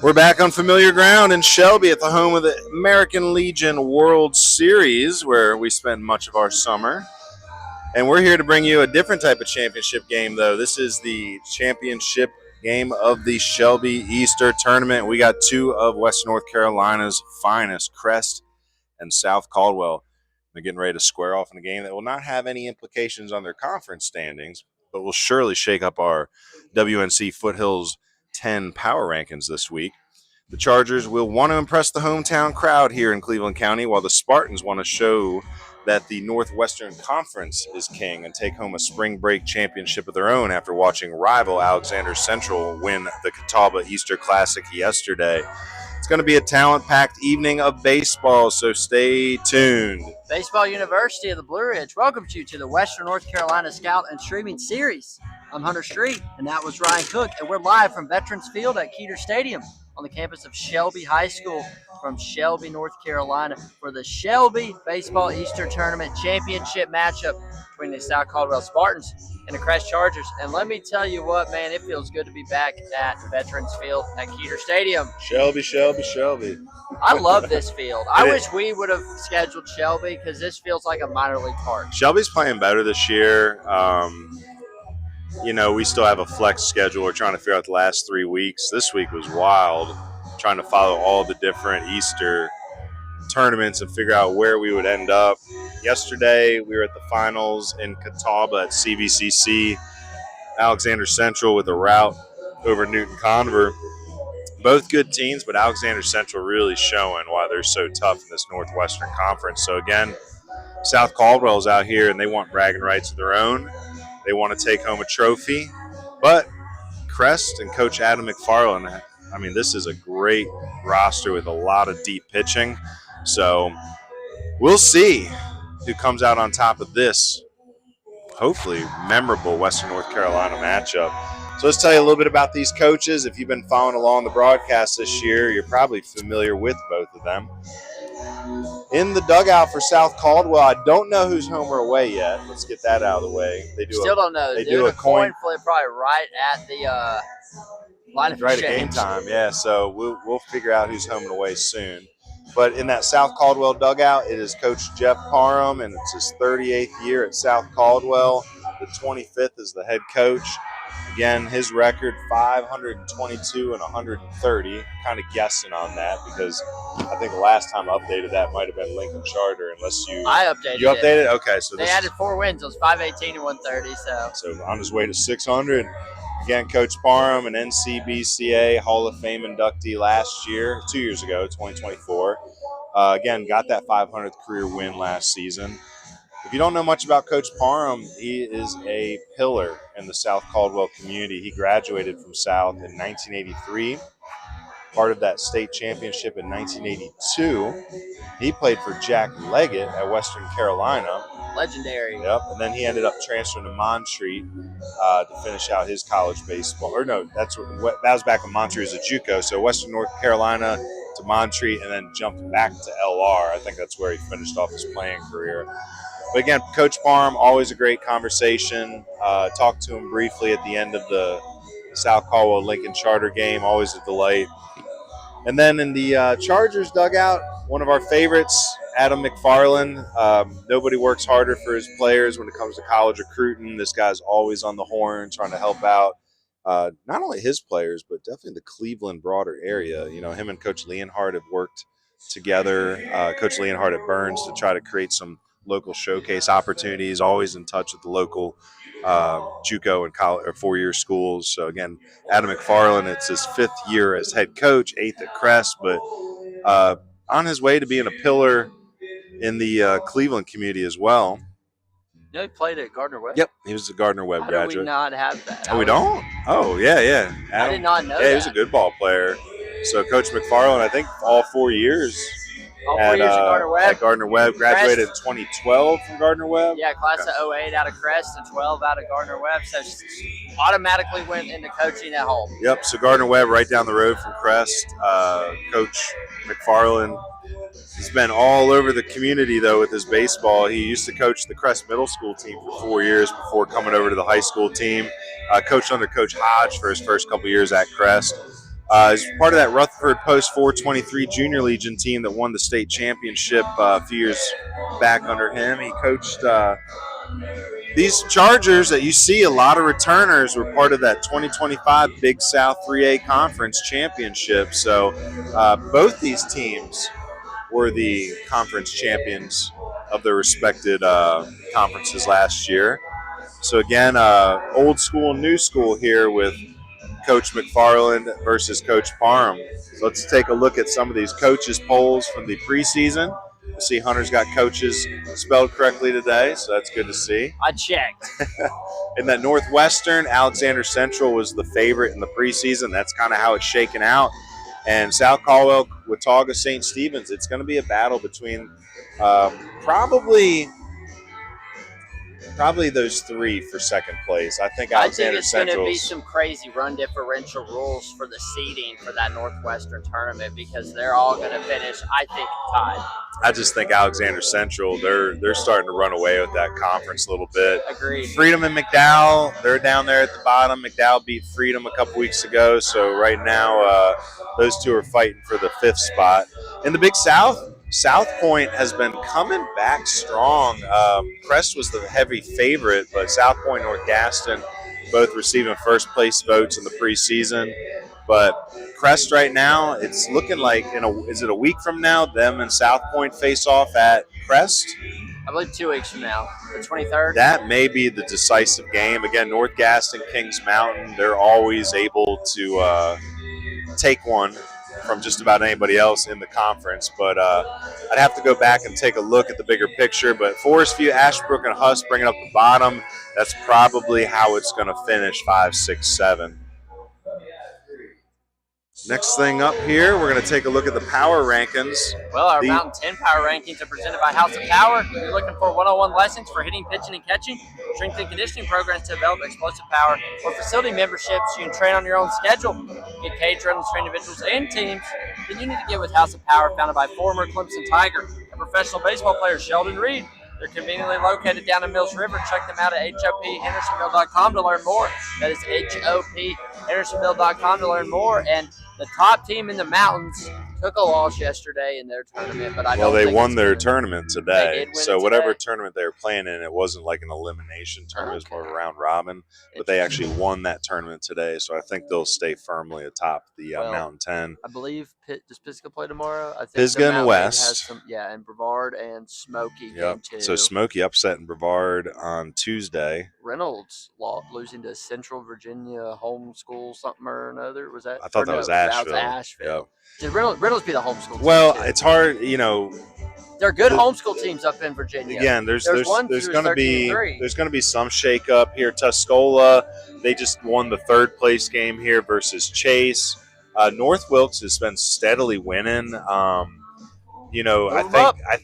We're back on familiar ground in Shelby at the home of the American Legion World Series, where we spend much of our summer. And we're here to bring you a different type of championship game, though. This is the championship game of the Shelby Easter Tournament. We got two of Western North Carolina's finest, Crest and South Caldwell. They're getting ready to square off in a game that will not have any implications on their conference standings, but will surely shake up our WNC Foothills 10 power rankings this week. The Chargers will want to impress the hometown crowd here in Cleveland County, while the Spartans want to show that the Northwestern Conference is king and take home a spring break championship of their own after watching rival Alexander Central win the Catawba Easter Classic yesterday. It's going to be a talent-packed evening of baseball, so stay tuned. Baseball University of the Blue Ridge welcomes you to the Western North Carolina Scout and Streaming Series. I'm Hunter Street, and that was Ryan Cook, and we're live from Veterans Field at Keeter Stadium on the campus of Shelby High School from Shelby, North Carolina, for the Shelby Baseball Easter Tournament Championship matchup between the South Caldwell Spartans and the Crest Chargers. And let me tell you what, man, it feels good to be back at Veterans Field at Keeter Stadium. Shelby, Shelby, Shelby. I love this field. I wish we would have scheduled Shelby because this feels like a minor league park. Shelby's playing better this year. You know, we still have a flex schedule. We're trying to figure out the last 3 weeks. This week was wild, trying to follow all the different Easter tournaments and figure out where we would end up. Yesterday, we were at the finals in Catawba at CVCC. Alexander Central with a rout over Newton Conver. Both good teams, but Alexander Central really showing why they're so tough in this Northwestern Conference. So, again, South Caldwell's out here, and they want bragging rights of their own. They want to take home a trophy. But Crest and Coach Adam McFarland, I mean, this is a great roster with a lot of deep pitching. So we'll see who comes out on top of this, hopefully, memorable Western North Carolina matchup. So let's tell you a little bit about these coaches. If you've been following along the broadcast this year, you're probably familiar with both of them. In the dugout for South Caldwell, I don't know who's home or away yet. Let's get that out of the way. They Still don't know. They do a coin flip probably right at the line of right change. At game time, yeah. So we'll figure out who's home and away soon. But in that South Caldwell dugout, it is Coach Jeff Parham, and it's his 38th year at South Caldwell. The 25th is the head coach. Again, his record, 522 and 130. Kind of guessing on that because I think the last time I updated that might have been Lincoln Charter, unless you... I updated You updated it? Okay. So they added 4 wins. It was 518 and 130. So on his way to 600. Again, Coach Parham, an NCBCA Hall of Fame inductee last year, 2 years ago, 2024. Again, got that 500th career win last season. If you don't know much about Coach Parham, he is a pillar in the South Caldwell community. He graduated from South in 1983, part of that state championship in 1982. He played for Jack Leggett at Western Carolina. Legendary. Yep, and then he ended up transferring to Montreat to finish out his college baseball. Or no, that was back when Montreat was a JUCO. So Western North Carolina to Montreat, and then jumped back to LR. I think that's where he finished off his playing career. But again, Coach Parham, always a great conversation. Talked to him briefly at the end of the South Caldwell Lincoln Charter game. Always a delight. And then in the Chargers dugout, one of our favorites, Adam McFarland. Nobody works harder for his players when it comes to college recruiting. This guy's always on the horn, trying to help out not only his players, but definitely the Cleveland broader area. You know, him and Coach Leonhardt have worked together, Coach Leonhardt at Burns, to try to create some local showcase opportunities, always in touch with the local JUCO and college or 4-year schools. So again, Adam McFarland, it's his 5th year as head coach, 8th at Crest, but on his way to being a pillar in the Cleveland community as well. You know, he played at Gardner-Webb? Yep, he was a Gardner-Webb graduate. How do we not have that? Oh, we don't? Oh, yeah. Adam, I did not know that. Yeah, he was a good ball player. So Coach McFarland, I think all 4 years. All 4 years at Gardner-Webb. At Gardner-Webb, graduated in 2012 from Gardner-Webb. Yeah, class of 08 out of Crest and 12 out of Gardner-Webb. So automatically went into coaching at home. Yep, so Gardner-Webb right down the road from Crest. Coach McFarland has been all over the community, though, with his baseball. He used to coach the Crest middle school team for 4 years before coming over to the high school team. Coached under Coach Hodge for his first couple years at Crest. He's part of that Rutherford Post 423 Junior Legion team that won the state championship a few years back under him. He coached these Chargers that you see, a lot of returners were part of that 2025 Big South 3A Conference Championship. So both these teams were the conference champions of their respected conferences last year. So again, old school, new school here with Coach McFarland versus Coach Parham. So let's take a look at some of these coaches' polls from the preseason. You see Hunter's got coaches spelled correctly today, so that's good to see. I checked. In that Northwestern, Alexander Central was the favorite in the preseason. That's kind of how it's shaken out. And South Caldwell, Watauga, St. Stephen's, it's going to be a battle between probably those three for second place. I think Alexander Central's. I think it's going to be some crazy run differential rules for the seeding for that Northwestern tournament because they're all going to finish, I think, tied. I just think Alexander Central, they're starting to run away with that conference a little bit. Agreed. Freedom and McDowell, they're down there at the bottom. McDowell beat Freedom a couple weeks ago, so right now those two are fighting for the 5th spot. In the Big South, South Point has been coming back strong. Crest was the heavy favorite, but South Point, North Gaston both receiving first place votes in the preseason. But Crest right now, it's looking like, is it a week from now, them and South Point face off at Crest? I believe 2 weeks from now, the 23rd. That may be the decisive game. Again, North Gaston, Kings Mountain, they're always able to take one from just about anybody else in the conference. But I'd have to go back and take a look at the bigger picture. But Forest View, Ashbrook, and Huss bringing up the bottom. That's probably how it's going to finish, 5, 6, 7. Next thing up here, we're going to take a look at the power rankings. Well, our Mountain 10 power rankings are presented by House of Power. If you're looking for one-on-one lessons for hitting, pitching, and catching, strength and conditioning programs to develop explosive power, or facility memberships, you can train on your own schedule, get cage runs for individuals and teams, then you need to get with House of Power, founded by former Clemson Tiger and professional baseball player Sheldon Reed. They're conveniently located down in Mills River. Check them out at hophendersonville.com to learn more. That is hophendersonville.com to learn more. And the top team in the mountains took a loss yesterday in their tournament, but they won their tournament today. So whatever today. Tournament they were playing in, it wasn't like an elimination tournament. It was more of a round robin, but they actually won that tournament today. So I think they'll stay firmly atop the Mountain 10. I believe does Pisgah play tomorrow? I think Pisgah and West. And Brevard and Smoky. Yep. So Smoky upsetting Brevard on Tuesday. Reynolds losing to Central Virginia homeschool something or another. Was that? I thought that was Asheville. That was Asheville. Yep. Did Reynolds be the homeschool team? Well, it's hard, They're good homeschool teams up in Virginia. Again, there's going to be some shakeup here. Tuscola, they just won the 3rd place game here versus Chase. North Wilkes has been steadily winning. I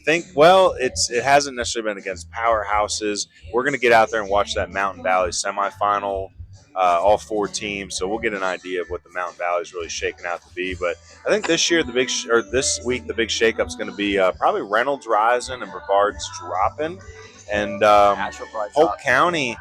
think it hasn't necessarily been against powerhouses. We're going to get out there and watch that Mountain Valley semifinal. All 4 teams, so we'll get an idea of what the Mountain Valley is really shaking out to be. But I think this year, this week, the big shakeup is going to be probably Reynolds rising and Brevard's dropping, and Polk County.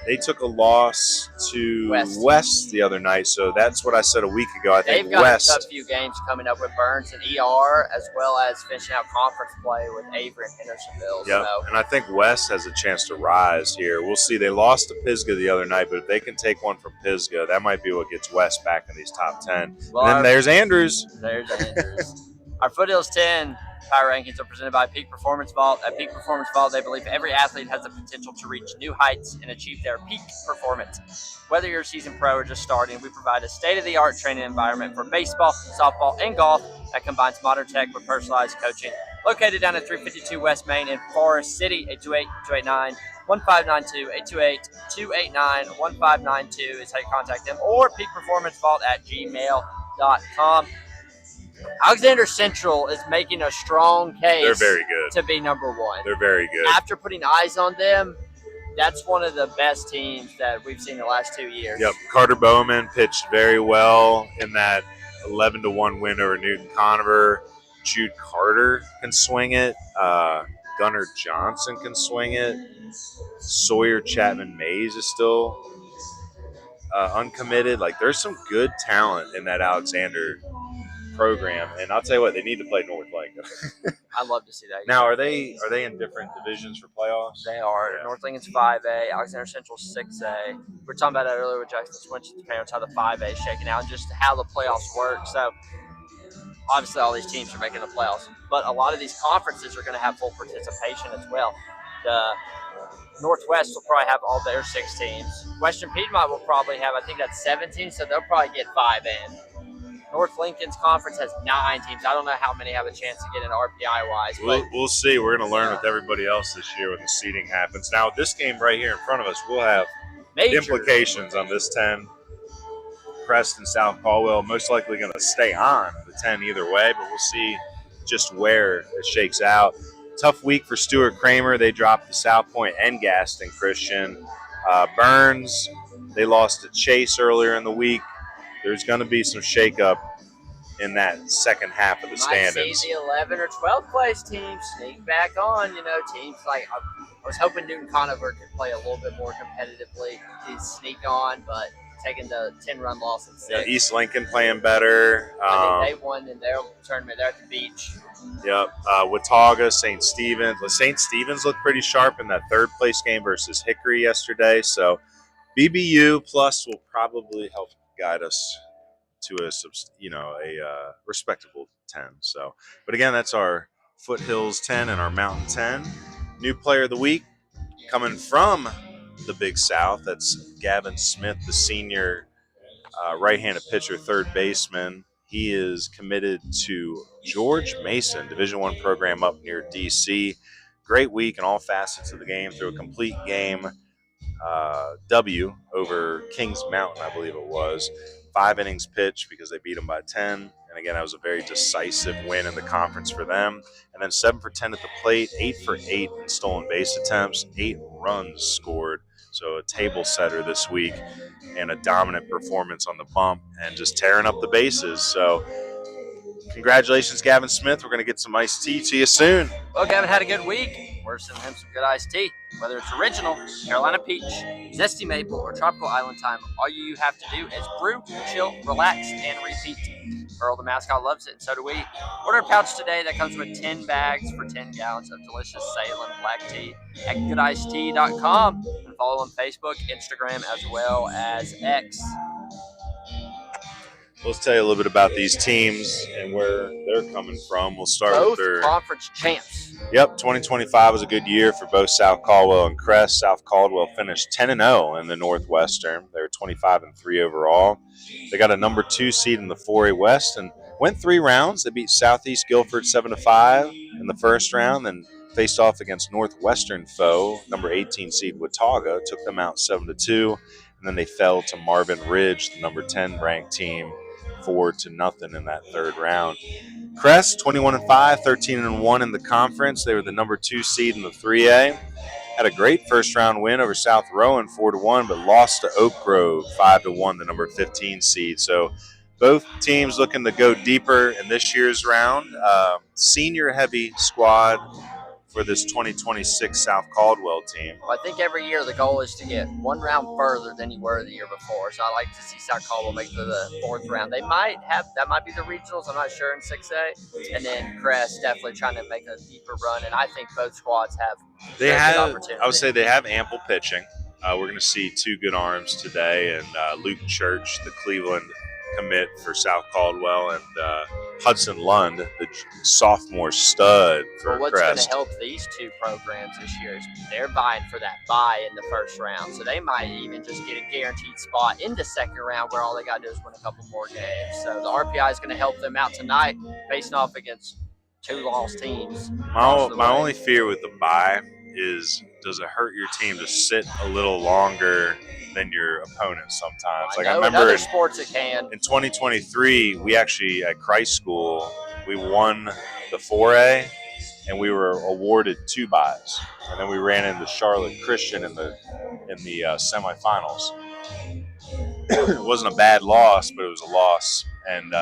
They took a loss to West the other night, so that's what I said a week ago. I think they've got West. a tough few games coming up with Burns and ER, as well as finishing out conference play with Avery and Hendersonville. Yep. So. And I think West has a chance to rise here. We'll see. They lost to Pisgah the other night, but if they can take one from Pisgah, that might be what gets West back in these top 10. Well, and then there's Andrews. Our Foothills 10 power rankings are presented by Peak Performance Vault. At Peak Performance Vault, they believe every athlete has the potential to reach new heights and achieve their peak performance. Whether you're a seasoned pro or just starting, we provide a state-of-the-art training environment for baseball, softball, and golf that combines modern tech with personalized coaching. Located down at 352 West Main in Forest City, 828-289-1592, 828-289-1592 is how you contact them, or peakperformancevault@gmail.com. Alexander Central is making a strong case. They're very good to be number 1. They're very good. After putting eyes on them, that's one of the best teams that we've seen the last 2 years. Yep. Carter Bowman pitched very well in that 11-1 win over Newton Conover. Jude Carter can swing it. Gunnar Johnson can swing it. Sawyer Chapman Mays is still uncommitted. Like, there's some good talent in that Alexander program, and I'll tell you what, they need to play North Lincoln. I'd love to see that. Now, are they in different divisions for playoffs? They are. Yeah. North Lincoln's 5A, Alexander Central's 6A. We were talking about that earlier with Jackson Switch, the parents, how the 5A is shaking out and just how the playoffs work. So, obviously, all these teams are making the playoffs, but a lot of these conferences are going to have full participation as well. The Northwest will probably have all their 6 teams. Western Piedmont will probably have, I think that's 17, so they'll probably get 5 in. North Lincoln's conference has 9 teams. I don't know how many have a chance to get in RPI-wise. We'll see. We're going to learn with everybody else this year when the seeding happens. Now, this game right here in front of us will have major implications on this 10. Crest and South Caldwell most likely going to stay on the 10 either way, but we'll see just where it shakes out. Tough week for Stuart Kramer. They dropped the South Point and Gaston Christian. Burns, they lost to Chase earlier in the week. There's going to be some shakeup in that second half of the standings. Might see the 11 or 12th place teams sneak back on. You know, teams like I was hoping Newton Conover could play a little bit more competitively. He'd sneak on, but taking the 10-run loss in 6. Yeah, East Lincoln playing better. I think they won in their tournament. They're at the beach. Yep. Watauga, St. Stephen's. St. Stephen's looked pretty sharp in that third place game versus Hickory yesterday. So BBU plus will probably help guide us to a respectable 10. So, but again, that's our Foothills 10 and our Mountain 10. New player of the week coming from the Big South. That's Gavin Smith, the senior right-handed pitcher, third baseman. He is committed to George Mason, Division I program up near D.C. Great week in all facets of the game, through a complete game W over Kings Mountain, I believe it was. 5 innings pitched because they beat them by 10. And again, that was a very decisive win in the conference for them. And then 7 for 10 at the plate, 8 for 8 in stolen base attempts, 8 runs scored. So a table setter this week and a dominant performance on the bump and just tearing up the bases. So congratulations, Gavin Smith. We're going to get some iced tea to you soon. Well, Gavin had a good week. We're sending him some good iced tea. Whether it's original, Carolina peach, zesty maple, or tropical island thyme, all you have to do is brew, chill, relax, and repeat. Earl the mascot loves it, and so do we. Order a pouch today that comes with 10 bags for 10 gallons of delicious Salem black tea at goodicedtea.com. And follow on Facebook, Instagram, as well as X. Let's tell you a little bit about these teams and where they're coming from. We'll start Both with their conference champs. Yep, 2025 was a good year for both South Caldwell and Crest. South Caldwell finished 10-0 in the Northwestern. They were 25-3 overall. They got a number 2 seed in the 4A West and went 3 rounds. They beat Southeast Guilford 7-5 in the first round, then faced off against Northwestern foe, number 18 seed Watauga, took them out 7-2, and then they fell to Marvin Ridge, the number 10 ranked team, 4-0 in that third round. Crest, 21-5, 13-1 in the conference. They were the number 2 seed in the 3A. Had a great first-round win over South Rowan, 4-1, but lost to Oak Grove, 5-1, the number 15 seed. So both teams looking to go deeper in this year's round. Senior-heavy squad for this 2026 South Caldwell team. Well, I think every year the goal is to get 1 round further than you were the year before. So I like to see South Caldwell make the 4th round. They might have, that might be the regionals, I'm not sure, in 6A. And then Crest definitely trying to make a deeper run. And I think both squads have opportunity. I would say they have ample pitching. We're going to see 2 good arms today, and Luke Church, the Cleveland commit for South Caldwell, and Hudson Lund, the sophomore stud for what's Crest. Going to help these 2 programs this year is they're vying for that bye in the first round. So they might even just get a guaranteed spot in the second round where all they got to do is win a couple more games. So the RPI is going to help them out tonight, facing off against 2 lost teams. My only fear with the bye is, does it hurt your team to sit a little longer than your opponent sometimes? I remember in other sports it can. In 2023, we actually at Christ School, we won the 4A and we were awarded 2 byes. And then we ran into Charlotte Christian in the semifinals. It wasn't a bad loss, but it was a loss. And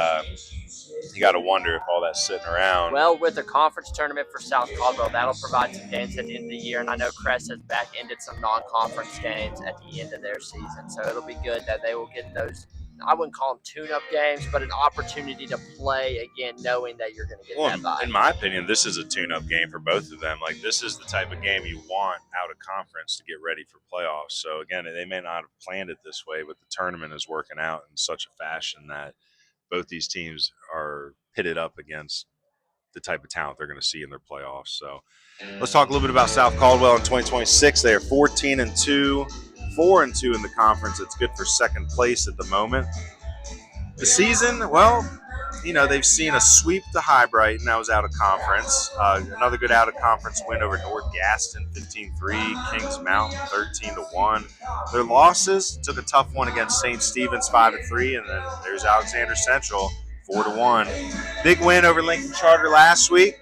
you got to wonder if all that's sitting around. Well, with the conference tournament for South Caldwell, that'll provide some games at the end of the year, and I know Crest has back-ended some non-conference games at the end of their season, so it'll be good that they will get those. I wouldn't call them tune-up games, but an opportunity to play again, knowing that you're going to get that bye. In my opinion, this is a tune-up game for both of them. Like, this is the type of game you want out of conference to get ready for playoffs. So again, they may not have planned it this way, but the tournament is working out in such a fashion that both these teams are pitted up against the type of talent they're going to see in their playoffs. So let's talk a little bit about South Caldwell in 2026. They are 14-2, 4-2 in the conference. It's good for second place at the moment. The season, well, you know, they've seen a sweep to High Brighton. That was out of conference. Another good out of conference win over North Gaston, 15-3. Kings Mountain, 13-1. Their losses took a tough one against St. Stephen's, 5-3, and then there's Alexander Central, 4-1. Big win over Lincoln Charter last week.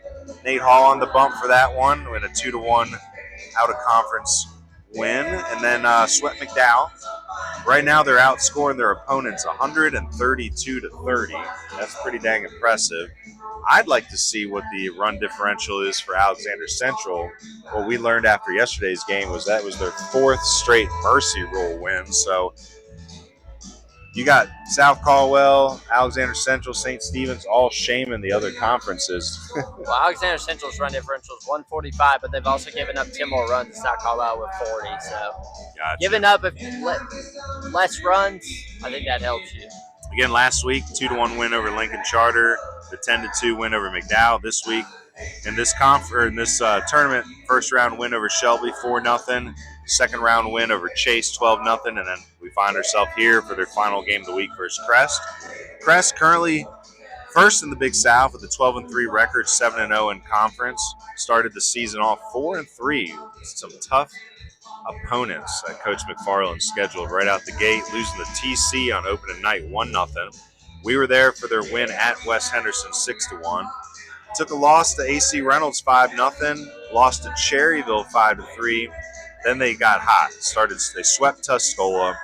Nate Hall on the bump for that one, with a 2-1 out of conference win. And then Sweat McDowell. Right now, they're outscoring their opponents 132-30. That's pretty dang impressive. I'd like to see what the run differential is for Alexander Central. What we learned after yesterday's game was that was their fourth straight Mercy Rule win. So you got South Caldwell, Alexander Central, St. Stephen's all shaming the other conferences. Well, Alexander Central's run differential is 145, but they've also given up 10 more runs to South Caldwell with 40. So giving up less runs, I think that helps you. Again, last week, 2-1 win over Lincoln Charter, the 10-2 win over McDowell. This week, in this tournament, first round win over Shelby, 4-0. Second round win over Chase, 12-0, and then we find ourselves here for their final game of the week versus Crest. Crest currently first in the Big South with a 12-3 record, 7-0 in conference. Started the season off 4-3. Some tough opponents that Coach McFarland scheduled right out the gate, losing the TC on opening night 1-0. We were there for their win at West Henderson 6-1. Took a loss to AC Reynolds 5-0. Lost to Cherryville 5-3. Then they got hot. They swept Tuscola.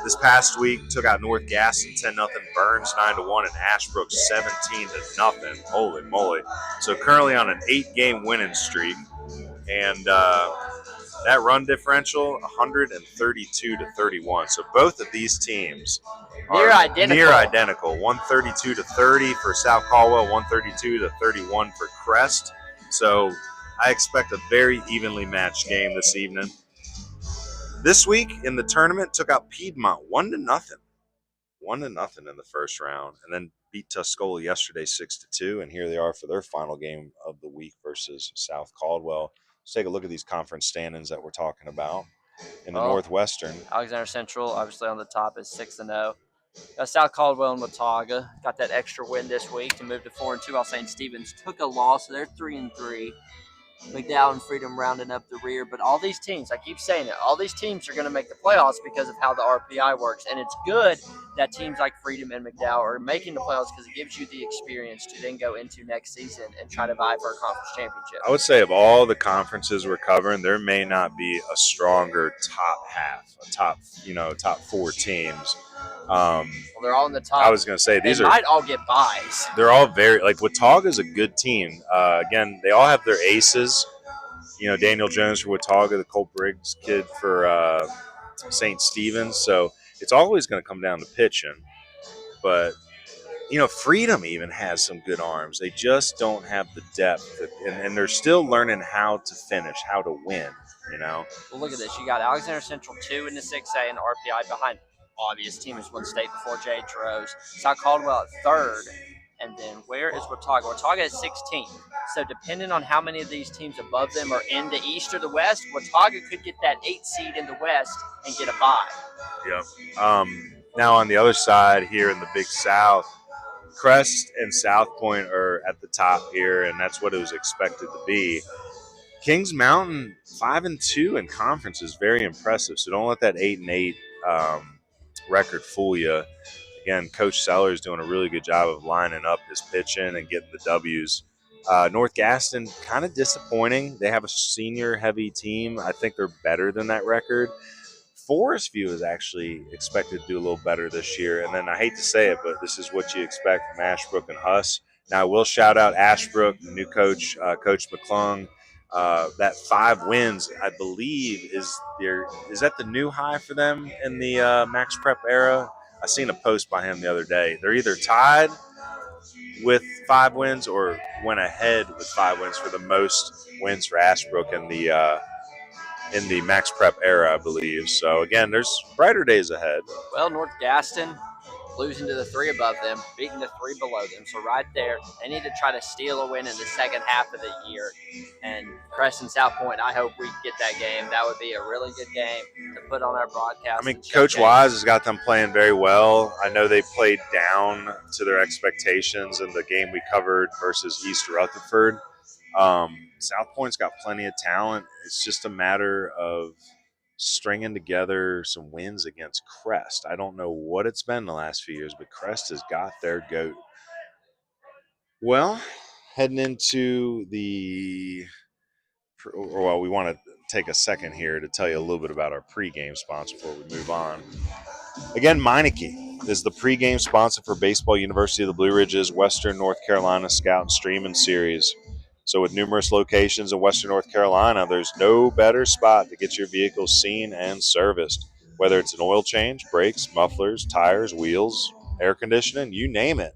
This past week, took out North Gaston 10-0, Burns 9-1, and Ashbrook 17-0. Holy moly! So currently on an 8-game winning streak, and that run differential 132-31. So both of these teams are near identical. 132-30 for South Caldwell, 132-31 for Crest. So I expect a very evenly matched game this evening. This week in the tournament, took out Piedmont 1-0. 1-0 in the first round, and then beat Tuscola yesterday 6-2, and here they are for their final game of the week versus South Caldwell. Let's take a look at these conference standings that we're talking about in the Northwestern. Alexander Central, obviously on the top, is 6-0. South Caldwell and Watauga got that extra win this week to move to 4-2, while St. Stephen's took a loss, so they're 3-3. McDowell and Freedom rounding up the rear. But all these teams, I keep saying it, all these teams are going to make the playoffs because of how the RPI works. And it's good that teams like Freedom and McDowell are making the playoffs because it gives you the experience to then go into next season and try to vie for a conference championship. I would say of all the conferences we're covering, there may not be a stronger top half, top 4 teams. Well, they're all in the top. I was going to say they might all get buys. They're all Watauga is a good team. Again, they all have their aces. You know, Daniel Jones for Watauga, the Colt Briggs kid for St. Stephen's. So it's always going to come down to pitching. But you know, Freedom even has some good arms. They just don't have the depth, and they're still learning how to finish, how to win. You know. Well, look at this. You got Alexander Central 2 in the 6A and RPI behind. Obvious team has won state before J. Rose. South Caldwell at 3rd. And then where is Watauga? Watauga is 16th. So depending on how many of these teams above them are in the East or the West, Watauga could get that 8th seed in the West and get a bye. Yeah. Now on the other side here in the Big South, Crest and South Point are at the top here, and that's what it was expected to be. Kings Mountain 5-2 in conference is very impressive. So don't let that 8-8 record fool you. Again, Coach Sellers doing a really good job of lining up his pitching and getting the W's. North Gaston, kind of disappointing. They have a senior-heavy team. I think they're better than that record. Forest View is actually expected to do a little better this year. And then I hate to say it, but this is what you expect from Ashbrook and Huss. Now, I will shout out Ashbrook, the new coach, Coach McClung. That 5 wins, I believe, is that the new high for them in the Max Prep era? I seen a post by him the other day. They're either tied with 5 wins or went ahead with 5 wins for the most wins for Ashbrook in the Max Prep era, I believe. So again, there's brighter days ahead. Well, North Gaston losing to the 3 above them, beating the 3 below them. So right there, they need to try to steal a win in the second half of the year. And Crest and South Point, I hope we get that game. That would be a really good game to put on our broadcast. I mean, Coach Wise has got them playing very well. I know they played down to their expectations in the game we covered versus East Rutherford. South Point's got plenty of talent. It's just a matter of stringing together some wins against Crest. I don't know what it's been the last few years, but Crest has got their goat. Well, heading into we want to take a second here to tell you a little bit about our pregame sponsor before we move on. Again, Meineke is the pregame sponsor for Baseball University of the Blue Ridges Western North Carolina Scout Streaming Series. So with numerous locations in Western North Carolina, there's no better spot to get your vehicle seen and serviced. Whether it's an oil change, brakes, mufflers, tires, wheels, air conditioning, you name it.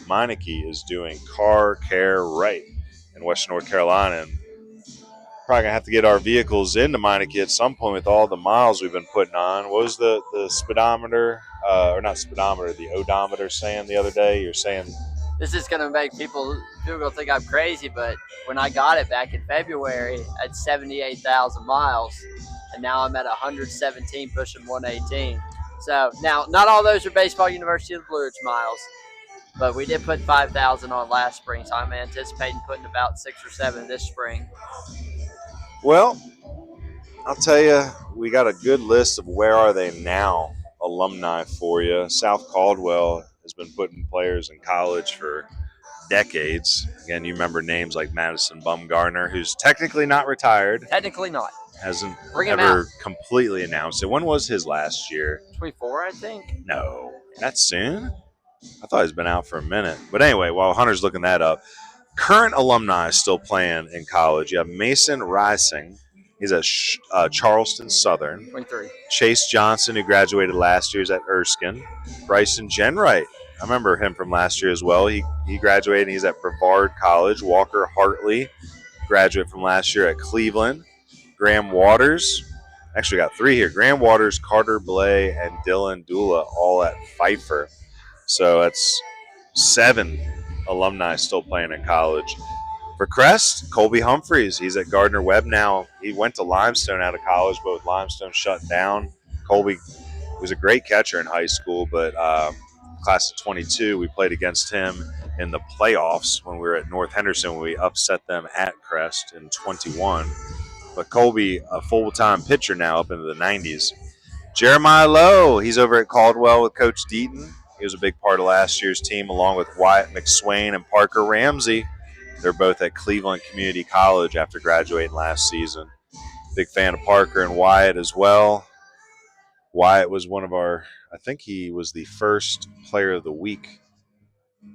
Meineke is doing car care right in Western North Carolina. And probably going to have to get our vehicles into Meineke at some point with all the miles we've been putting on. What was the speedometer, or not speedometer, the odometer saying the other day? You're saying... This is going to make people going to think I'm crazy, but when I got it back in February at 78,000 miles, and now I'm at 117, pushing 118. So now, not all those are Baseball University of the Blue Ridge miles, but we did put 5,000 on last spring, so I'm anticipating putting about 6 or 7 this spring. Well, I'll tell you, we got a good list of where are they now alumni for you. South Caldwell has been putting players in college for decades. Again, you remember names like Madison Bumgarner, who's technically not retired. Technically not. Hasn't ever completely announced it. When was his last year? 24, I think. No. That soon? I thought he's been out for a minute. But anyway, while Hunter's looking that up, current alumni is still playing in college. You have Mason Rising. He's at Charleston Southern. 23. Chase Johnson, who graduated last year, is at Erskine. Bryson Jenwright, I remember him from last year as well. He graduated, and he's at Brevard College. Walker Hartley, graduate from last year at Cleveland. Graham Waters, actually got 3 here. Graham Waters, Carter Blay, and Dylan Dula, all at Pfeiffer. So that's 7 alumni still playing in college. For Crest, Colby Humphreys, he's at Gardner-Webb now. He went to Limestone out of college, but with Limestone shut down, Colby was a great catcher in high school, but class of 22, we played against him in the playoffs when we were at North Henderson. We upset them at Crest in 21. But Colby, a full-time pitcher now up into the 90s. Jeremiah Lowe, he's over at Caldwell with Coach Deaton. He was a big part of last year's team, along with Wyatt McSwain and Parker Ramsey. They're both at Cleveland Community College after graduating last season. Big fan of Parker and Wyatt as well. Wyatt was one of our, I think he was the first Player of the Week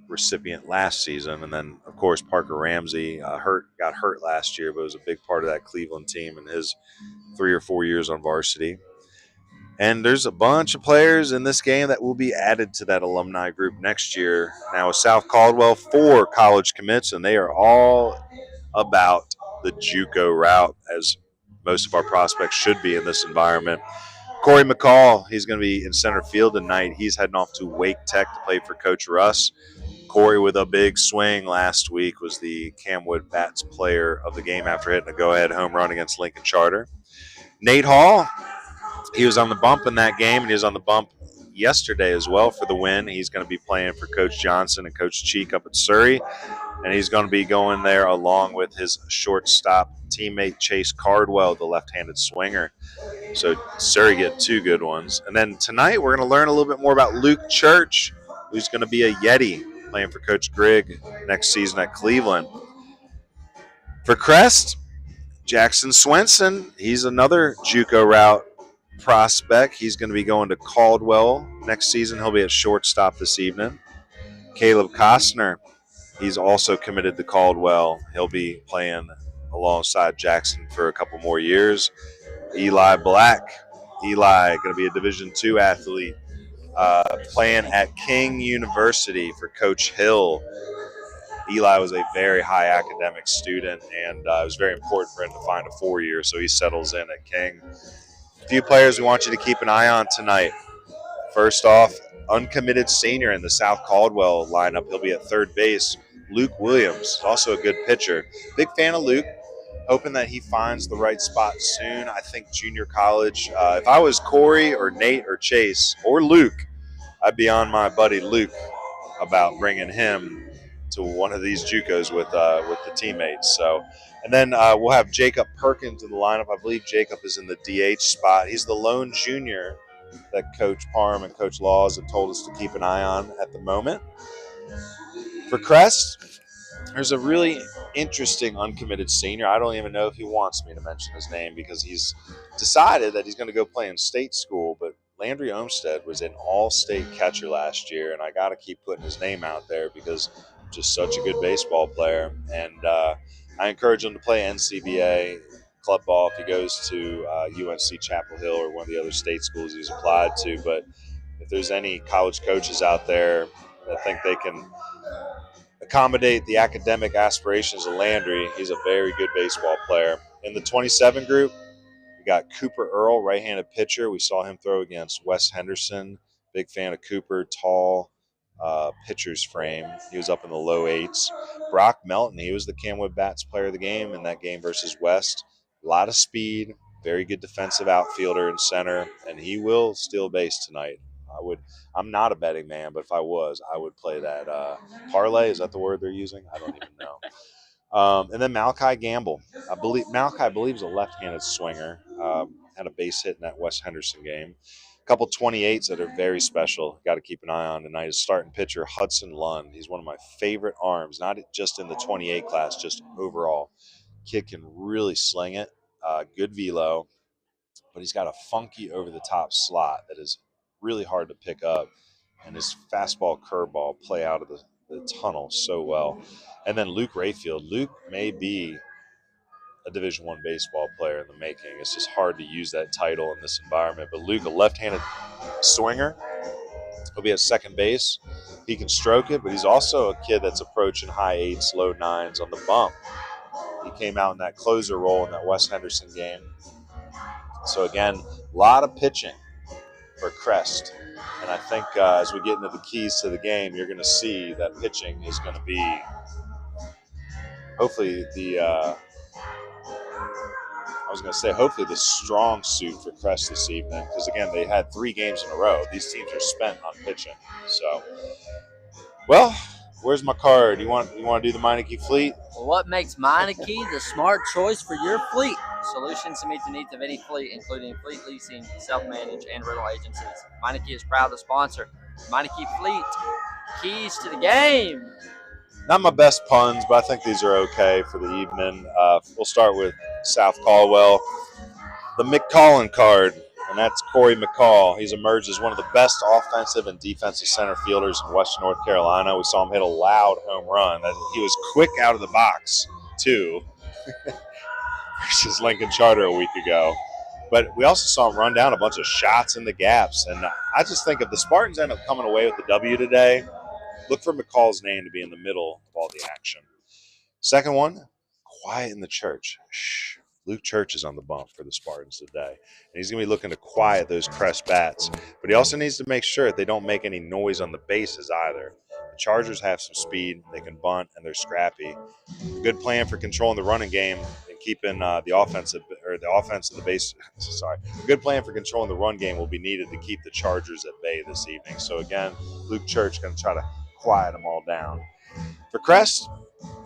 recipient last season. And then, of course, Parker Ramsey got hurt last year, but was a big part of that Cleveland team in his 3 or 4 years on varsity. And there's a bunch of players in this game that will be added to that alumni group next year. Now with South Caldwell, 4 college commits, and they are all about the JUCO route, as most of our prospects should be in this environment. Corey McCall, he's going to be in center field tonight. He's heading off to Wake Tech to play for Coach Russ. Corey, with a big swing last week, was the Camwood Bats player of the game after hitting a go-ahead home run against Lincoln Charter. Nate Hall, he was on the bump in that game, and he was on the bump yesterday as well for the win. He's going to be playing for Coach Johnson and Coach Cheek up at Surrey, and he's going to be going there along with his shortstop teammate Chase Cardwell, the left-handed swinger. So Surrey get 2 good ones. And then tonight we're going to learn a little bit more about Luke Church, who's going to be a Yeti playing for Coach Grigg next season at Cleveland. For Crest, Jackson Swenson, he's another JUCO route prospect. He's going to be going to Caldwell next season. He'll be at shortstop this evening. Caleb Costner, he's also committed to Caldwell. He'll be playing alongside Jackson for a couple more years. Eli Black, going to be a Division II athlete, playing at King University for Coach Hill. Eli was a very high academic student, and it was very important for him to find a 4-year, so he settles in at King. A few players we want you to keep an eye on tonight. First off, uncommitted senior in the South Caldwell lineup. He'll be at third base. Luke Williams, also a good pitcher. Big fan of Luke. Hoping that he finds the right spot soon. I think junior college. If I was Corey or Nate or Chase or Luke, I'd be on my buddy Luke about bringing him to one of these JUCOs with the teammates. So, and then we'll have Jacob Perkins in the lineup. I believe Jacob is in the DH spot. He's the lone junior that Coach Parham and Coach Laws have told us to keep an eye on at the moment. For Crest, there's a really interesting uncommitted senior. I don't even know if he wants me to mention his name because he's decided that he's going to go play in state school, but Landry Olmstead was an all-state catcher last year, and I got to keep putting his name out there because he's just such a good baseball player. And I encourage him to play NCBA club ball if he goes to UNC Chapel Hill or one of the other state schools he's applied to. But if there's any college coaches out there that think they can accommodate the academic aspirations of Landry, he's a very good baseball player. In the 27 group, we got Cooper Earl, right-handed pitcher. We saw him throw against Wes Henderson. Big fan of Cooper, tall pitcher's frame. He was up in the low 8s. Brock Melton, he was the Camwood Bats player of the game in that game versus West. A lot of speed, very good defensive outfielder in center, and he will steal base tonight. I'm not a betting man, but if I was, I would play that parlay. Is that the word they're using? I don't even know. And then Malachi Gamble. Malachi believes a left-handed swinger. Had a base hit in that West Henderson game. A couple 28s that are very special. Got to keep an eye on tonight. Is starting pitcher Hudson Lund. He's one of my favorite arms, not just in the 28 class, just overall. Kid can really sling it. Good velo, but he's got a funky over-the-top slot that is really hard to pick up, and his fastball curveball play out of the tunnel so well. And then Luke Rayfield. Luke may be a Division I baseball player in the making. It's just hard to use that title in this environment. But Luke, a left-handed swinger, he'll be at second base. He can stroke it, but he's also a kid that's approaching high 8s, low 9s on the bump. He came out in that closer role in that West Henderson game. So, again, a lot of pitching for Crest. And I think as we get into the keys to the game, you're going to see that pitching is going to be hopefully hopefully the strong suit for Crest this evening. Because, again, they had 3 games in a row. These teams are spent on pitching. So, well, where's my card? You want to do the Meineke fleet? Well, what makes Meineke the smart choice for your fleet? Solutions to meet the needs of any fleet, including fleet leasing, self-managed, and rental agencies. Meineke is proud to sponsor Meineke Fleet. Keys to the game. Not my best puns, but I think these are okay for the evening. We'll start with South Caldwell. The McCollin card, and that's Corey McCall. He's emerged as one of the best offensive and defensive center fielders in Western North Carolina. We saw him hit a loud home run. He was quick out of the box, too, versus Lincoln Charter a week ago. But we also saw him run down a bunch of shots in the gaps. And I just think if the Spartans end up coming away with the W today, look for McCall's name to be in the middle of all the action. Second one, quiet in the church. Shh. Luke Church is on the bump for the Spartans today. And he's going to be looking to quiet those Crest bats. But he also needs to make sure that they don't make any noise on the bases either. The Chargers have some speed. They can bunt, and they're scrappy. Good plan for controlling the running game and keeping the offense of the base. Sorry. Good plan for controlling the run game will be needed to keep the Chargers at bay this evening. So, again, Luke Church going to try to quiet them all down. For Crest,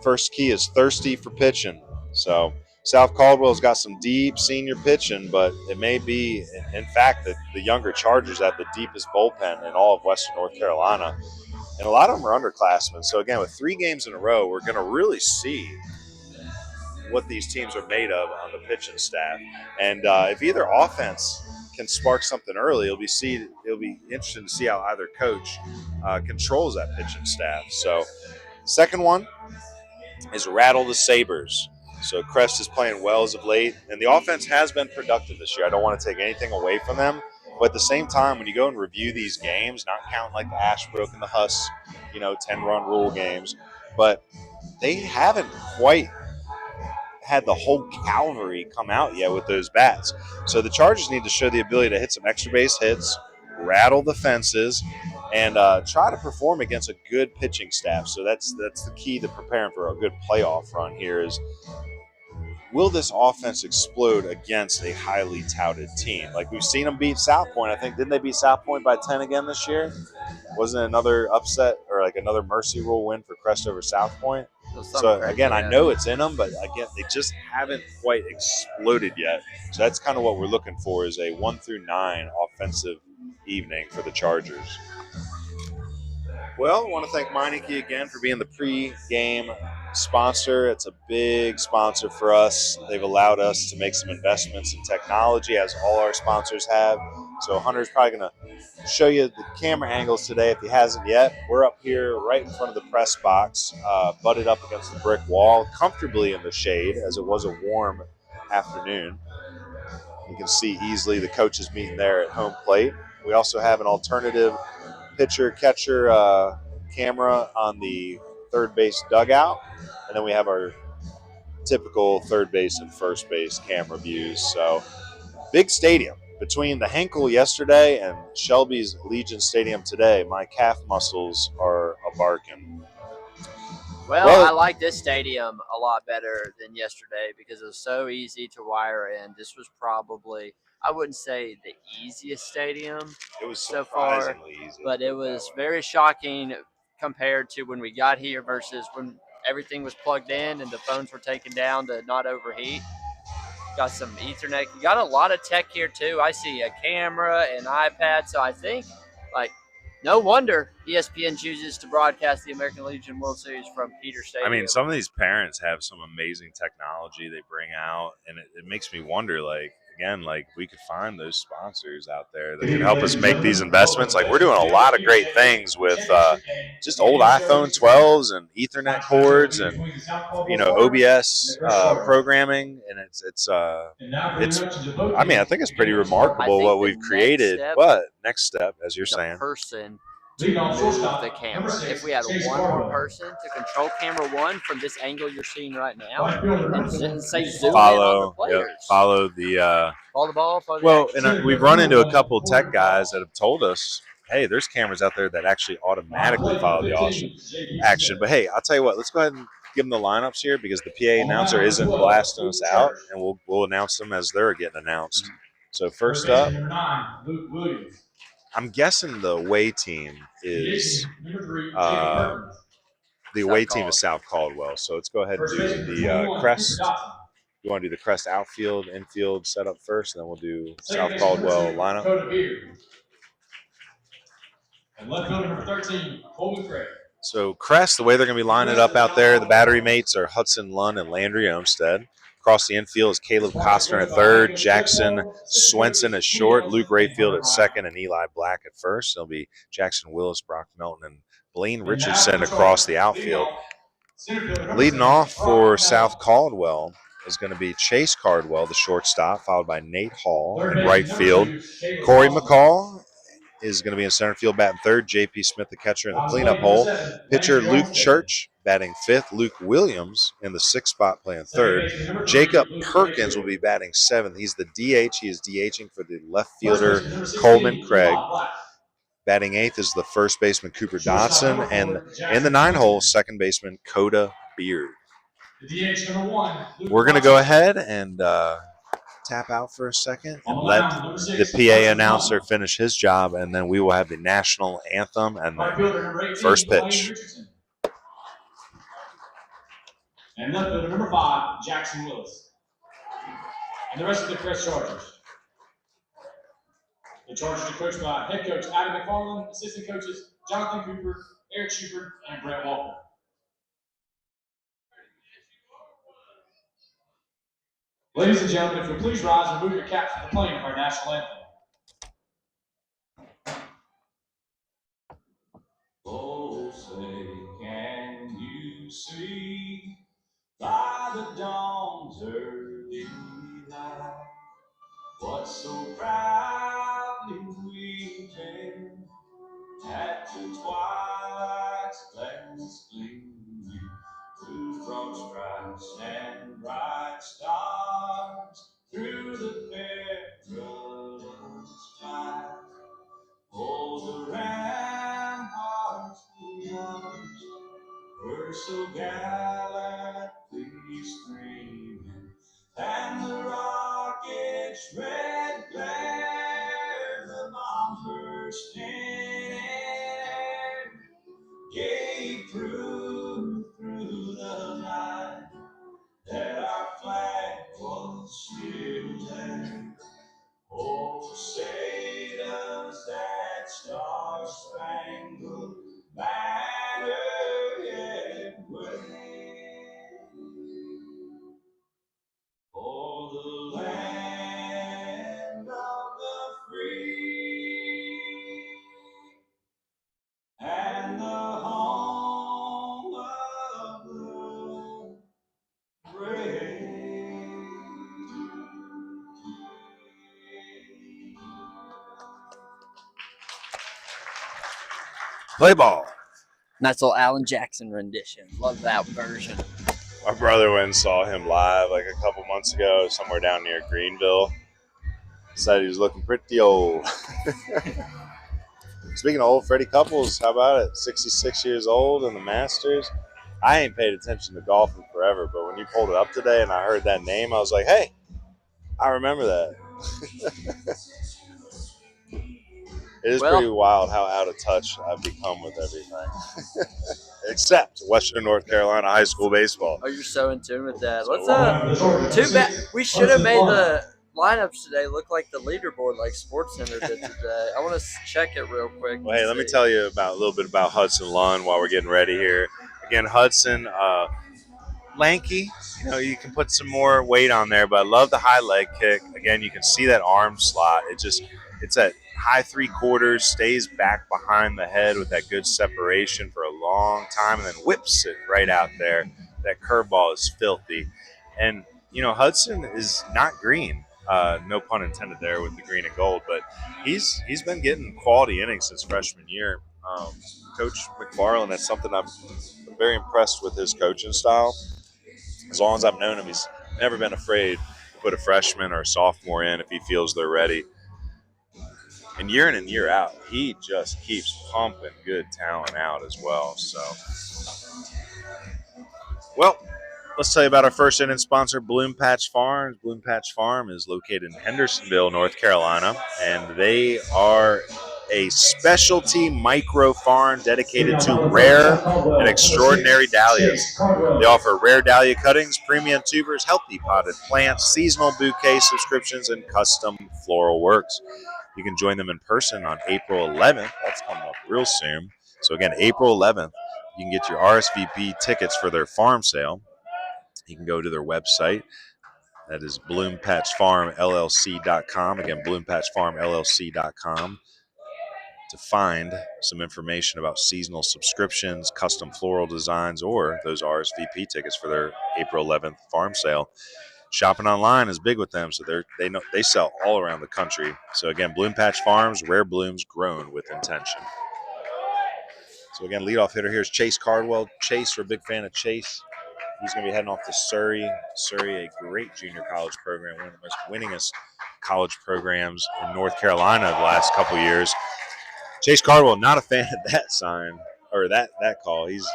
first key is thirsty for pitching. So South Caldwell's got some deep senior pitching, but it may be, in fact, that the younger Chargers have the deepest bullpen in all of Western North Carolina. And a lot of them are underclassmen. So, again, with 3 games in a row, we're going to really see what these teams are made of on the pitching staff. And if either offense can spark something early. It'll be interesting to see how either coach controls that pitching staff. So, second one is Rattle the Sabres. So Crest is playing well as of late, and the offense has been productive this year. I don't want to take anything away from them, but at the same time, when you go and review these games, not counting like the Ashbrook and the Huss, 10-run rule games, but they haven't quite had the whole cavalry come out yet with those bats. So the Chargers need to show the ability to hit some extra base hits, rattle the fences, and try to perform against a good pitching staff. So that's the key to preparing for a good playoff run here is, will this offense explode against a highly touted team? Like we've seen them beat South Point. I think, didn't they beat South Point by 10 again this year? Wasn't it another upset or like another mercy rule win for Crest over South Point? So again, I know it's in them, but again, they just haven't quite exploded yet. So that's kind of what we're looking for, is a 1 through 9 offensive evening for the Chargers. Well, I want to thank Meineke again for being the pre-game sponsor. It's a big sponsor for us. They've allowed us to make some investments in technology, as all our sponsors have. So Hunter's probably going to show you the camera angles today if he hasn't yet. We're up here right in front of the press box, butted up against the brick wall, comfortably in the shade, as it was a warm afternoon. You can see easily the coaches meeting there at home plate. We also have an alternative pitcher-catcher camera on the third base dugout. And then we have our typical third base and first base camera views. So, big stadium. Between the Henkel yesterday and Shelby's Legion Stadium today, my calf muscles are a-barking. Well, I like this stadium a lot better than yesterday because it was so easy to wire in. This was probably, I wouldn't say the easiest stadium. It was so far, easy, but it was very shocking compared to when we got here versus when everything was plugged in and the phones were taken down to not overheat. Got some Ethernet. You got a lot of tech here too. I see a camera, an iPad. So I think, no wonder ESPN chooses to broadcast the American Legion World Series from Peter Stadium. I mean, some of these parents have some amazing technology they bring out, and it makes me wonder, we could find those sponsors out there that can help us make these investments. Like, we're doing a lot of great things with just old iPhone 12s and Ethernet cords and, OBS programming. And I think it's pretty remarkable what we've created. But next step, as you're saying, person to move the camera. If we had one more person to control camera 1 from this angle you're seeing right now, and say zoom in on the players. Follow the ball. And we've run into a couple of tech guys that have told us, hey, there's cameras out there that actually automatically follow the action. But hey, I'll tell you what, let's go ahead and give them the lineups here because the PA announcer isn't blasting us out, and we'll announce them as they're getting announced. So first up, I'm guessing the away team is South Caldwell. So let's go ahead and do the Crest. You want to do the Crest outfield, infield setup first, and then we'll do South Caldwell lineup. And left fielder number 13, Colby Craig. So Crest, the way they're going to be lining up out there, the battery mates are Hudson Lund and Landry Olmstead. Across the infield is Caleb Costner at third, Jackson Swenson at short, Luke Rayfield at second, and Eli Black at first. There'll be Jackson Willis, Brock Melton, and Blaine Richardson across the outfield. Leading off for South Caldwell is going to be Chase Cardwell, the shortstop, followed by Nate Hall in right field. Corey McCall is going to be in center field batting third, J.P. Smith, the catcher, in the cleanup hole. Pitcher Luke Church batting fifth, Luke Williams in the sixth spot playing third. Jacob Perkins will be batting seventh. He's the DH. He is DHing for the left fielder Coleman Craig. Batting eighth is the first baseman Cooper Dotson, and in the 9-hole, second baseman Coda Beard. We're going to go ahead and tap out for a second and let the PA announcer finish his job, and then we will have the national anthem and the first pitch. And left fielder number 5, Jackson Willis. And the rest of the Crest Chargers. The Chargers are coached by head coach Adam McFarland, assistant coaches Jonathan Cooper, Eric Schubert, and Brett Walker. Ladies and gentlemen, if you'll please rise and remove your caps for the playing of our national anthem. the dawn's early light. What so proudly we came at the twilight's glance gleaming, through from stripes and bright stars, through the perilous fight. Oh, the ramparts we arched were so gallantly streaming, and the rocket's red glare, the bombs bursting in air, gave proof through the night that our flag was still there. Oh, say does that star-spangled banner yet wave o'er the land of the free and the home of the brave. Play ball. Nice little Alan Jackson rendition. Love that version. My brother went and saw him live like a couple months ago, somewhere down near Greenville. Said he was looking pretty old. Speaking of old, Freddie Couples, how about it? 66 years old in the Masters. I ain't paid attention to golf in forever, but when you pulled it up today and I heard that name, I was like, hey, I remember that. It is pretty wild how out of touch I've become with everything. Except Western North Carolina high school baseball. Oh, you're so in tune with that. Let's too bad. We should have made the lineups today look like the leaderboard like SportsCenter did today. I want to check it real quick. Well, hey, let me tell you a little bit about Hudson Lund while we're getting ready here. Again, Hudson, lanky. You know, you can put some more weight on there, but I love the high leg kick. Again, you can see that arm slot. It's at high 3/4, stays back behind the head with that good separation for a long time, and then whips it right out there. That curveball is filthy. And, you know, Hudson is not green. No pun intended there with the green and gold, but he's been getting quality innings since freshman year. Coach McFarland, that's something I'm very impressed with his coaching style. As long as I've known him, he's never been afraid to put a freshman or a sophomore in if he feels they're ready. And year in and year out, he just keeps pumping good talent out as well. So, well, let's tell you about our first inning sponsor, Bloom Patch Farms. Bloom Patch Farm is located in Hendersonville, North Carolina, and they are a specialty micro farm dedicated to rare and extraordinary dahlias. They offer rare dahlia cuttings, premium tubers, healthy potted plants, seasonal bouquet subscriptions, and custom floral works. You can join them in person on April 11th. That's coming up real soon. So again, April 11th, you can get your RSVP tickets for their farm sale. You can go to their website. That is bloompatchfarmllc.com. Again, bloompatchfarmllc.com to find some information about seasonal subscriptions, custom floral designs, or those RSVP tickets for their April 11th farm sale. Shopping online is big with them, so they sell all around the country. So again, Bloom Patch Farms, rare blooms grown with intention. So again, leadoff hitter here is Chase Cardwell. Chase, we're a big fan of Chase. He's going to be heading off to Surrey. Surrey, a great junior college program, one of the most winningest college programs in North Carolina the last couple years. Chase Cardwell, not a fan of that sign or that call. He's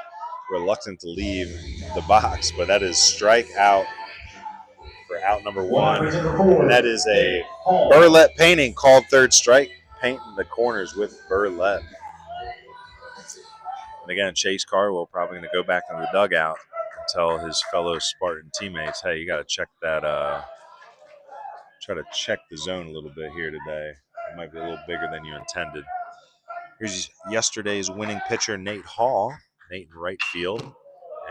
reluctant to leave the box, but that is strike out for out number one. And that is a Burlett Painting called third strike, painting the corners with Burlett. And again, Chase Cardwell probably going to go back in the dugout and tell his fellow Spartan teammates, hey, you got to check that, try to check the zone a little bit here today. It might be a little bigger than you intended. Here's yesterday's winning pitcher, Nate Hall. Nate in right field.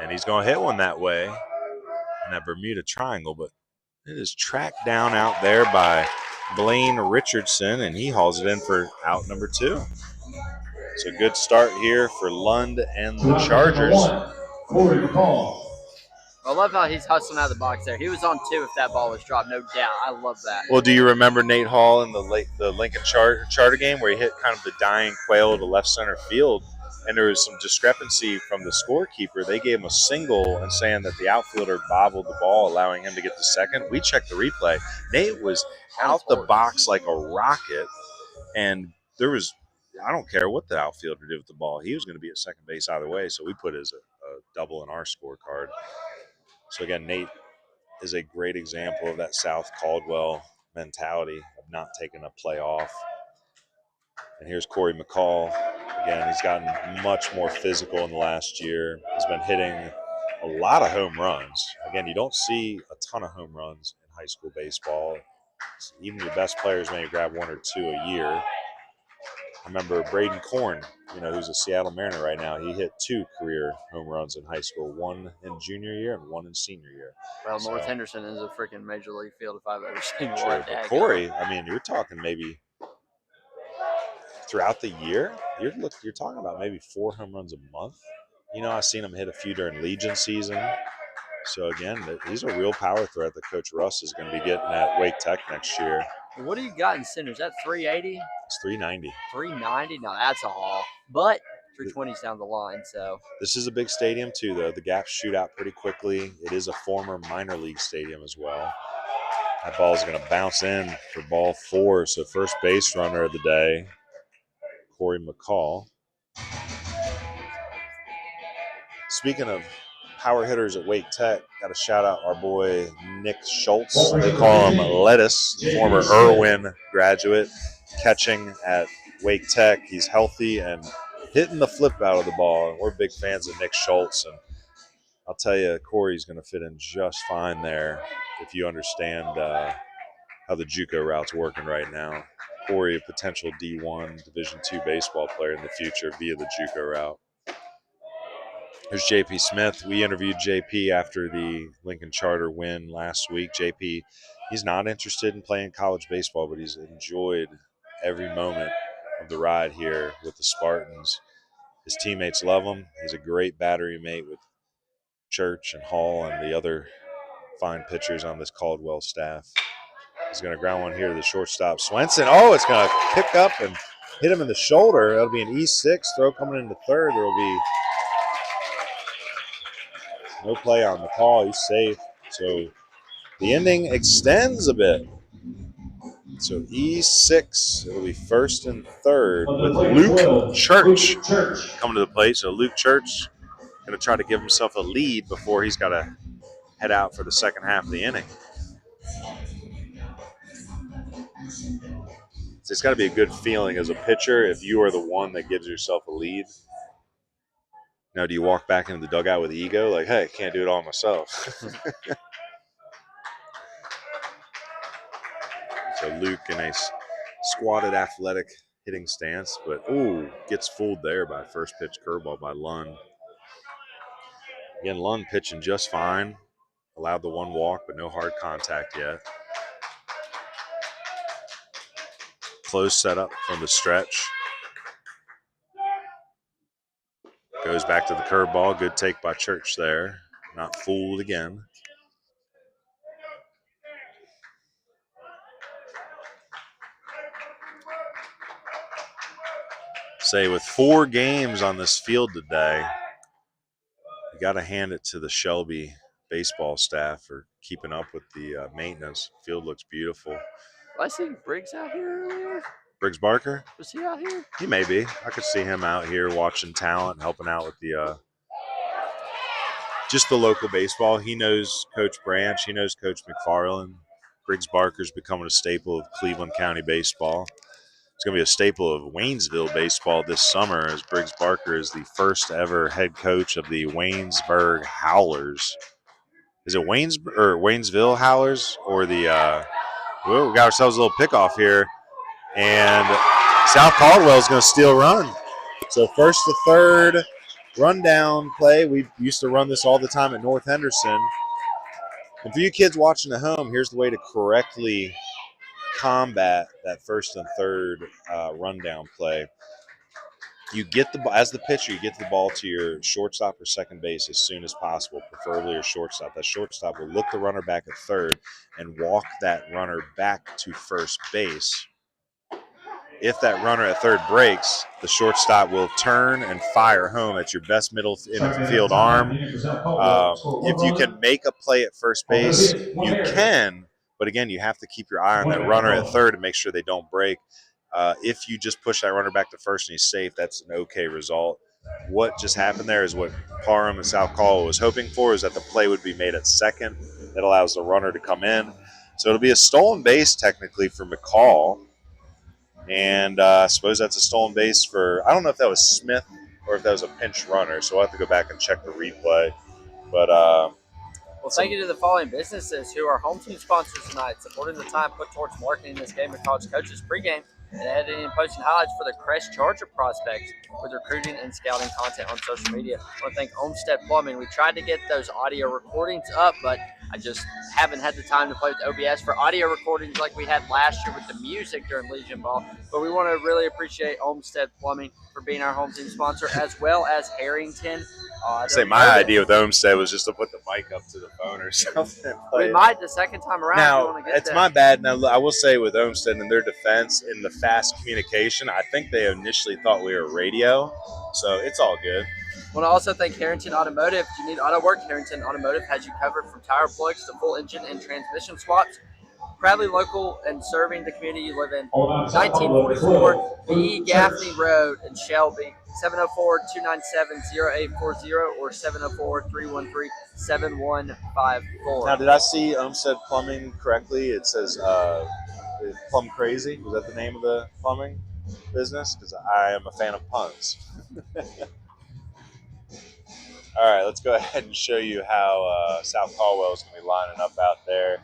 And he's going to hit one that way in that Bermuda Triangle, but it is tracked down out there by Blaine Richardson, and he hauls it in for out number two. So good start here for Lund and the Chargers. I love how he's hustling out of the box there. He was on 2 if that ball was dropped, no doubt. I love that. Well, do you remember Nate Hall in the Lincoln Charter game where he hit kind of the dying quail to left center field, and there was some discrepancy from the scorekeeper. They gave him a single and saying that the outfielder bobbled the ball, allowing him to get the second. We checked the replay. Nate was out the box like a rocket, and there was – I don't care what the outfielder did with the ball. He was going to be at second base either way, so we put it as a double in our scorecard. So, again, Nate is a great example of that South Caldwell mentality of not taking a play off. And here's Corey McCall. Again, he's gotten much more physical in the last year. He's been hitting a lot of home runs. Again, you don't see a ton of home runs in high school baseball. Even your best players may grab 1 or 2 a year. I remember Braden Korn, who's a Seattle Mariner right now. He hit 2 career home runs in high school, 1 in junior year and 1 in senior year. Well, North Henderson is a freaking major league field if I've ever seen one. But Corey, I mean, you're talking maybe throughout the year, you're talking about maybe 4 home runs a month. I've seen him hit a few during Legion season. So, again, he's a real power threat that Coach Russ is going to be getting at Wake Tech next year. What do you got in center? Is that 380? It's 390. 390? No, that's a haul. But 320's down the line, so. This is a big stadium, too, though. The gaps shoot out pretty quickly. It is a former minor league stadium as well. That ball is going to bounce in for ball 4. So, first base runner of the day, Corey McCall. Speaking of power hitters at Wake Tech, got to shout out our boy Nick Schultz. They call him Lettuce, former Irwin graduate, catching at Wake Tech. He's healthy and hitting the flip out of the ball. And we're big fans of Nick Schultz. And I'll tell you, Corey's going to fit in just fine there if you understand how the JUCO route's working right now. Corey, a potential D1 Division II baseball player in the future via the JUCO route. Here's JP Smith. We interviewed JP after the Lincoln Charter win last week. JP, he's not interested in playing college baseball, but he's enjoyed every moment of the ride here with the Spartans. His teammates love him. He's a great battery mate with Church and Hall and the other fine pitchers on this Caldwell staff. He's going to ground one here to the shortstop, Swenson. Oh, it's going to kick up and hit him in the shoulder. That'll be an E6 throw coming into third. There will be no play on the call. He's safe. So the inning extends a bit. So E6, it'll be first and third with Luke Church coming to the plate. So Luke Church going to try to give himself a lead before he's got to head out for the second half of the inning. So it's got to be a good feeling as a pitcher if you are the one that gives yourself a lead. Now, do you walk back into the dugout with ego? Like, hey, can't do it all myself. So Luke in a squatted athletic hitting stance, but, gets fooled there by first pitch curveball by Lund. Again, Lund pitching just fine. Allowed the 1 walk, but no hard contact yet. Close setup from the stretch. Goes back to the curveball. Good take by Church there. Not fooled again. Say with 4 games on this field today, you got to hand it to the Shelby baseball staff for keeping up with the maintenance. Field looks beautiful. I see Briggs out here earlier. Briggs Barker? Was he out here? He may be. I could see him out here watching talent, helping out with the just the local baseball. He knows Coach Branch. He knows Coach McFarland. Briggs Barker's becoming a staple of Cleveland County baseball. It's going to be a staple of Waynesville baseball this summer, as Briggs Barker is the first ever head coach of the Waynesburg Howlers. Is it Waynesville Howlers or the we got ourselves a little pickoff here. And South Caldwell is going to steal run. So first to third, rundown play. We used to run this all the time at North Henderson. And for you kids watching at home, here's the way to correctly combat that first and third rundown play. you get as the pitcher, you get the ball to your shortstop or second base as soon as possible, preferably your shortstop. That shortstop will look the runner back at third and walk that runner back to first base. If that runner at third breaks, the shortstop will turn and fire home at your best middle infield arm. If you can make a play at first base, you can, but again, you have to keep your eye on that runner at third to make sure they don't break. If you just push that runner back to first and he's safe, that's an okay result. What just happened there is what Parham and South Caldwell was hoping for, is that the play would be made at second. That allows the runner to come in. So it'll be a stolen base technically for McCall. And I suppose that's a stolen base for, I don't know if that was Smith or if that was a pinch runner. So I'll have to go back and check the replay. But well, thank you to the following businesses who are home team sponsors tonight, supporting the time put towards marketing this game of college coaches pregame and editing and posting highlights for the Crest Charger prospects with recruiting and scouting content on social media. I want to thank Olmsted Plumbing. We tried to get those audio recordings up, but I just haven't had the time to play with OBS for audio recordings like we had last year with the music during Legion Ball. But we want to really appreciate Olmsted Plumbing for being our home team sponsor, as well as Harrington. My idea with Olmsted was just to put the mic up to the phone or something. We might the second time around. Now, it's my bad. Now, I will say with Olmsted, in their defense, in the fast communication, I think they initially thought we were radio, so it's all good. I want to also thank Harrington Automotive. If you need auto work, Harrington Automotive has you covered from tire plugs to full engine and transmission swaps. Proudly local and serving the community you live in. 1944 B. Gaffney Road in Shelby. 704-297-0840 or 704-313-7154. Now, did I see Olmsted Plumbing correctly? It says Plum Crazy. Was that the name of the plumbing business? Because I am a fan of puns. All right, let's go ahead and show you how South Caldwell is going to be lining up out there.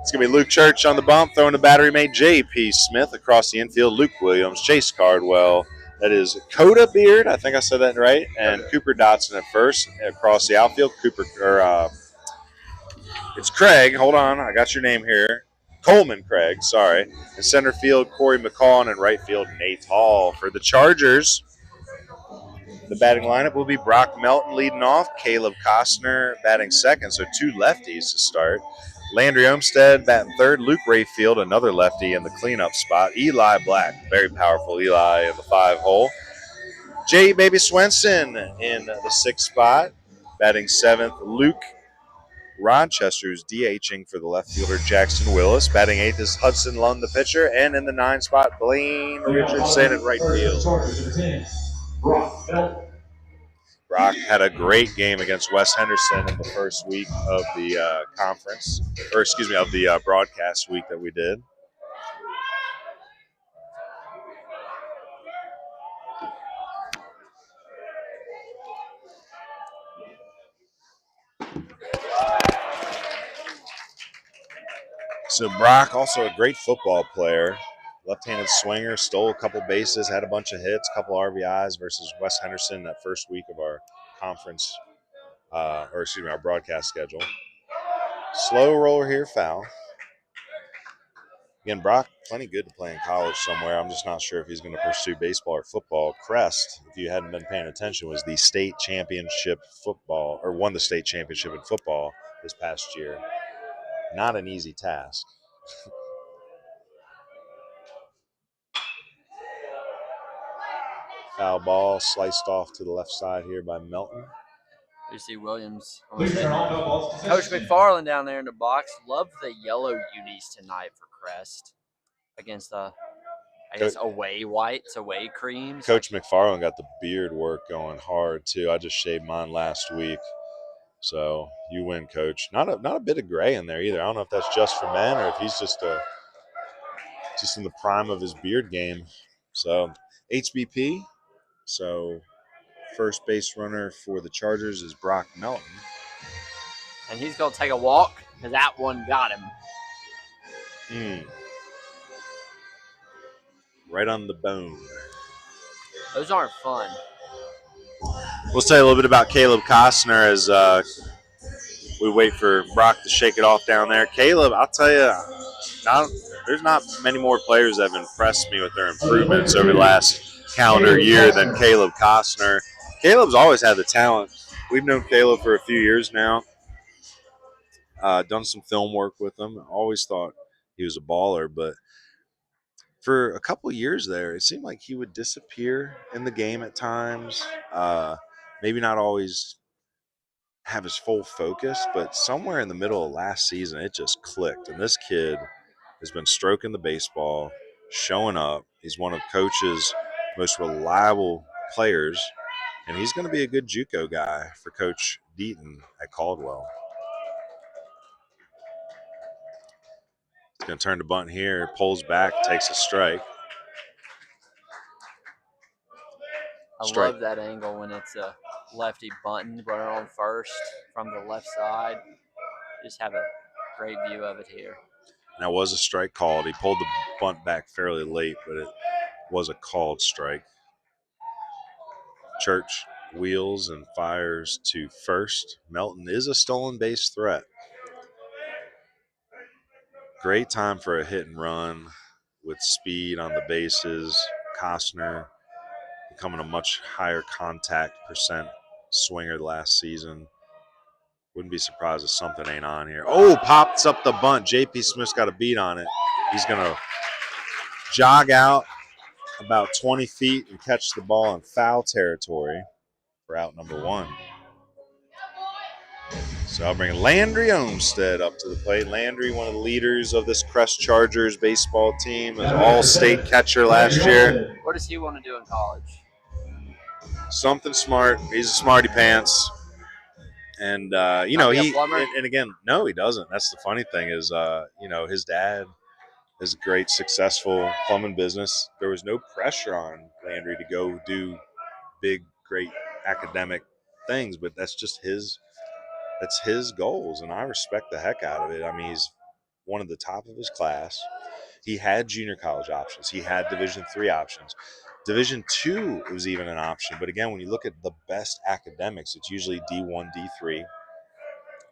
It's going to be Luke Church on the bump, throwing the battery mate J.P. Smith across the infield, Luke Williams, Chase Cardwell. That is Coda Beard, I think I said that right, and Cooper Dotson at first across the outfield. It's Craig. Hold on, I got your name here. Coleman Craig, sorry. In center field, Corey McCall, and in right field, Nate Hall. For the Chargers, the batting lineup will be Brock Melton leading off, Caleb Costner batting second, so two lefties to start. Landry Olmsted batting third, Luke Rayfield, another lefty in the cleanup spot. Eli Black, very powerful Eli in the 5-hole. J. Baby Swenson in the 6th spot, batting 7th. Luke Rochester, who's DHing for the left fielder Jackson Willis. Batting 8th is Hudson Lund, the pitcher. And in the 9th spot, Blaine Richardson in right field. Brock had a great game against West Henderson in the first week of the of the broadcast week that we did. So Brock, also a great football player, left-handed swinger, stole a couple bases, had a bunch of hits, a couple RBIs versus West Henderson that first week of our conference, our broadcast schedule. Slow roller here, foul. Again, Brock, plenty good to play in college somewhere. I'm just not sure if he's going to pursue baseball or football. Crest, if you hadn't been paying attention, was the state championship football, or won the state championship in football this past year. Not an easy task. Foul ball sliced off to the left side here by Melton. You see Williams. Coach McFarland down there in the box. Love the yellow unis tonight for Crest against the, away whites, away creams. Coach McFarland got the beard work going hard too. I just shaved mine last week. So you win, Coach. Not a bit of gray in there either. I don't know if that's just for men or if he's just in the prime of his beard game. So HBP. So first base runner for the Chargers is Brock Melton. And he's going to take a walk because that one got him. Right on the bone. Those aren't fun. We'll tell you a little bit about Caleb Costner as we wait for Brock to shake it off down there. Caleb, I'll tell you, there's not many more players that have impressed me with their improvements over the last calendar year than Caleb Costner. Caleb's always had the talent. We've known Caleb for a few years now. Done some film work with him. Always thought he was a baller, but for a couple of years there, it seemed like he would disappear in the game at times. Maybe not always have his full focus, but somewhere in the middle of last season, it just clicked. And this kid has been stroking the baseball, showing up. He's one of Coach's most reliable players, and he's going to be a good JUCO guy for Coach Deaton at Caldwell. He's going to turn the bunt here, pulls back, takes a strike. I love that angle when it's a lefty bunting, runner on first from the left side. Just have a great view of it here. Now was a strike called. He pulled the bunt back fairly late, but it was a called strike. Church wheels and fires to first. Melton is a stolen base threat. Great time for a hit and run with speed on the bases. Costner becoming a much higher contact percent swinger last season. Wouldn't be surprised if something ain't on here. Oh, pops up the bunt. J.P. Smith's got a beat on it. He's going to jog out about 20 feet and catch the ball in foul territory for out number one. So I'll bring Landry Olmstead up to the plate. Landry, one of the leaders of this Crest Chargers baseball team, was all-state catcher last year. What does he want to do in college? Something smart. He's a smarty pants. And, and again, no, he doesn't. That's the funny thing is, his dad is a great, successful plumbing business. There was no pressure on Landry to go do big, great academic things, but that's just his goals, and I respect the heck out of it. I mean, he's one of the top of his class. He had junior college options. He had Division III options. Division II was even an option. But again, when you look at the best academics, it's usually D1, D3,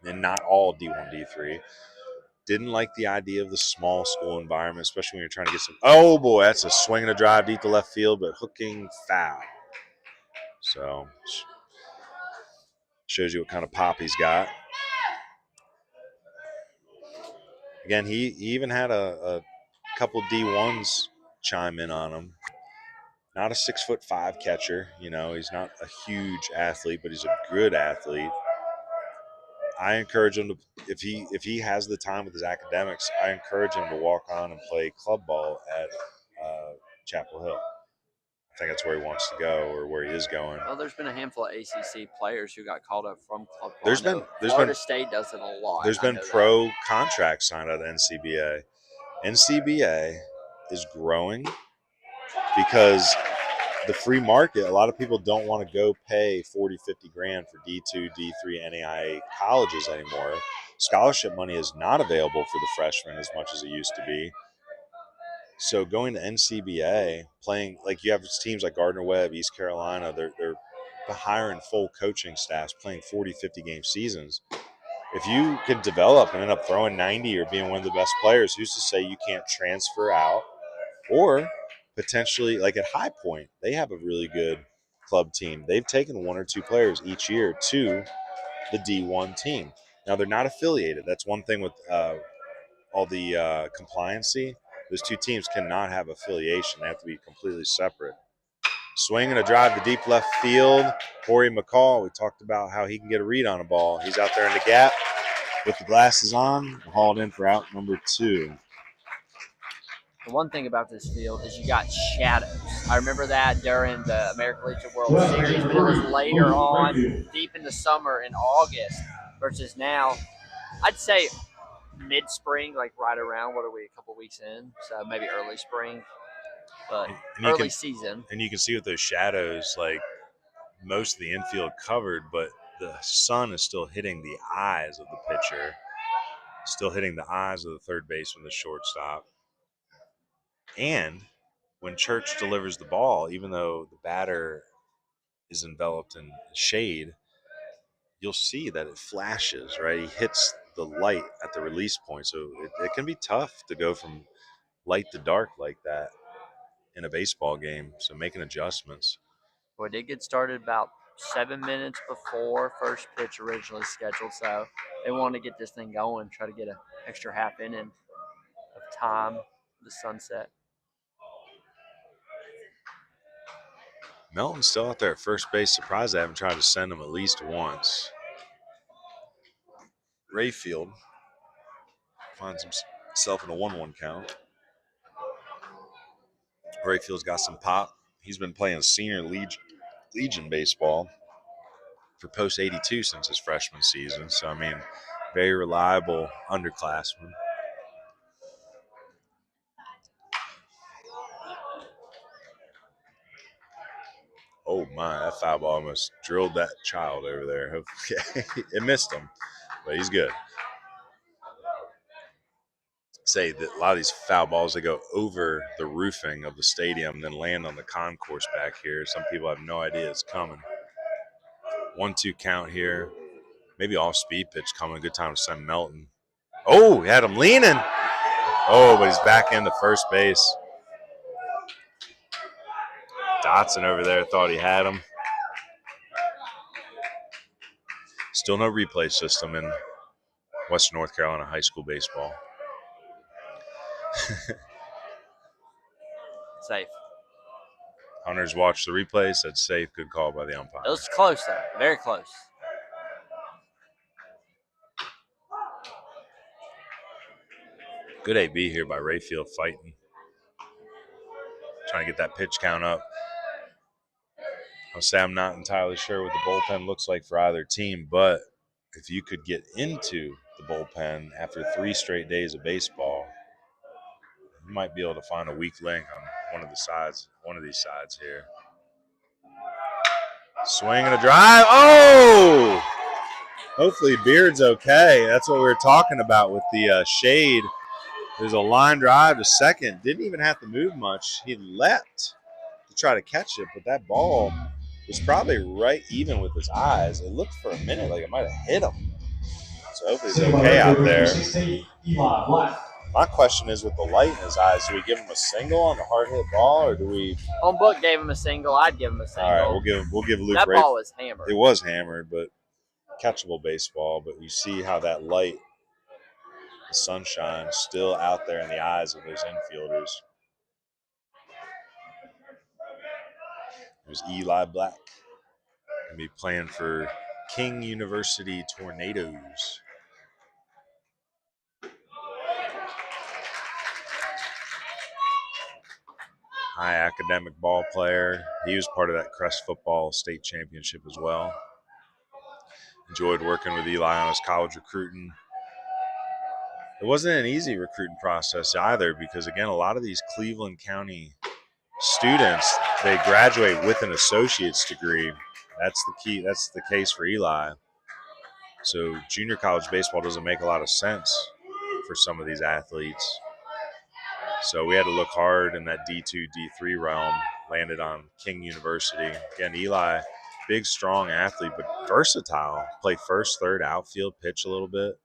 and not all D1, D3. Didn't like the idea of the small school environment, especially when you're trying to get some. Oh, boy, that's a swing and a drive deep to left field, but hooking foul. So, shows you what kind of pop he's got. Again, he even had a couple D1s chime in on him. Not a 6'5" catcher, he's not a huge athlete, but he's a good athlete. I encourage him to, if he has the time with his academics, I encourage him to walk on and play club ball at Chapel Hill. I think that's where he wants to go, or where he is going. Well, there's been a handful of ACC players who got called up from club ball. Florida State does it a lot. There's been pro contracts signed out of NCBA. NCBA is growing because the free market, a lot of people don't want to go pay 40, 50 grand for D2, D3 NAIA colleges anymore. Scholarship money is not available for the freshmen as much as it used to be. So going to NCBA, playing, like you have teams like Gardner-Webb, East Carolina, they're hiring full coaching staffs, playing 40, 50 game seasons. If you could develop and end up throwing 90 or being one of the best players, who's to say you can't transfer out? Or potentially, like at High Point, they have a really good club team. They've taken one or two players each year to the D1 team. Now, they're not affiliated. That's one thing with all the compliancy. Those two teams cannot have affiliation. They have to be completely separate. Swing and a drive to deep left field. Corey McCall, we talked about how he can get a read on a ball. He's out there in the gap with the glasses on, hauled in for out number two. The one thing about this field is you got shadows. I remember that during the American Legion World Series, but it was later on, deep in the summer in August, versus now, I'd say mid-spring, like right around, what are we, a couple weeks in? So maybe early spring, but early season. And you can see with those shadows, like most of the infield covered, but the sun is still hitting the eyes of the pitcher, still hitting the eyes of the third baseman, the shortstop. And when Church delivers the ball, even though the batter is enveloped in shade, you'll see that it flashes, right? He hits the light at the release point. So it can be tough to go from light to dark like that in a baseball game, so making adjustments. Well, it did get started about 7 minutes before first pitch originally scheduled, so they wanted to get this thing going, try to get an extra half inning of time for the sunset. Melton's still out there at first base. Surprised they haven't tried to send him at least once. Rayfield finds himself in a 1-1 count. Rayfield's got some pop. He's been playing senior Legion baseball for post 82 since his freshman season. So, I mean, very reliable underclassman. Oh, my, that foul ball almost drilled that child over there. It missed him, but he's good. Say that a lot of these foul balls, they go over the roofing of the stadium, then land on the concourse back here. Some people have no idea it's coming. 1-2 count here. Maybe off-speed pitch coming. Good time to send Melton. Oh, he had him leaning. Oh, but he's back into first base. Dotson over there thought he had him. Still no replay system in Western North Carolina high school baseball. Safe. Hunters watched the replay, said safe. Good call by the umpire. It was close, though. Very close. Good AB here by Rayfield fighting. Trying to get that pitch count up. I'll say I'm not entirely sure what the bullpen looks like for either team, but if you could get into the bullpen after 3 straight days of baseball, you might be able to find a weak link on one of these sides here. Swing and a drive. Oh! Hopefully Beard's okay. That's what we were talking about with the shade. There's a line drive to second. Didn't even have to move much. He leapt to try to catch it, but that ball was probably right even with his eyes. It looked for a minute like it might have hit him. So hopefully he's okay out there. My question is, with the light in his eyes, do we give him a single on the hard hit ball, or do we? Home book gave him a single. I'd give him a single. All right, we'll give Luke. That ball was hammered. It was hammered, but catchable baseball. But you see how that light, the sunshine, still out there in the eyes of those infielders. It was Eli Black. Gonna be playing for King University Tornadoes. High academic ball player. He was part of that Crest football state championship as well. Enjoyed working with Eli on his college recruiting. It wasn't an easy recruiting process either, because again, a lot of these Cleveland County students, they graduate with an associate's degree. That's the key. That's the case for Eli. So junior college baseball doesn't make a lot of sense for some of these athletes. So we had to look hard in that D2, D3 realm, landed on King University. Again, Eli, big, strong athlete, but versatile. Play first, third, outfield, pitch a little bit.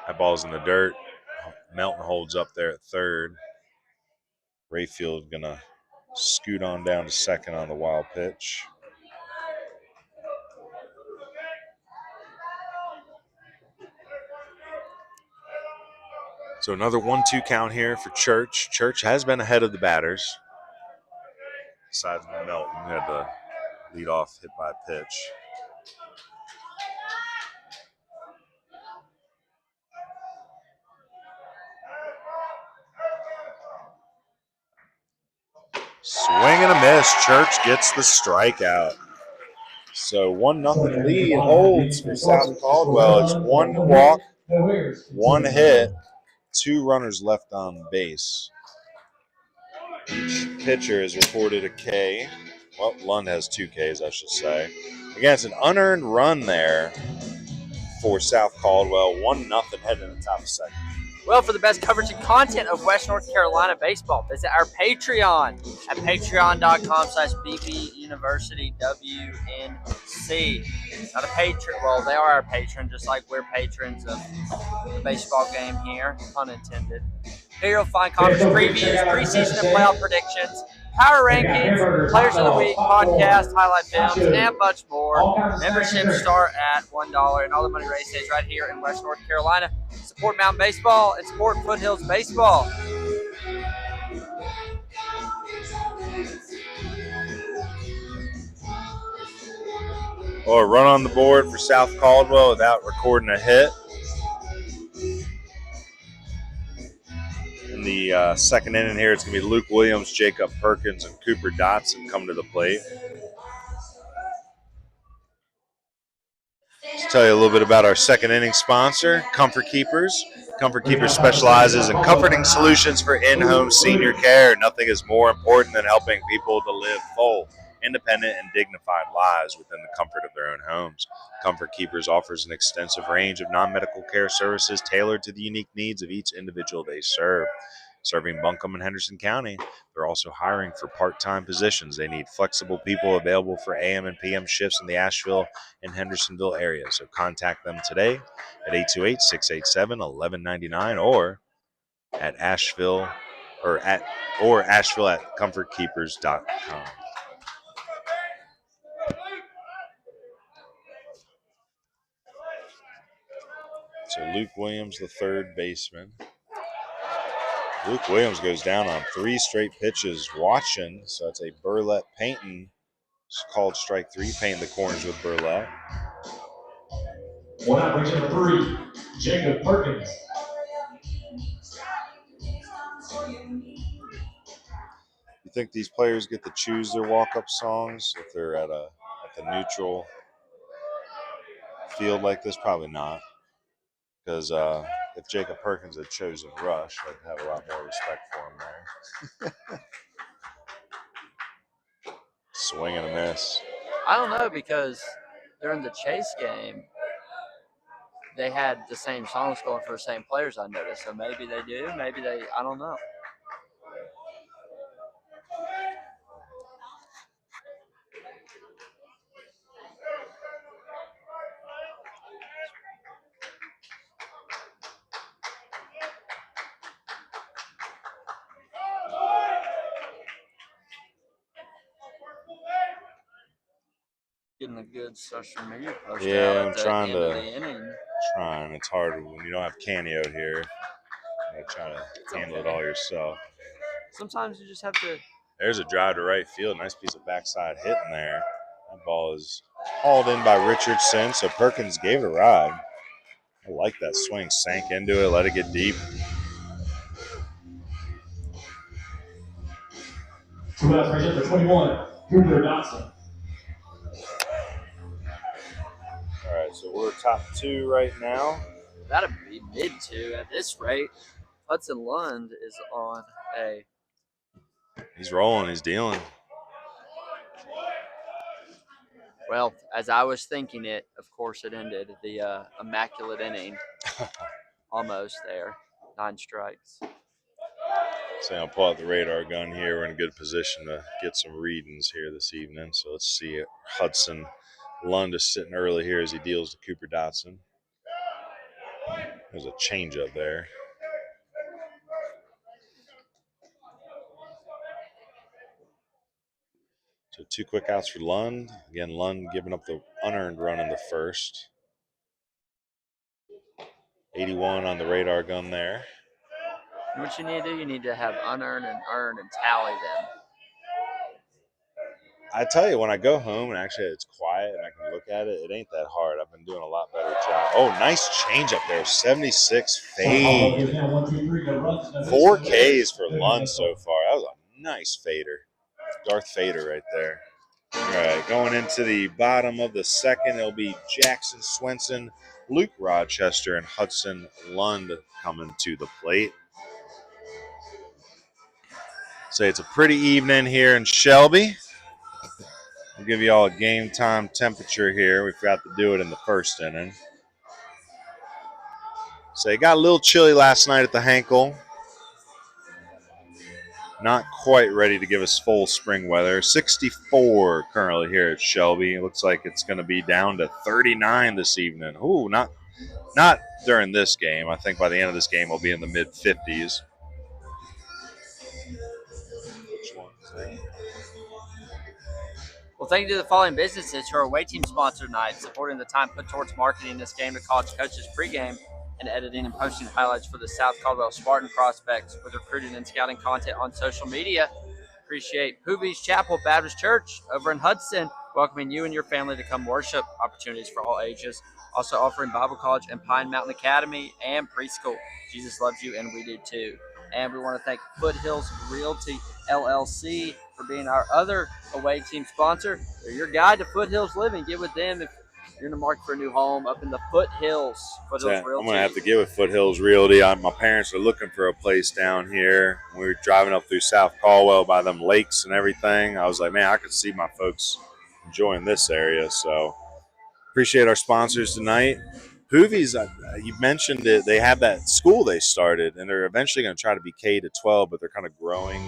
That ball's in the dirt. Melton holds up there at third. Rayfield going to scoot on down to second on the wild pitch. So another 1-2 count here for Church. Church has been ahead of the batters. Besides Melton, who had the leadoff hit by a pitch. Swing and a miss. Church gets the strikeout. So 1-0 lead holds for South Caldwell. It's 1 walk, 1 hit, 2 runners left on base. Each pitcher has reported a K. Well, Lund has 2 Ks, I should say. Again, it's an unearned run there for South Caldwell. 1-0 heading to the top of second. Well, for the best coverage and content of West North Carolina baseball, visit our Patreon at patreon.com/bbuniversitywnc. Not a patron. Well, they are our patron, just like we're patrons of the baseball game here, pun intended. Here you'll find conference previews, preseason and playoff predictions, power rankings, players of the week, podcasts, highlight films, and much more. Memberships start at $1, and all the money raised stays right here in West North Carolina. Support Mountain Baseball and support Foothills Baseball. Or run on the board for South Caldwell without recording a hit. In the second inning here, it's going to be Luke Williams, Jacob Perkins, and Cooper Dotson come to the plate. Let's tell you a little bit about our second inning sponsor, Comfort Keepers. Comfort Keepers specializes in comforting solutions for in-home senior care. Nothing is more important than helping people to live full, independent, and dignified lives within the comfort of their own homes. Comfort Keepers offers an extensive range of non-medical care services tailored to the unique needs of each individual they serve. Serving Buncombe and Henderson County, they're also hiring for part-time positions. They need flexible people available for AM and PM shifts in the Asheville and Hendersonville area. So contact them today at 828-687-1199 or at Asheville at comfortkeepers.com. So Luke Williams, the third baseman. Luke Williams goes down on 3 straight pitches watching. So that's a Burlett Painting. It's called strike 3, paint the corners with Burlett. One out, brings number 3, Jacob Perkins. You think these players get to choose their walk-up songs if they're at the neutral field like this? Probably not. Because if Jacob Perkins had chosen Rush, I'd have a lot more respect for him there. Swing and a miss. I don't know, because during the Chase game, they had the same songs going for the same players, I noticed. So maybe they do, maybe they, I don't know. Getting a good social media post out I'm at the trying end of to. the inning. It's hard when you don't have Canny out here. You're trying to handle it all yourself. Sometimes you just have to. There's a drive to right field. Nice piece of backside hit in there. That ball is hauled in by Richardson, so Perkins gave it a ride. I like that swing. Sank into it, let it get deep. 2 outs, brings number 21, Cooper Dotson. All right, so we're top 2 right now. That'd be mid-2 at this rate. Hudson Lund is on a. He's rolling. He's dealing. Well, as I was thinking it, of course it ended. The immaculate inning. Almost there. 9 strikes. So I'll pull out the radar gun here. We're in a good position to get some readings here this evening. So let's see it. Hudson Lund is sitting early here as he deals to Cooper Dotson. There's a changeup there. So 2 quick outs for Lund. Again, Lund giving up the unearned run in the first. 81 on the radar gun there. What you need to do, you need to have unearned and earned and tally them. I tell you, when I go home and actually it's quiet and I can look at it, it ain't that hard. I've been doing a lot better job. Oh, nice change up there. 76 fade. 4 Ks for Lund so far. That was a nice fader. Darth Vader right there. All right, going into the bottom of the second, it'll be Jackson Swenson, Luke Rochester, and Hudson Lund coming to the plate. So it's a pretty evening here in Shelby. I'll give you all a game time temperature here. We forgot to do it in the first inning. So it got a little chilly last night at the Hankel. Not quite ready to give us full spring weather. 64 currently here at Shelby. It looks like it's going to be down to 39 this evening. Ooh, not during this game. I think by the end of this game we'll be in the mid-50s. Well, thank you to the following businesses who are away team sponsor tonight, supporting the time put towards marketing this game to college coaches pregame and editing and posting highlights for the South Caldwell Spartan prospects with recruiting and scouting content on social media. Appreciate Poovies Chapel Baptist Church over in Hudson, welcoming you and your family to come worship, opportunities for all ages. Also offering Bible College and Pine Mountain Academy and preschool. Jesus loves you and we do too. And we want to thank Foothills Realty LLC for being our other away team sponsor. They're your guide to Foothills living. Get with them if you're in the market for a new home up in the Foothills. Foothills Realty. I'm going to have to get with Foothills Realty. My parents are looking for a place down here. We were driving up through South Caldwell by them lakes and everything. I was like, man, I could see my folks enjoying this area. So appreciate our sponsors tonight. Hoovies, you mentioned it. They have that school they started, and they're eventually going to try to be K to 12, but they're kind of growing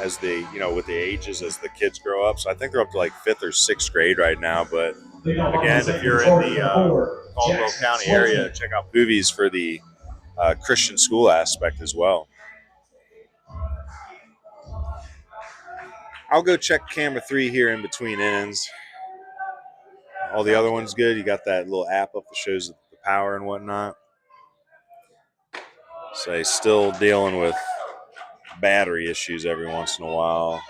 as they, with the ages as the kids grow up. So I think they're up to like 5th or 6th grade right now. But again, if you're in the Caldwell County area, check out Hoovies for the Christian school aspect as well. I'll go check camera 3 here in between innings. All the other ones good. You got that little app up that shows the power and whatnot. So still dealing with battery issues every once in a while.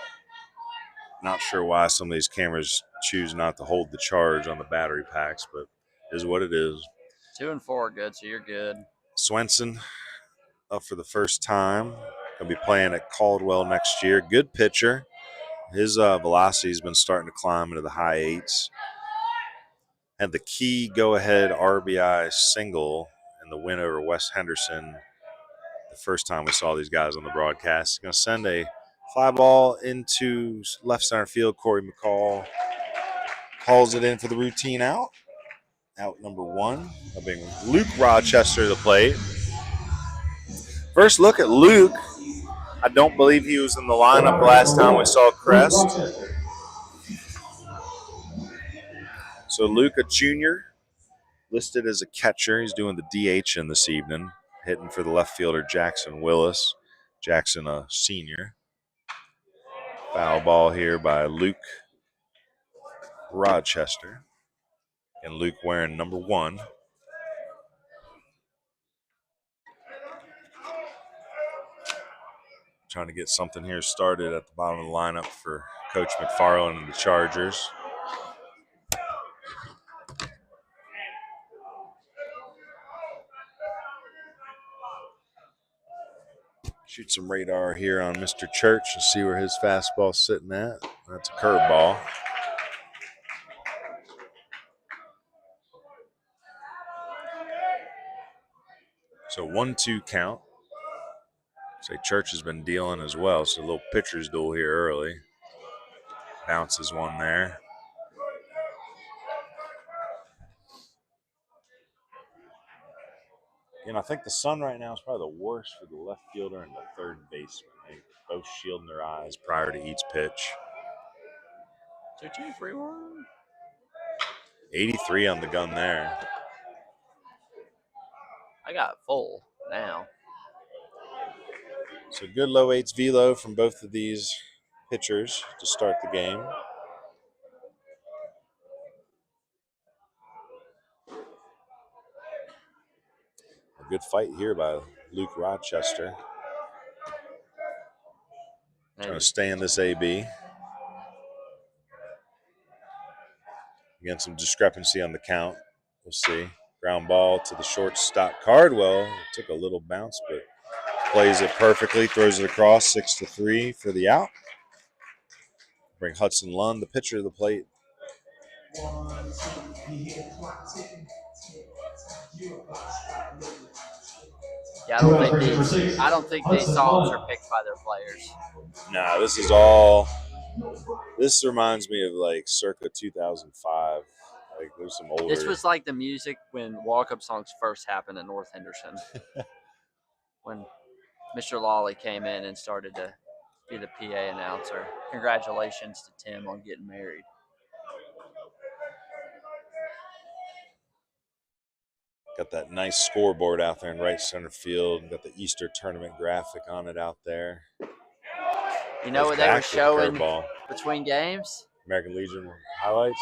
Not sure why some of these cameras choose not to hold the charge on the battery packs, but it is what it is. 2 and 4 are good, so you're good. Swenson up for the first time. Going to be playing at Caldwell next year. Good pitcher. His velocity's been starting to climb into the high 8s. Had the key go-ahead RBI single in the win over West Henderson the first time we saw these guys on the broadcast. Going to send a fly ball into left center field. Corey McCall calls it in for the routine out. Out number 1. Being Luke Rochester to the plate. First look at Luke. I don't believe he was in the lineup the last time we saw Crest. So Luke, a junior, listed as a catcher. He's doing the DH in this evening, hitting for the left fielder Jackson Willis. Jackson, a senior. Foul ball here by Luke Rochester. And Luke wearing number 1. Trying to get something here started at the bottom of the lineup for Coach McFarland and the Chargers. Shoot some radar here on Mr. Church and see where his fastball's sitting at. That's a curveball. So 1-2 count. Say Church has been dealing as well, so a little pitcher's duel here early. Bounces one there. And I think the sun right now is probably the worst for the left fielder and the third baseman. They're both shielding their eyes prior to each pitch. 2-2-3-1. 83 on the gun there. I got full now. So good low 8s velo from both of these pitchers to start the game. A good fight here by Luke Rochester. Trying to stay in this AB. Again, some discrepancy on the count. We'll see. Ground ball to the shortstop Caldwell. Took a little bounce, but plays it perfectly. Throws it across 6-3 for the out. Bring Hudson Lund, the pitcher, to the plate. Yeah, I don't think these songs are picked by their players. Nah, this reminds me of like circa 2005. Like there's some older. This was like the music when walk-up songs first happened at North Henderson. When Mr. Lawley came in and started to be the PA announcer. Congratulations to Tim on getting married. Got that nice scoreboard out there in right center field. Got the Easter tournament graphic on it out there. You know what they were showing curveball. between games? American Legion highlights?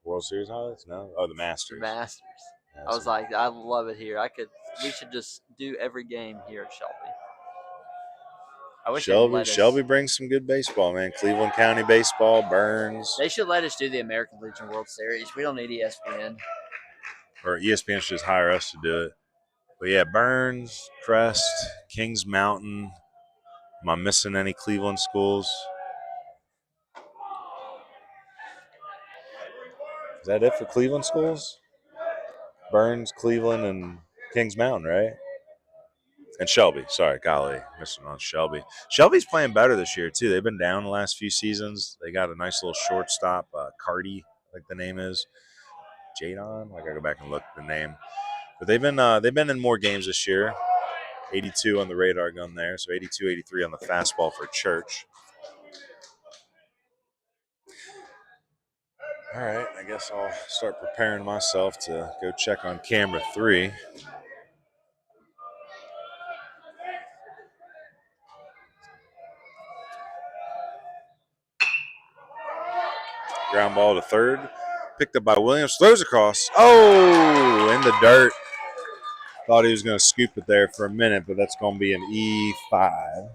World Series highlights? No? Oh, the Masters. The Masters. Yeah, I was like, I love it here. We should just do every game here at Shelby. I wish Shelby brings some good baseball, man. Cleveland County baseball, Burns. They should let us do the American Legion World Series. We don't need ESPN. Or ESPN should just hire us to do it. But yeah, Burns, Crest, Kings Mountain. Am I missing any Cleveland schools? Is that it for Cleveland schools? Burns, Cleveland, and Kings Mountain, right? And Shelby. Sorry, golly, missing on Shelby. Shelby's playing better this year, too. They've been down the last few seasons. They got a nice little shortstop, Cardi, like the name is. Jadon? I got to go back and look at the name. But they've been in more games this year. 82 on the radar gun there, so 82, 83 on the fastball for Church. All right, I guess I'll start preparing myself to go check on camera 3. Ground ball to third. Picked up by Williams. Throws across. Oh, in the dirt. Thought he was going to scoop it there for a minute, but that's going to be an E5.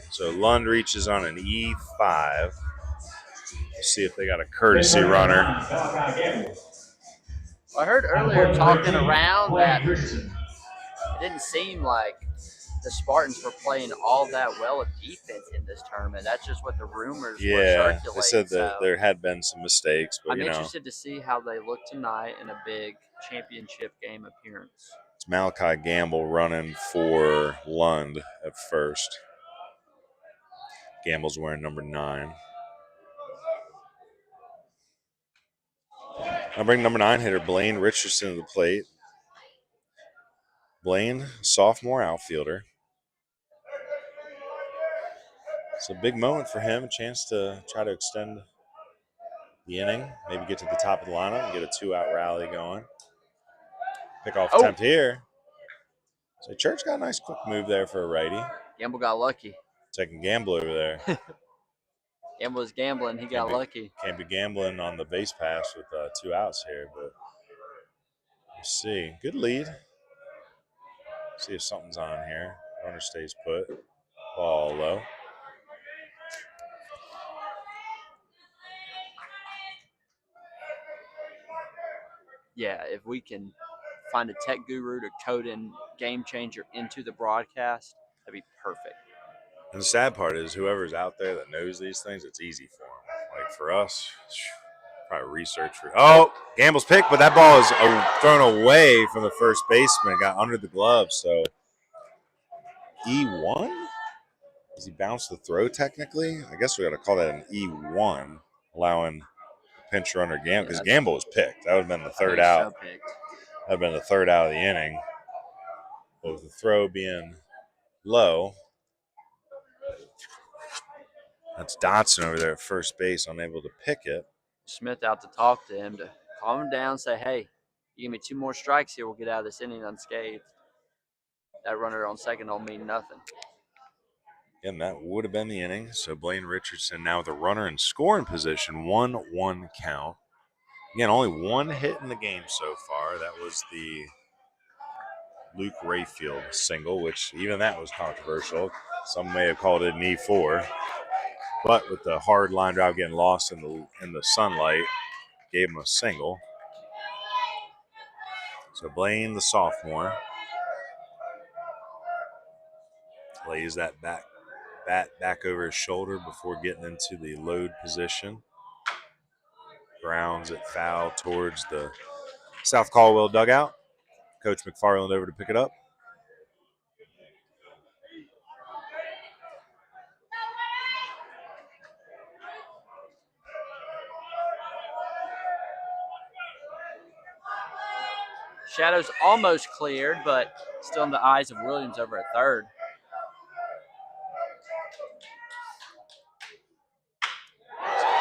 So Lund reaches on an E5. See if they got a courtesy runner. I heard earlier talking around that it didn't seem like the Spartans were playing all that well of defense in this tournament. That's just what the rumors were circulating. They said that there had been some mistakes, but I'm interested to see how they look tonight in a big championship game appearance. It's Malachi Gamble running for Lund at first. Gamble's wearing number 9. I bring number 9 hitter Blaine Richardson to the plate. Blaine, sophomore outfielder. It's a big moment for him, a chance to try to extend the inning, maybe get to the top of the lineup and get a 2-out rally going. Pick off attempt here. So Church got a nice quick move there for a righty. Gamble got lucky. Taking Gamble over there. Gamble was gambling. He got lucky. Can't be gambling on the base pass with 2 outs here, but we'll see. Good lead. See if something's on here. Runner stays put. Ball low. Yeah, if we can find a tech guru to code in Game Changer into the broadcast, that'd be perfect. And the sad part is whoever's out there that knows these things, it's easy for them. Like for us, probably research for. Oh, Gamble's pick, but that ball is thrown away from the first baseman. Got under the glove, so E1? Does he bounce the throw technically? I guess we got to call that an E1, allowing pinch runner Gamble, because Gamble was picked. That would have been the third out. That would have been the third out of the inning. But with the throw being low, that's Dotson over there at first base, unable to pick it. Smith out to talk to him to calm him down, say, hey, you give me 2 more strikes here, we'll get out of this inning unscathed. That runner on second don't mean nothing. And that would have been the inning. So Blaine Richardson now with a runner in scoring position, 1-1 count. Again, only 1 hit in the game so far. That was the Luke Rayfield single, which even that was controversial. Some may have called it an E4. But with the hard line drive getting lost in the sunlight, gave him a single. So Blaine, the sophomore, lays that bat back over his shoulder before getting into the load position. Grounds it foul towards the South Caldwell dugout. Coach McFarland over to pick it up. Shadow's almost cleared, but still in the eyes of Williams over at third.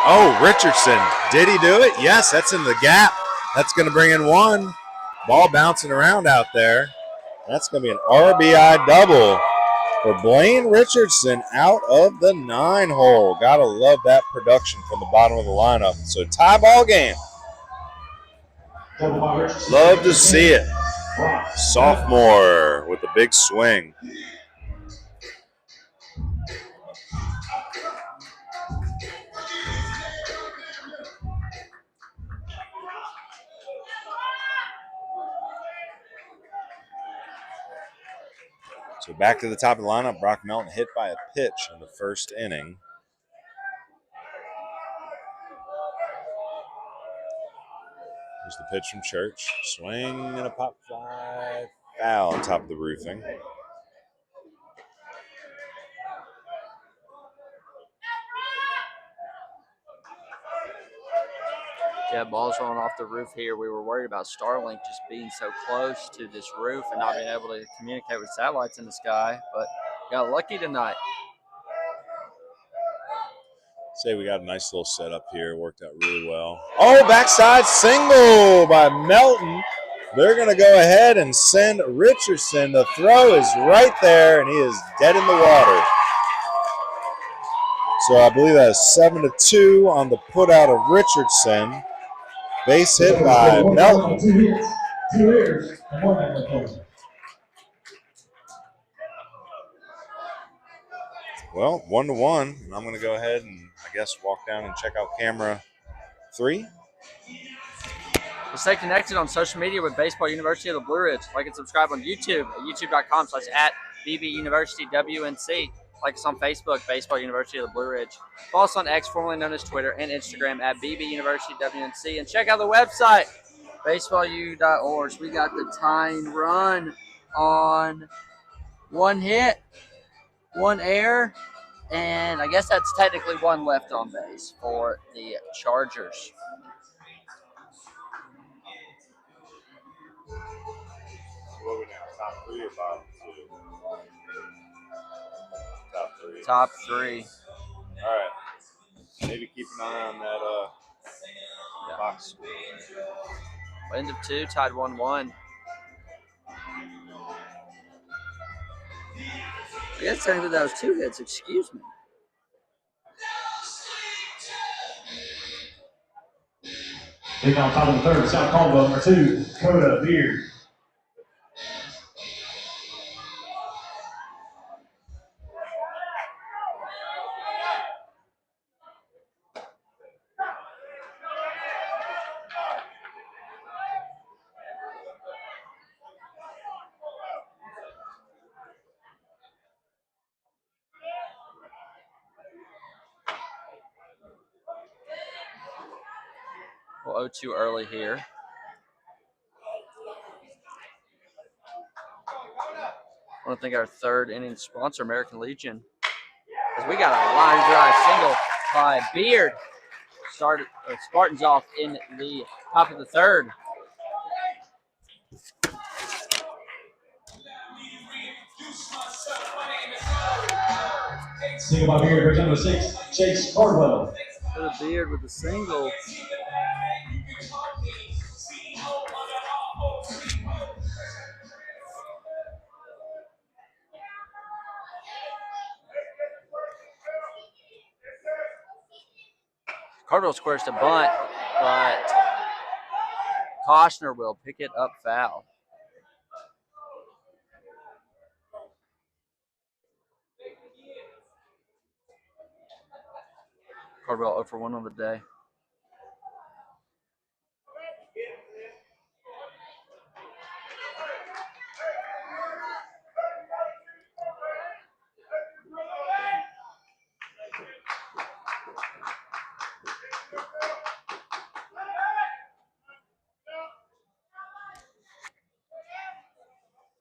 Oh, Richardson. Did he do it? Yes, that's in the gap. That's going to bring in one. Ball bouncing around out there. That's going to be an RBI double for Blaine Richardson out of the 9-hole. Gotta love that production from the bottom of the lineup. So tie ball game. Love to see it. Sophomore with a big swing. So back to the top of the lineup. Brock Melton hit by a pitch in the first inning. Here's the pitch from Church. Swing and a pop fly. Foul on top of the roofing. Yeah, ball's rolling off the roof here. We were worried about Starlink just being so close to this roof and not being able to communicate with satellites in the sky, but got lucky tonight. Say we got a nice little setup here. Worked out really well. Oh, backside single by Melton. They're going to go ahead and send Richardson. The throw is right there, and he is dead in the water. So I believe that is 7-2 on the put out of Richardson. Base hit by Melton. 2 errors, and 1 back. Well, 1-1. And I'm going to go ahead and, I guess, walk down and check out camera 3. We'll stay connected on social media with Baseball University of the Blue Ridge. Like and subscribe on YouTube at youtube.com/@BBUniversityWNC. Like us on Facebook, Baseball University of the Blue Ridge. Follow us on X, formerly known as Twitter, and Instagram at BBUniversityWNC. And check out the website, baseballu.org. We got the tying run on 1 hit, 1 error, and I guess that's technically 1 left on base for the Chargers. What are we now? Top 3 or bottom 2? Top 3. Top 3. All right. Maybe keep an eye on that box score. End of 2, tied 1-1. I guess technically that was 2 hits. Excuse me. Big on top of the 3rd, South Caldwell, number 2, Coda Beard. Well, 0-2 early here. I want to thank our 3rd inning sponsor, American Legion, as we got a line drive single by Beard. Started Spartans off in the top of the 3rd. Single by Beard, breaks number 6, Chase Caldwell. The Beard with the single. Cardinal squares to bunt, but Koshner will pick it up foul. Cardwell 0 for 1 on the day.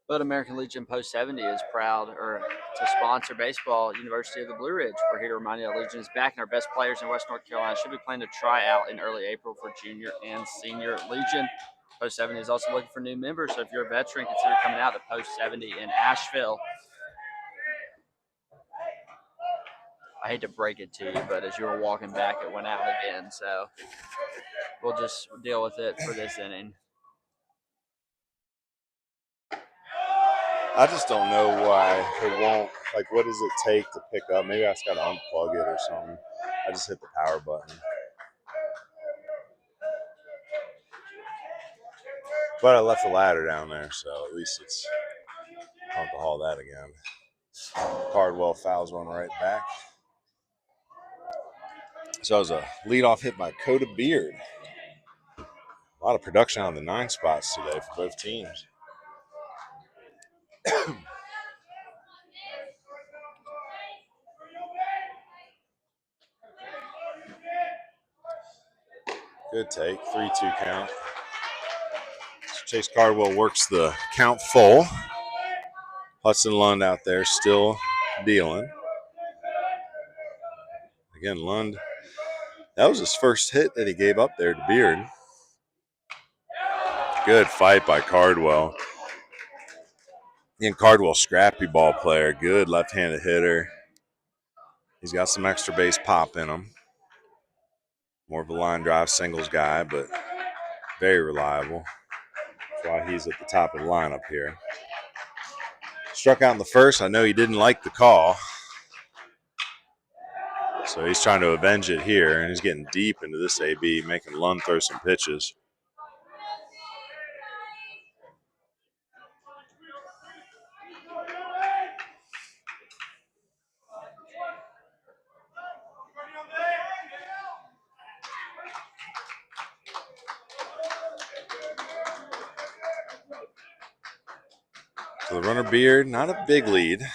But American Legion Post 70 is proud to sponsor Baseball University of the Blue Ridge. We're here to remind you that Legion is back, and our best players in West North Carolina should be planning to try out in early April for junior and senior Legion. Post 70 is also looking for new members, so if you're a veteran, consider coming out to Post 70 in Asheville. I hate to break it to you, but as you were walking back, it went out again. So we'll just deal with it for this inning. I just don't know why it won't. Like, what does it take to pick up? Maybe I just got to unplug it or something. I just hit the power button. But I left the ladder down there, so at least it's. I don't have to haul that again. Caldwell fouls one right back. So it was a leadoff hit by Coda Beard. A lot of production on the 9 spots today for both teams. Good take, 3-2 count. So Chase Caldwell works the count full. Hudson Lund out there still dealing. Again, Lund, that was his first hit that he gave up there to Beard. Good fight by Caldwell. Again, Caldwell, scrappy ball player, good left-handed hitter. He's got some extra base pop in him. More of a line drive singles guy, but very reliable. That's why he's at the top of the lineup here. Struck out in the first. I know he didn't like the call. So he's trying to avenge it here, and he's getting deep into this AB, making Lund throw some pitches. So the runner Beard, not a big lead.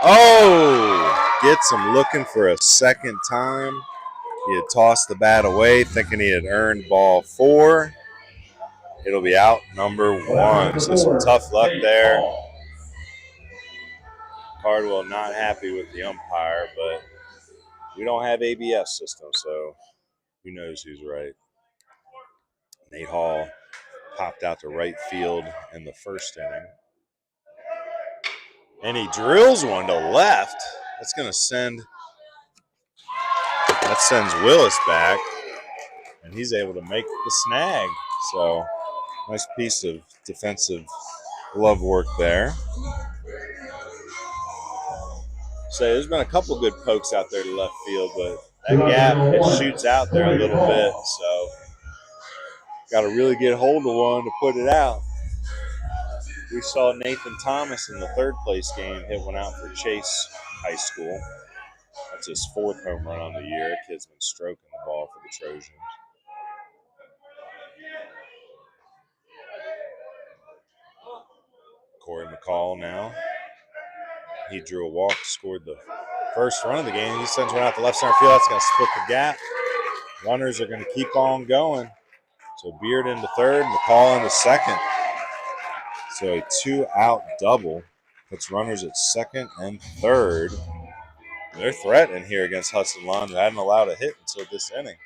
Oh, gets him looking for a second time. He had tossed the bat away, thinking he had earned ball 4. It'll be out number 1. So some tough luck there. Caldwell not happy with the umpire, but we don't have ABS system, so who knows who's right. Nate Hall popped out to right field in the first inning. And he drills one to left. That sends Willis back, and he's able to make the snag. So nice piece of defensive glove work there. So there's been a couple good pokes out there to left field, but that gap, it shoots out there a little bit. So got to really get hold of one to put it out. We saw Nathan Thomas in the third place game hit one out for Chase High School. That's his 4th home run on the year. The kid's been stroking the ball for the Trojans. Corey McCall now. He drew a walk, scored the first run of the game. He sends one out to left center field. That's going to split the gap. Runners are going to keep on going. So Beard into third, McCall into second. So a 2-out double puts runners at second and third. They're threatening here against Hudson Lund, who hadn't allowed a hit until this inning.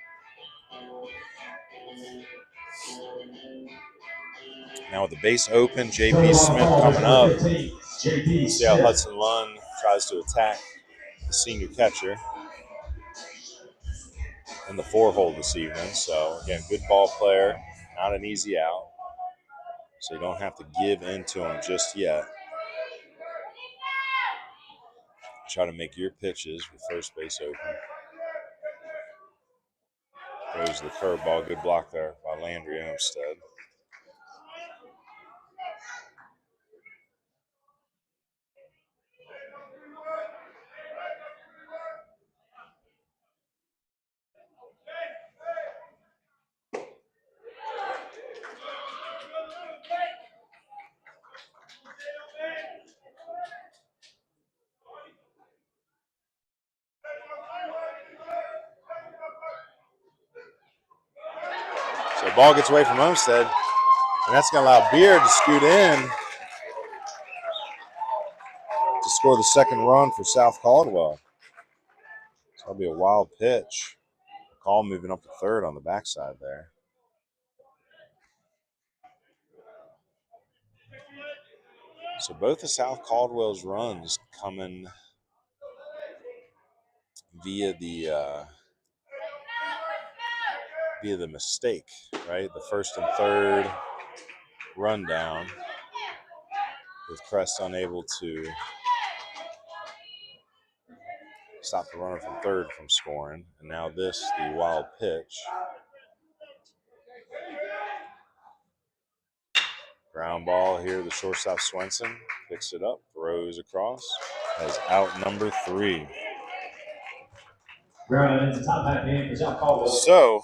Now with the base open, J.P. Smith coming up. See how Hudson Lund tries to attack the senior catcher in the 4-hole this evening. So, again, good ball player, not an easy out. So you don't have to give in to him just yet. Try to make your pitches with first base open. Goes the curveball. Good block there by Landry Olmstead. So ball gets away from Olmstead, and that's going to allow Beard to scoot in to score the second run for South Caldwell. So that'll be a wild pitch. Call moving up to third on the backside there. So both of South Caldwell's runs coming via the mistake, right? The first and third rundown, with Crest unable to stop the runner from third from scoring. And now this, the wild pitch. Ground ball here, the shortstop Swenson picks it up, throws across, has out number 3. So,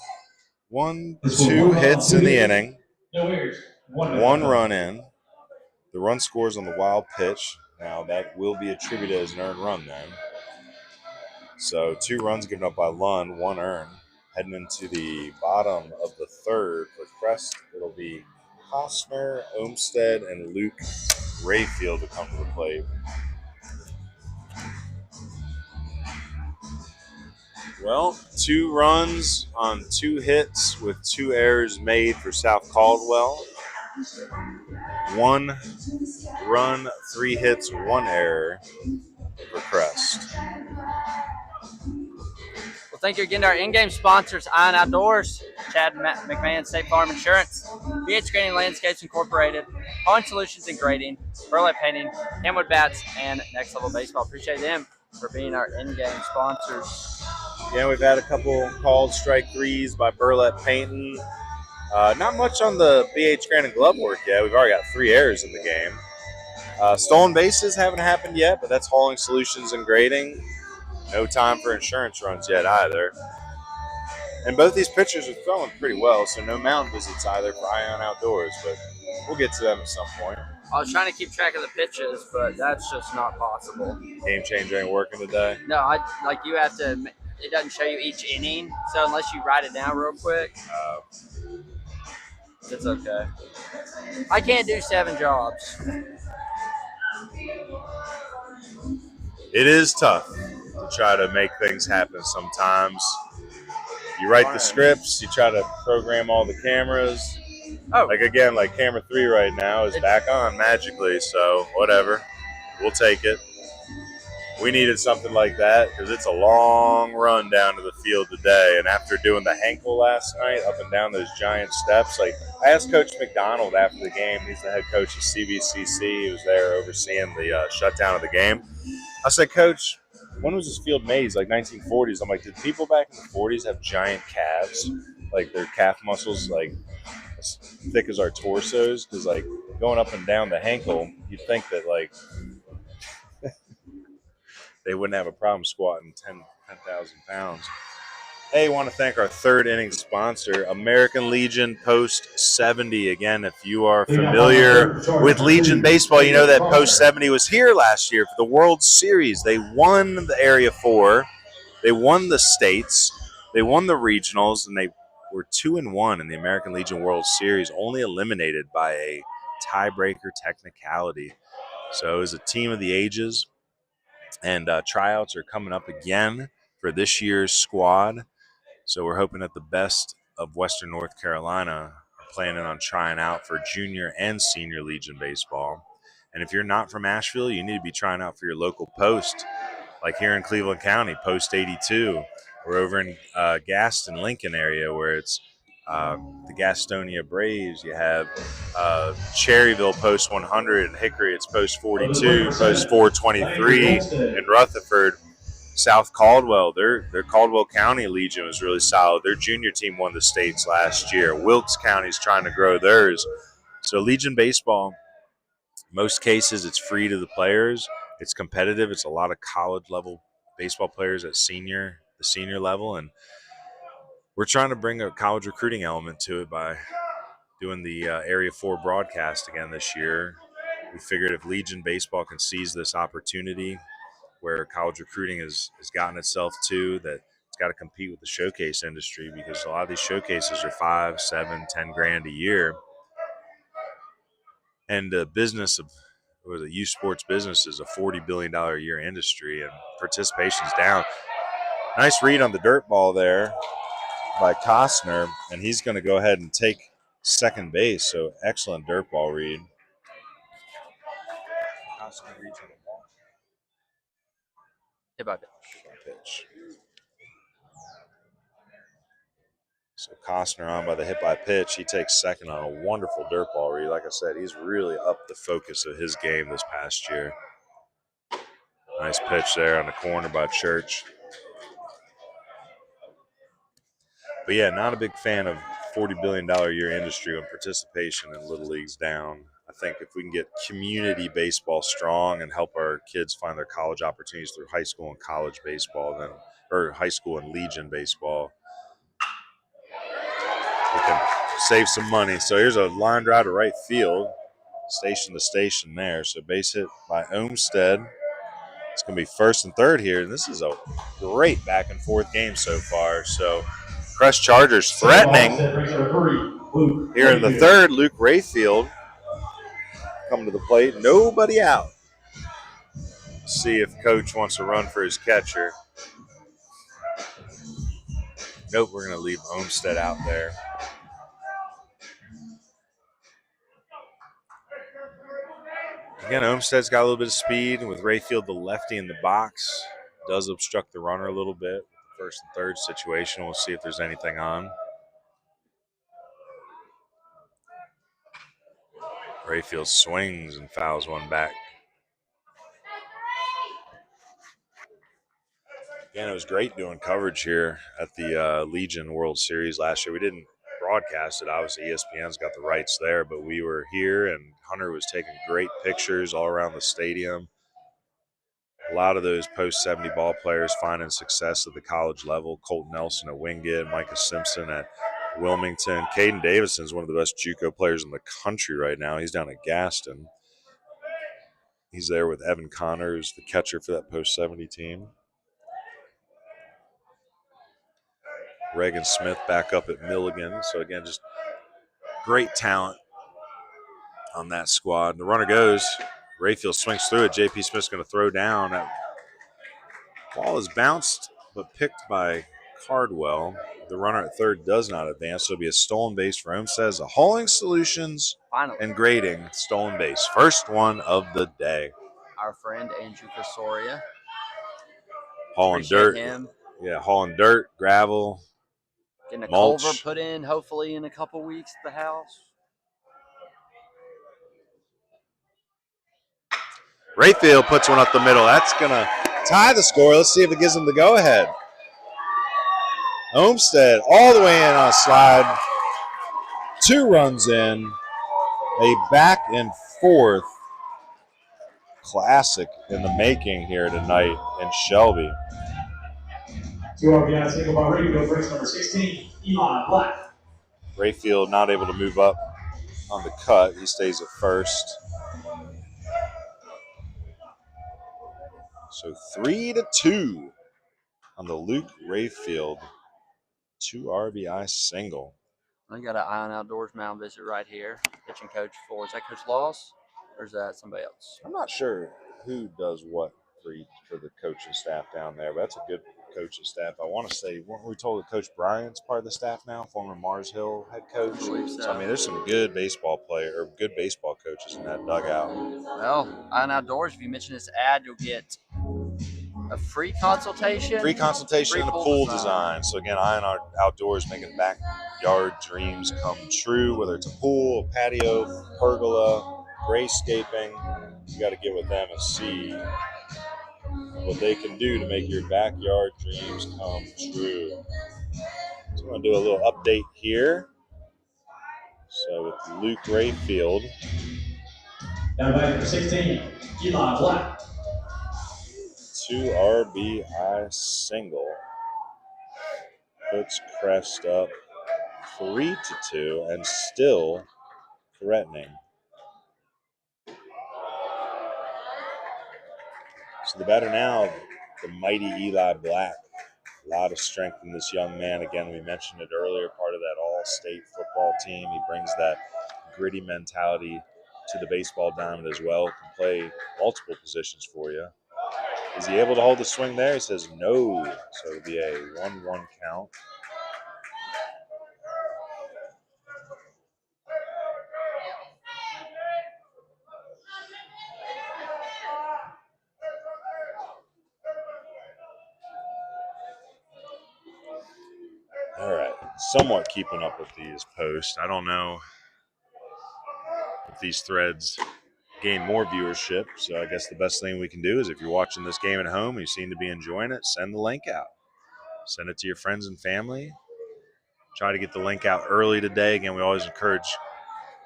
1-2 hits in the inning, 1 run in. The run scores on the wild pitch. Now that will be attributed as an earned run then. So 2 runs given up by Lund, 1 earned. Heading into the bottom of the third for Crest, it'll be Hosmer, Olmstead, and Luke Rayfield to come to the plate. Well, 2 runs on 2 hits with 2 errors made for South Caldwell. 1 run, 3 hits, 1 error for Crest. Well, thank you again to our in-game sponsors, Iron Outdoors, Chad McMahon State Farm Insurance, Granning Landscapes Incorporated, Machaulingsolutions Solutions and Grading, Burlett Painting, Hamwood Bats, and Next Level Baseball. Appreciate them for being our in-game sponsors. Yeah, we've had a couple called strike threes by Burlett Painting. Not much on the BH Granning glove work yet. We've already got 3 errors in the game. Stolen bases haven't happened yet, but that's Hauling Solutions and Grading. No time for insurance runs yet either. And both these pitchers are throwing pretty well, so no mound visits either for Ion Outdoors, but we'll get to them at some point. I was trying to keep track of the pitches, but that's just not possible. Game Changer ain't working today? No, you have to, it doesn't show you each inning, so unless you write it down real quick, it's okay. I can't do 7 jobs. It is tough to try to make things happen sometimes. You write the scripts, you try to program all the cameras. Oh. Like camera 3 right now is back on magically, so whatever. We'll take it. We needed something like that because it's a long run down to the field today. And after doing the Henkel last night, up and down those giant steps, I asked Coach McDonald after the game. He's the head coach of CBCC. He was there overseeing the shutdown of the game. I said, Coach, when was this field made? He's like 1940s. I'm like, did people back in the 40s have giant calves? Like their calf muscles as thick as our torsos? Because going up and down the Henkel, you'd think that they wouldn't have a problem squatting 10,000 pounds. Hey, I want to thank our 3rd inning sponsor, American Legion Post 70. Again, if you are familiar with Legion Baseball, you know that Post 70 was here last year for the World Series. They won the Area 4. They won the states. They won the regionals, and they were 2-1 in the American Legion World Series, only eliminated by a tiebreaker technicality. So it was a team of the ages. And tryouts are coming up again for this year's squad. So we're hoping that the best of Western North Carolina are planning on trying out for junior and senior Legion baseball. And if you're not from Asheville, you need to be trying out for your local post. Like here in Cleveland County, Post 82. Or over in Gaston, Lincoln area, where it's the Gastonia Braves. You have Cherryville Post 100, and Hickory it's Post 42, Post 423, and Rutherford. South Caldwell, their Caldwell County Legion was really solid. Their junior team won the states last year. Wilkes County's trying to grow theirs. So Legion baseball, most cases it's free to the players. It's competitive. It's a lot of college level baseball players at the senior level, and we're trying to bring a college recruiting element to it by doing the Area 4 broadcast again this year. We figured if Legion baseball can seize this opportunity where college recruiting has gotten itself to, that it's got to compete with the showcase industry, because a lot of these showcases are 5, 7, 10 grand a year. And the business of the youth sports business is a $40 billion a year industry, and participation's down. Nice read on the dirt ball there by Costner, and he's going to go ahead and take second base. So excellent dirt ball read. Costner reads on the ball. Hit by pitch. So Costner on by the hit by pitch. He takes second on a wonderful dirt ball read. Like I said, he's really upped the focus of his game this past year. Nice pitch there on the corner by Church. But yeah, not a big fan of $40 billion a year industry when participation in Little League's down. I think if we can get community baseball strong and help our kids find their college opportunities through high school and college baseball, then or high school and Legion baseball, we can save some money. So here's a line drive to right field, station to station there. So base hit by Olmsted. It's going to be first and third here. And this is a great back and forth game so far. So Crest Chargers threatening here in the third. Luke Rayfield coming to the plate. Nobody out. See if coach wants to run for his catcher. Nope, we're going to leave Olmsted out there. Again, Olmsted's got a little bit of speed, and with Rayfield, the lefty in the box, does obstruct the runner a little bit. First and third situation, we'll see if there's anything on. Rayfield swings and fouls one back. Again, it was great doing coverage here at the Legion World Series last year. We didn't broadcast it. Obviously, ESPN's got the rights there, but we were here, and Hunter was taking great pictures all around the stadium. A lot of those post-70 ball players finding success at the college level. Colton Nelson at Wingate, Micah Simpson at Wilmington. Caden Davison is one of the best JUCO players in the country right now. He's down at Gaston. He's there with Evan Connors, the catcher for that post-70 team. Reagan Smith back up at Milligan. So, again, just great talent on that squad. The runner goes. Rayfield swings through it. J.P. Smith's going to throw down. That ball is bounced but picked by Caldwell. The runner at third does not advance. So it'll be a stolen base for Homestead. A Hauling Solutions and Grading stolen base. First one of the day. Our friend Andrew Casoria. Hauling dirt. Him. Yeah, hauling dirt, gravel. Getting a mulch. culvert put in, hopefully, in a couple weeks at the house. Rayfield puts one up the middle. That's going to tie the score. Let's see if it gives them the go-ahead. Olmsted all the way in on a slide. 2 runs in. A back and forth classic in the making here tonight in Shelby. 2 RBI single by Rayfield, brings number 16, Eli Black. Rayfield not able to move up on the cut. He stays at first. So 3-2 on the Luke Rayfield 2 RBI single. I got an Ion Outdoors mound visit right here. Pitching coach for, is that Coach Laws or is that somebody else? I'm not sure who does what for the coaching staff down there, but that's a good coaching staff. I want to say, weren't we told that Coach Bryant's part of the staff now, former Mars Hill head coach? I believe so. I mean, there's some good baseball good baseball coaches in that dugout. Well, Ion Outdoors, if you mention this ad, you'll get a free consultation. Free consultation and a pool design. So again, Ion Outdoors making backyard dreams come true, whether it's a pool, a patio, pergola, grayscaping. You got to get with them and see what they can do to make your backyard dreams come true. So I'm going to do a little update here. So with Luke Rayfield. Down by number 16, Eli Black. 2 RBI single. Puts Crest up 3-2 and still threatening. So the batter now, the mighty Eli Black. A lot of strength in this young man. Again, we mentioned it earlier, part of that all-state football team. He brings that gritty mentality to the baseball diamond as well. Can play multiple positions for you. Is he able to hold the swing there? He says no. So it'll be a 1-1 count. All right, somewhat keeping up with these posts. I don't know if these threads gain more viewership, so I guess the best thing we can do is if you're watching this game at home and you seem to be enjoying it, send the link out. Send it to your friends and family. Try to get the link out early today. Again, we always encourage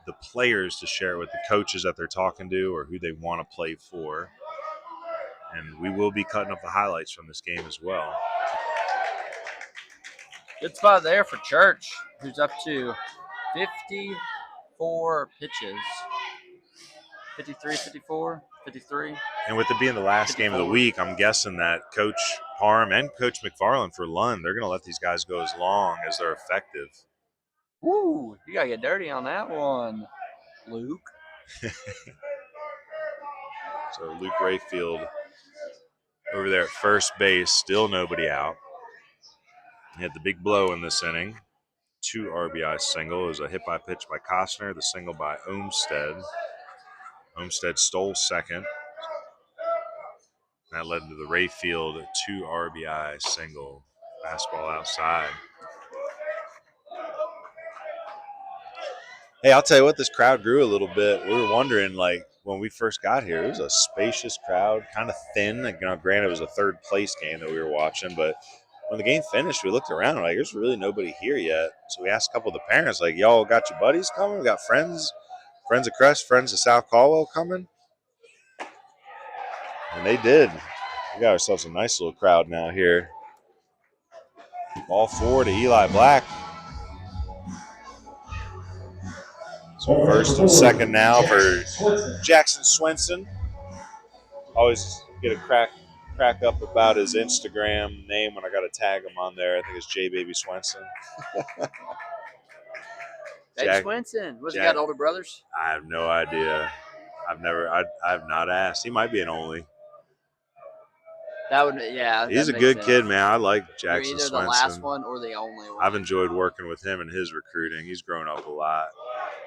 the players to share it with the coaches that they're talking to or who they want to play for. And we will be cutting up the highlights from this game as well. Good spot there for Church, who's up to 54 pitches. 53, 54, 53. And with it being the last 54. Game of the week, I'm guessing that Coach Parham and Coach McFarland for Lund, they're going to let these guys go as long as they're effective. Ooh, you got to get dirty on that one, Luke. So Luke Rayfield over there at first base, still nobody out. He had the big blow in this inning. 2 RBI single. It was a hit by pitch by Costner, the single by Olmstead. Olmstead stole second. That led to the Rayfield 2 RBI single. Fastball outside. Hey, I'll tell you what, this crowd grew a little bit. We were wondering, like, when we first got here, it was a spacious crowd, kind of thin. Like, you know, granted, it was a third place game that we were watching, but when the game finished, we looked around, like, there's really nobody here yet. So we asked a couple of the parents, like, y'all got your buddies coming? We got friends of Crest, friends of South Caldwell coming? And they did. We got ourselves a nice little crowd now here. Ball 4 to Eli Black. So first and second now for Jackson Swenson. Always get a crack up about his Instagram name when I got to tag him on there. I think it's J Baby Swenson. Baby Swenson. Was he got older brothers? I have no idea. I've not asked. He might be an only. That would, yeah. He's a good kid, man. I like Jackson Swenson. Either the last one or the only one. I've enjoyed working with him and his recruiting. He's grown up a lot.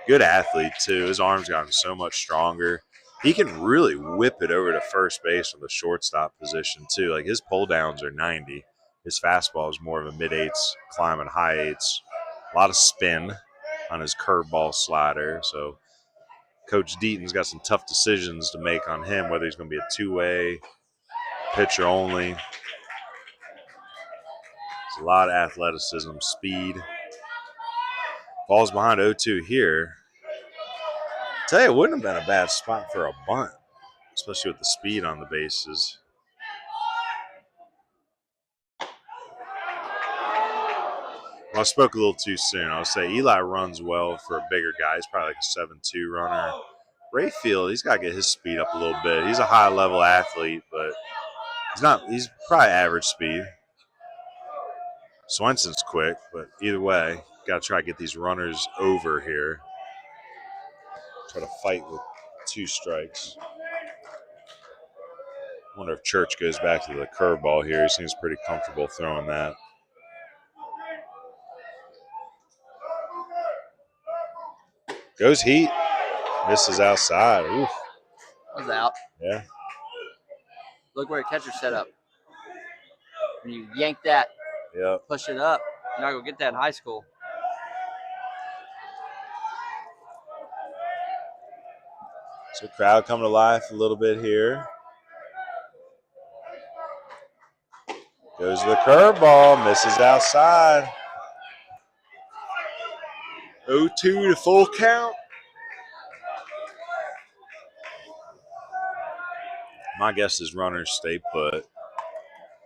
Good athlete, too. His arm's gotten so much stronger. He can really whip it over to first base from the shortstop position, too. Like, his pull downs are 90. His fastball is more of a mid-eights, climbing high eights. A lot of spin on his curveball slider. So Coach Deaton's got some tough decisions to make on him, whether he's going to be a two-way, pitcher only. There's a lot of athleticism, speed. Falls behind 0-2 here. Tell you, it wouldn't have been a bad spot for a bunt, especially with the speed on the bases. Well, I spoke a little too soon. I would say Eli runs well for a bigger guy. He's probably like a 7'2" runner. Rayfield, he's got to get his speed up a little bit. He's a high-level athlete, but he's probably average speed. Swenson's quick, but either way, got to try to get these runners over here. Try to fight with 2 strikes. Wonder if Church goes back to the curveball here. He seems pretty comfortable throwing that. Goes heat. Misses outside. Oof. That was out. Yeah. Look where a catcher set up. When you yank that, push it up, you're not going to get that in high school. So crowd coming to life a little bit here. Goes the curveball, misses outside. 0-2 to full count. My guess is runners stay put,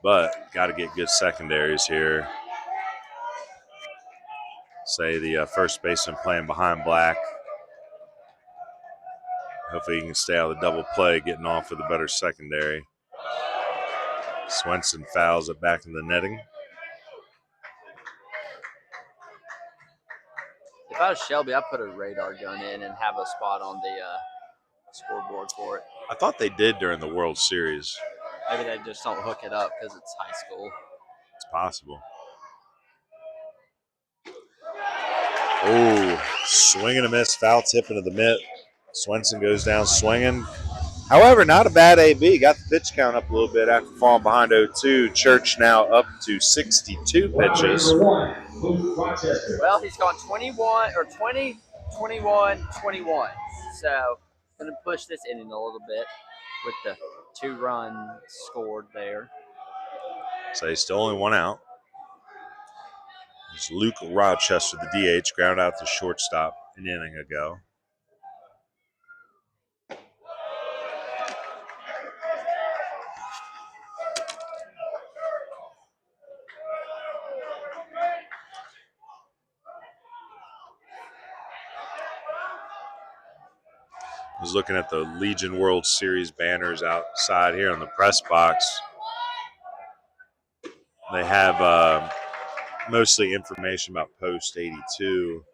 but got to get good secondaries here. Say the first baseman playing behind Black. Hopefully he can stay out of the double play, getting off with a better secondary. Swenson fouls it back in the netting. If I was Shelby, I'd put a radar gun in and have a spot on the scoreboard for it. I thought they did during the World Series. Maybe they just don't hook it up because it's high school. It's possible. Oh, swing and a miss, foul tip into the mitt. Swenson goes down swinging. However, not a bad AB. Got the pitch count up a little bit after falling behind 0-2. Church now up to 62 pitches. Well, he's gone 21 or 20, 21, 21. So going to push this inning a little bit with the 2-run scored there. So he's still only 1 out. It's Luke Rochester, the DH, ground out to shortstop an inning ago. I was looking at the Legion World Series banners outside here in the press box. They have mostly information about Post 82.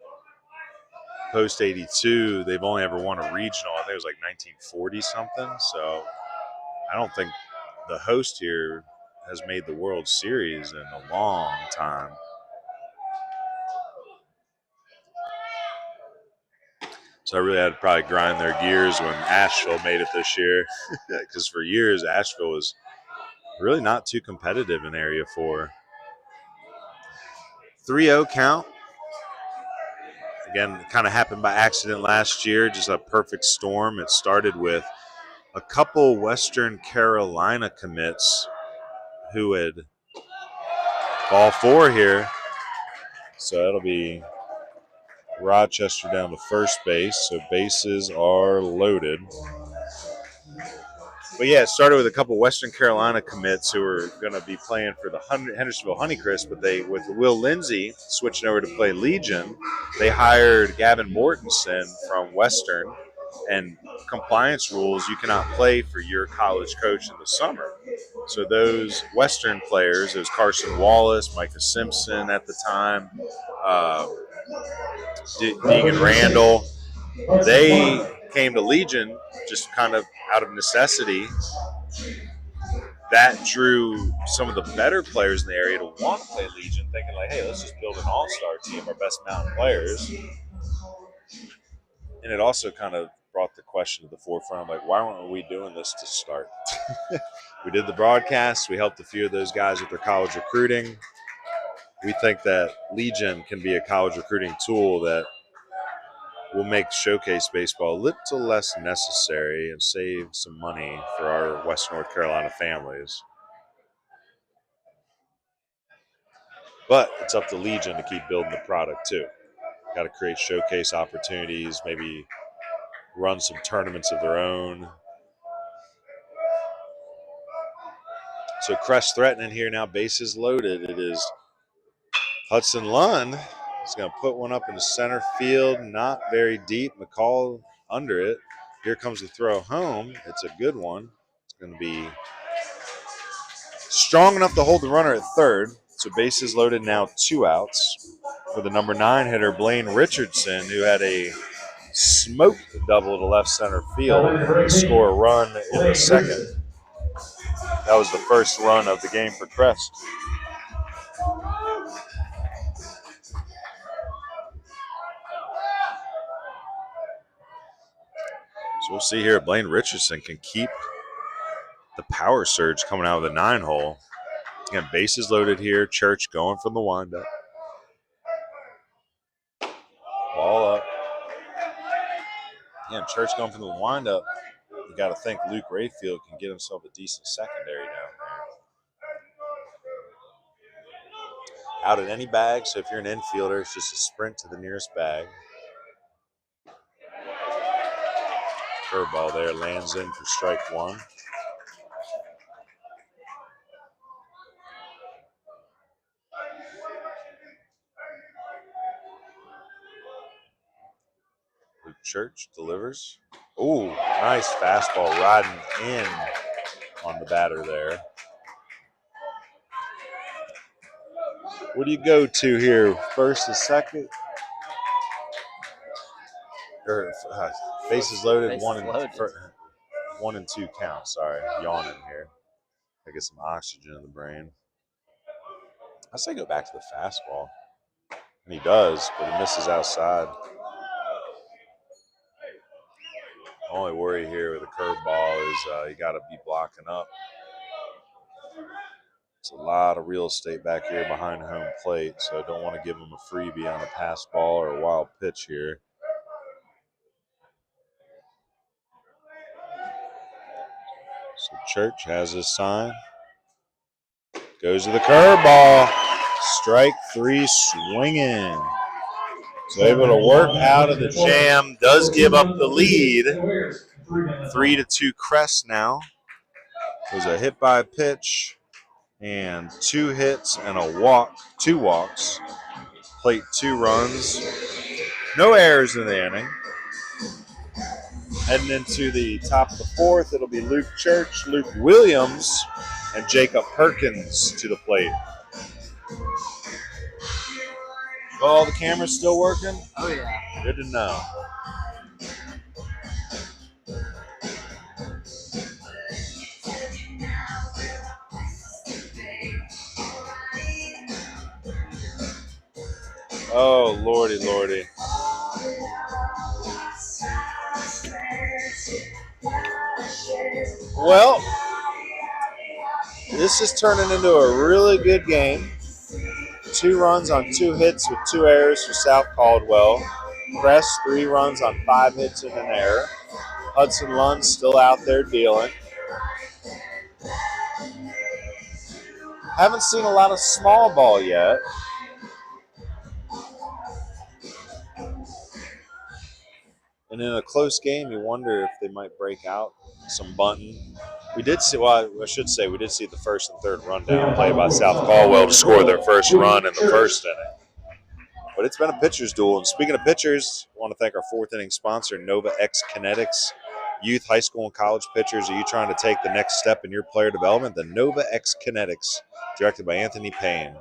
Post 82, they've only ever won a regional. I think it was like 1940 something. So I don't think the host here has made the World Series in a long time. So I really had to probably grind their gears when Asheville made it this year. Because for years, Asheville was really not too competitive in Area 4. 3-0 count. Again, it kind of happened by accident last year, just a perfect storm. It started with a couple Western Carolina commits who had ball 4 here. So it'll be Rochester down to first base. So bases are loaded. But yeah, it started with a couple Western Carolina commits who were going to be playing for the Hendersonville Honeycrisp, but they, with Will Lindsay switching over to play Legion, they hired Gavin Mortensen from Western. And compliance rules, you cannot play for your college coach in the summer. So those Western players, it was Carson Wallace, Micah Simpson at the time, Deegan Randall, they came to Legion just kind of out of necessity. That drew some of the better players in the area to want to play Legion, thinking like, hey, let's just build an all-star team, our best mountain players. And it also kind of brought the question to the forefront. I'm like, why weren't we doing this to start? We did the broadcast. We helped a few of those guys with their college recruiting. We think that Legion can be a college recruiting tool that will make showcase baseball a little less necessary and save some money for our West North Carolina families. But it's up to Legion to keep building the product too. Got to create showcase opportunities, maybe run some tournaments of their own. So Crest threatening here now, bases loaded. It is Hudson Lund. He's going to put one up into center field, not very deep. McCall under it. Here comes the throw home. It's a good one. It's going to be strong enough to hold the runner at third. So bases loaded now, 2 outs for the number 9 hitter, Blaine Richardson, who had a smoked double to left center field to score a run in the second. That was the first run of the game for Crest. So we'll see here if Blaine Richardson can keep the power surge coming out of the 9-hole. Again, bases loaded here. Church going from the windup. Ball up. Again, Church going from the windup. You got to think Luke Rayfield can get himself a decent secondary down there. Out at any bag, so if you're an infielder, it's just a sprint to the nearest bag. Curveball there lands in for strike 1. Luke Church delivers. Ooh, nice fastball riding in on the batter there. What do you go to here? First and second? Or bases loaded, Bases 1 and 2 count. Sorry, yawning here. I get some oxygen in the brain. I say go back to the fastball. And he does, but he misses outside. Only worry here with a curveball is you got to be blocking up. It's a lot of real estate back here behind home plate, so I don't want to give him a freebie on a pass ball or a wild pitch here. So Church has his sign. Goes to the curveball. Strike 3 swinging. So able to work out of the jam. Does give up the lead. 3-2 Crest now. There's a hit by pitch and 2 hits and a walk, 2 walks. Plate 2 runs. No errors in the inning. Heading into the top of the 4th, it'll be Luke Church, Luke Williams, and Jacob Perkins to the plate. Oh, the camera's still working? Oh, yeah. Good to know. Oh, lordy, lordy. Well, this is turning into a really good game. 2 runs on 2 hits with 2 errors for South Caldwell. Crest, 3 runs on 5 hits and an error. Hudson Lund still out there dealing. Haven't seen a lot of small ball yet. And in a close game, you wonder if they might break out some bunting. We did see, well, I should say, we did see the first and third rundown play by South Caldwell to score their first run in the first inning. But it's been a pitcher's duel. And speaking of pitchers, I want to thank our 4th inning sponsor, Nova X Kinetics. Youth, high school, and college pitchers, are you trying to take the next step in your player development? The Nova X Kinetics, directed by Payne,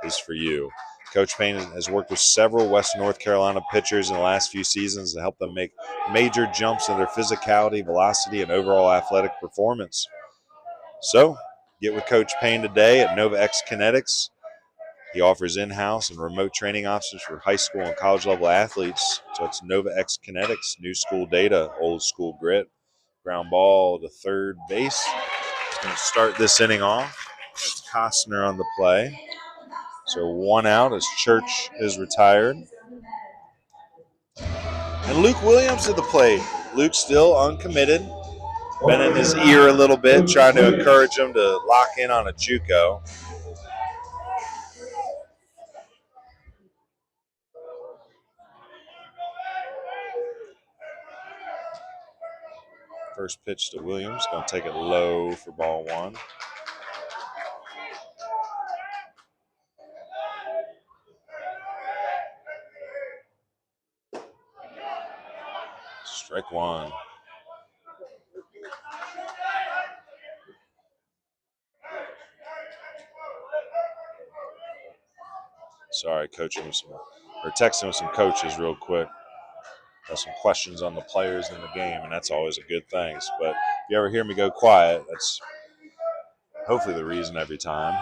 is for you. Coach Payne has worked with several Western North Carolina pitchers in the last few seasons to help them make major jumps in their physicality, velocity, and overall athletic performance. So, get with Coach Payne today at Nova X Kinetics. He offers in-house and remote training options for high school and college level athletes. So it's Nova X Kinetics, new school data, old school grit. Ground ball to third base. He's going to start this inning off. It's Costner on the play. So 1 out as Church is retired. And Luke Williams at the plate. Luke still uncommitted. Been in his ear a little bit, trying to encourage him to lock in on a JUCO. First pitch to Williams. Going to take it low for ball 1. Strike 1. Sorry, coaching with some, or texting with some coaches real quick. Got some questions on the players in the game, and that's always a good thing. But if you ever hear me go quiet, that's hopefully the reason every time.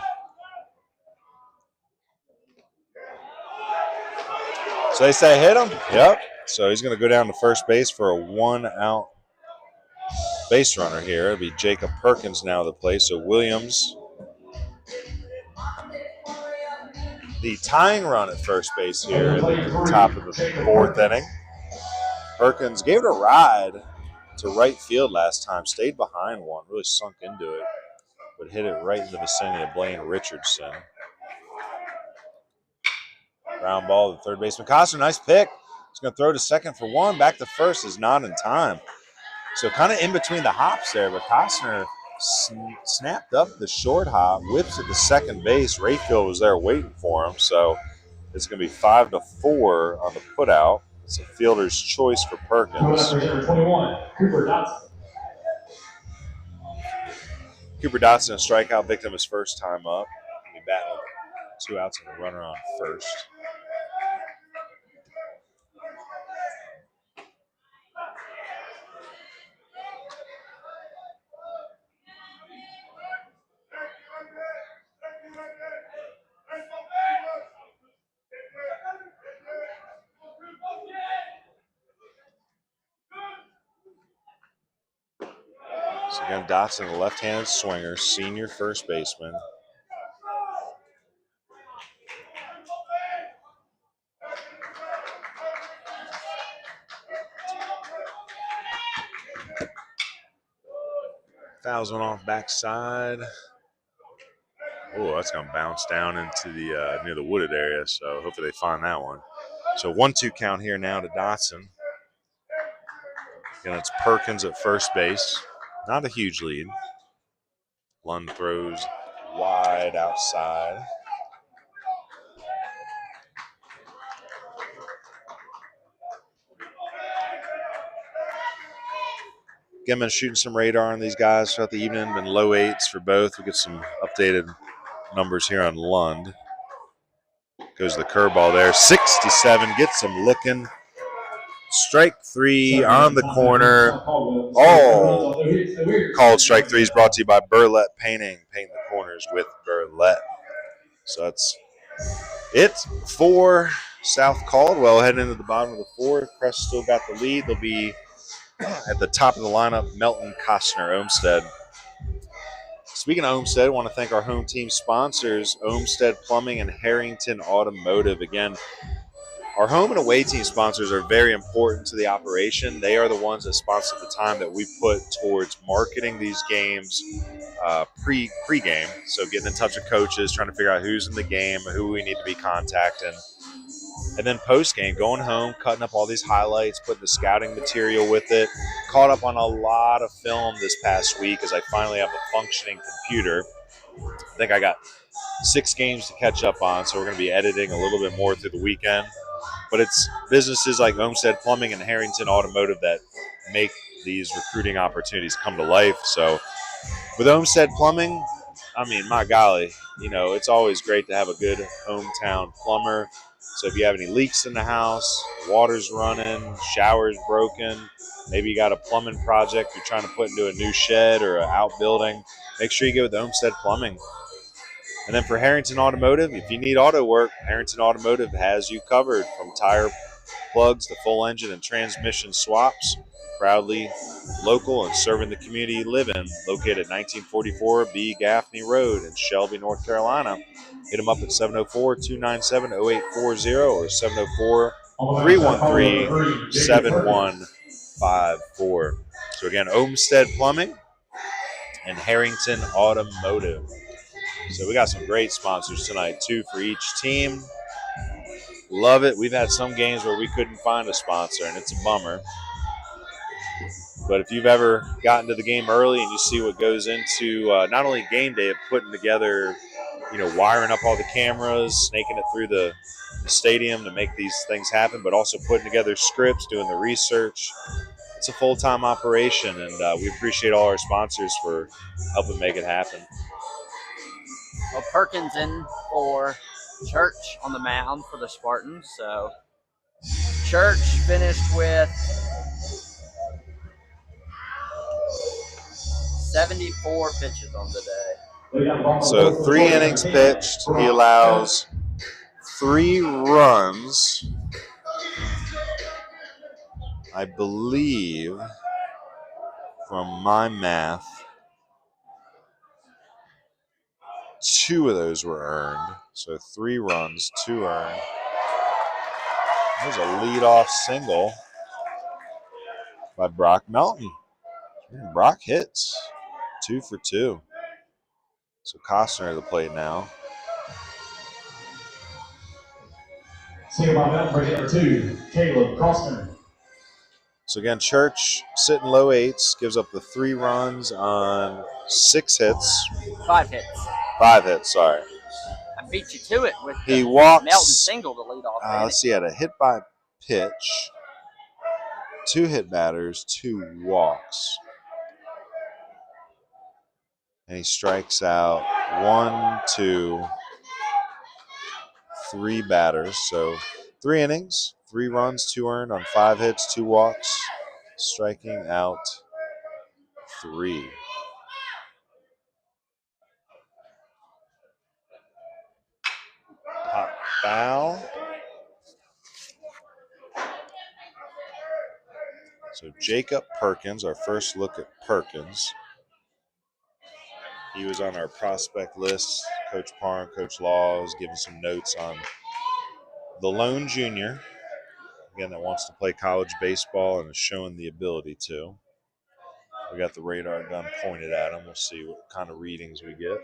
So they say hit him? Yep. So he's going to go down to first base for a 1-out base runner here. It'll be Jacob Perkins now to play. So Williams, the tying run at first base here at the top of the 4th inning. Perkins gave it a ride to right field last time. Stayed behind one. Really sunk into it. But hit it right in the vicinity of Blaine Richardson. Ground ball to third baseman Costner. Nice pick. He's going to throw to second for 1. Back to first is not in time. So kind of in between the hops there, but Costner snapped up the short hop, whips it to second base. Rayfield was there waiting for him. So it's going to be 5-4 on the putout. It's a fielder's choice for Perkins. Number 21, Cooper Dotson. Cooper Dotson, a strikeout victim his first time up. He'll be batting with 2 outs and a runner on first. So again, Dotson, the left-handed swinger, senior first baseman. Fouls one off backside. Oh, that's going to bounce down into the near the wooded area, so hopefully they find that one. So 1-2 count here now to Dotson. Again, it's Perkins at first base. Not a huge lead. Lund throws wide outside. Again, been shooting some radar on these guys throughout the evening. Been low 8s for both. We get some updated numbers here on Lund. Goes the curveball there. 67, gets him looking. Strike 3 on the corner. All called strike 3s brought to you by Burlett Painting. Paint the corners with Burlett. So that's it for South Caldwell. Heading into the bottom of the 4th. Crest still got the lead. They'll be at the top of the lineup, Melton, Costner, Olmsted. Speaking of Olmsted, I want to thank our home team sponsors, Olmsted Plumbing and Harrington Automotive. Again, our home and away team sponsors are very important to the operation. They are the ones that sponsor the time that we put towards marketing these games pre-game. So getting in touch with coaches, trying to figure out who's in the game, who we need to be contacting. And then post-game, going home, cutting up all these highlights, putting the scouting material with it. Caught up on a lot of film this past week as I finally have a functioning computer. I think I got 6 games to catch up on, so we're going to be editing a little bit more through the weekend. But it's businesses like Olmsted Plumbing and Harrington Automotive that make these recruiting opportunities come to life. So with Olmsted Plumbing, I mean, my golly, you know, it's always great to have a good hometown plumber. So if you have any leaks in the house, water's running, shower's broken, maybe you got a plumbing project you're trying to put into a new shed or an outbuilding, make sure you go with Olmsted Plumbing. And then for Harrington Automotive, if you need auto work, Harrington Automotive has you covered, from tire plugs to full engine and transmission swaps. Proudly local and serving the community you live in. Located at 1944 B. Gaffney Road in Shelby, North Carolina. Hit them up at 704-297-0840 or 704-313-7154. So again, Olmsted Plumbing and Harrington Automotive. So we got some great sponsors tonight, 2 for each team. Love it. We've had some games where we couldn't find a sponsor, and it's a bummer. But if you've ever gotten to the game early and you see what goes into not only game day, but putting together, you know, wiring up all the cameras, snaking it through the stadium to make these things happen, but also putting together scripts, doing the research. It's a full-time operation, and we appreciate all our sponsors for helping make it happen. Well, Perkins in for Church on the mound for the Spartans. So Church finished with 74 pitches on the day. So 3 innings pitched. He allows 3 runs. I believe, from my math, 2 of those were earned. So 3 runs, 2 earned. There's a leadoff single by Brock Melton. Brock hits 2 for 2. So Costner at the plate now. Single by Melton for hitter 2, Caleb Costner. So again, Church sitting low 8s, gives up the 3 runs on 6 hits. 5 hits. 5 hits, sorry. I beat you to it with He the walks. Melton single to lead off. Let's see, he had a hit by pitch, 2 hit batters, 2 walks. And he strikes out 1, 2, 3 batters. So 3 innings, 3 runs, 2 earned on 5 hits, 2 walks, striking out 3. Pop foul. So Jacob Perkins, our first look at Perkins. He was on our prospect list. Coach Parham, Coach Laws, giving some notes on the lone junior, again, that wants to play college baseball and is showing the ability to. We got the radar gun pointed at him. We'll see what kind of readings we get.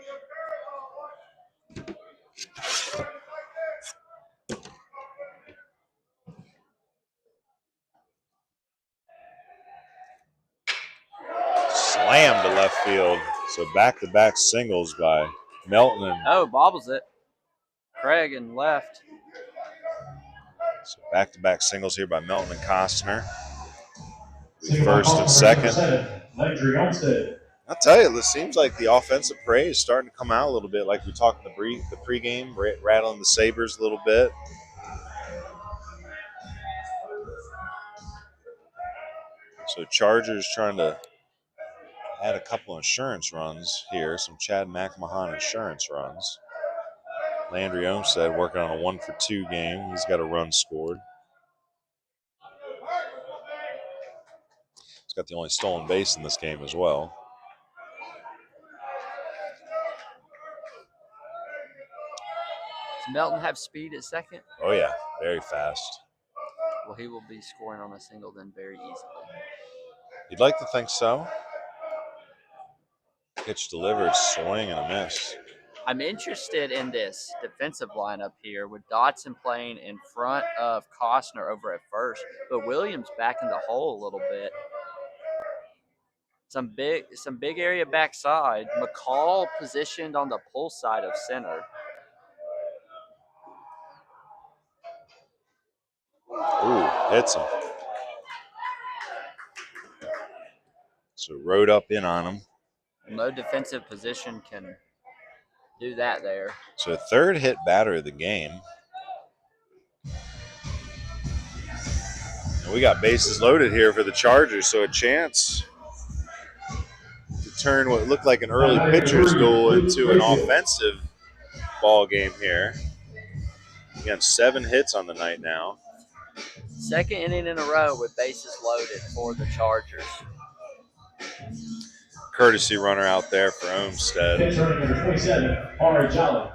Slammed to left field. So back-to-back singles by Melton. Oh, bobbles it. Craig and left. So back-to-back singles here by Melton and Costner. First and second. I'll tell you, it seems like the offensive parade is starting to come out a little bit, like we talked in the pregame, rattling the sabers a little bit. So Chargers trying to add a couple insurance runs here, some Chad McMahon insurance runs. Landry Olmstead working on a 1-for-2 game. He's got a run scored. He's got the only stolen base in this game as well. Does Melton have speed at second? Oh, yeah, very fast. Well, he will be scoring on a single then very easily. You'd like to think so. Pitch delivered, swing and a miss. I'm interested in this defensive lineup here with Dotson playing in front of Costner over at first, but Williams back in the hole a little bit. Some big area backside. McCall positioned on the pull side of center. Ooh, hits him. So rode up in on him. No defensive position can do that there. So third hit batter of the game. And we got bases loaded here for the Chargers, so a chance to turn what looked like an early pitcher's duel into an offensive ball game here. Again, 7 hits on the night now. Second inning in a row with bases loaded for the Chargers. Courtesy runner out there for Olmstead. Pitcher number 27, Ari Jolly.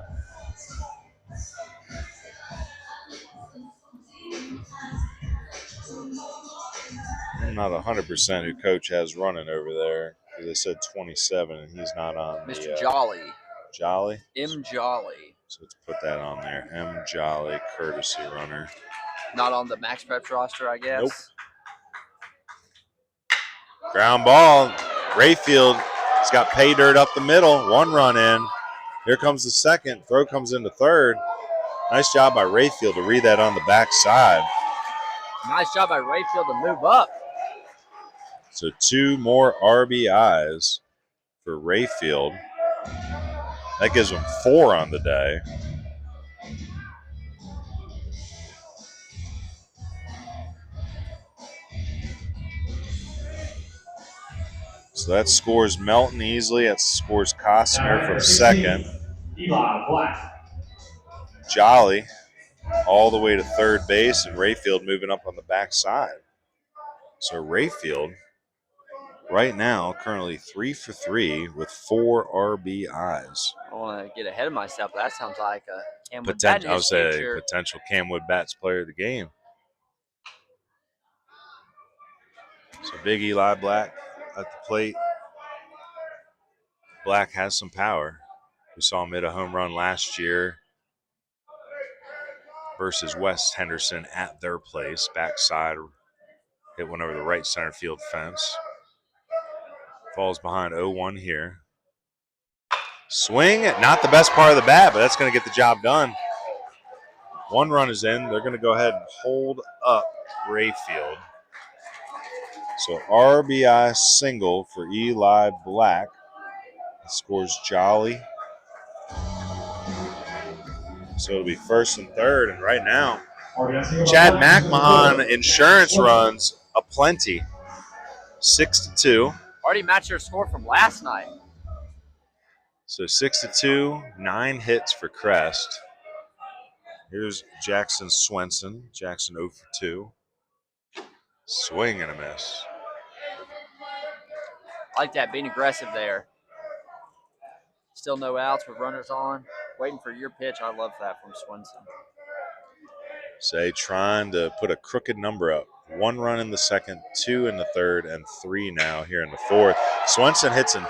I'm not 100% who Coach has running over there. They said 27, and he's not on. Mr. Jolly. Jolly? M. Jolly. So let's put that on there. M. Jolly, courtesy runner. Not on the Max Preps roster, I guess. Nope. Ground ball. Rayfield has got pay dirt up the middle. 1 run in. Here comes the second. Throw comes into third. Nice job by Rayfield to read that on the backside. Nice job by Rayfield to move up. So 2 more RBIs for Rayfield. That gives him 4 on the day. So that scores Melton easily. That scores Costner from second. Eli Black. Jolly all the way to third base, and Rayfield moving up on the backside. So Rayfield right now currently 3 for 3 with 4 RBIs. I want to get ahead of myself, but that sounds like a Cam Wood I would say potential Cam Wood Bats player of the game. So big Eli Black at the plate. Black has some power. We saw him hit a home run last year versus West Henderson at their place. Backside, hit one over the right center field fence. Falls behind 0-1 here. Swing, not the best part of the bat, but that's going to get the job done. 1 run is in. They're going to go ahead and hold up Rayfield. So RBI single for Eli Black. Scores Jolly. So it'll be first and third. And right now, Chad McMahon insurance runs aplenty. 6-2. Already matched their score from last night. So 6-2, 9 hits for Crest. Here's Jackson Swenson. Jackson 0 for 2. Swing and a miss. I like that, being aggressive there. Still no outs with runners on. Waiting for your pitch. I love that from Swenson. Say trying to put a crooked number up. 1 run in the second, 2 in the third, and 3 now here in the fourth. Swenson hits a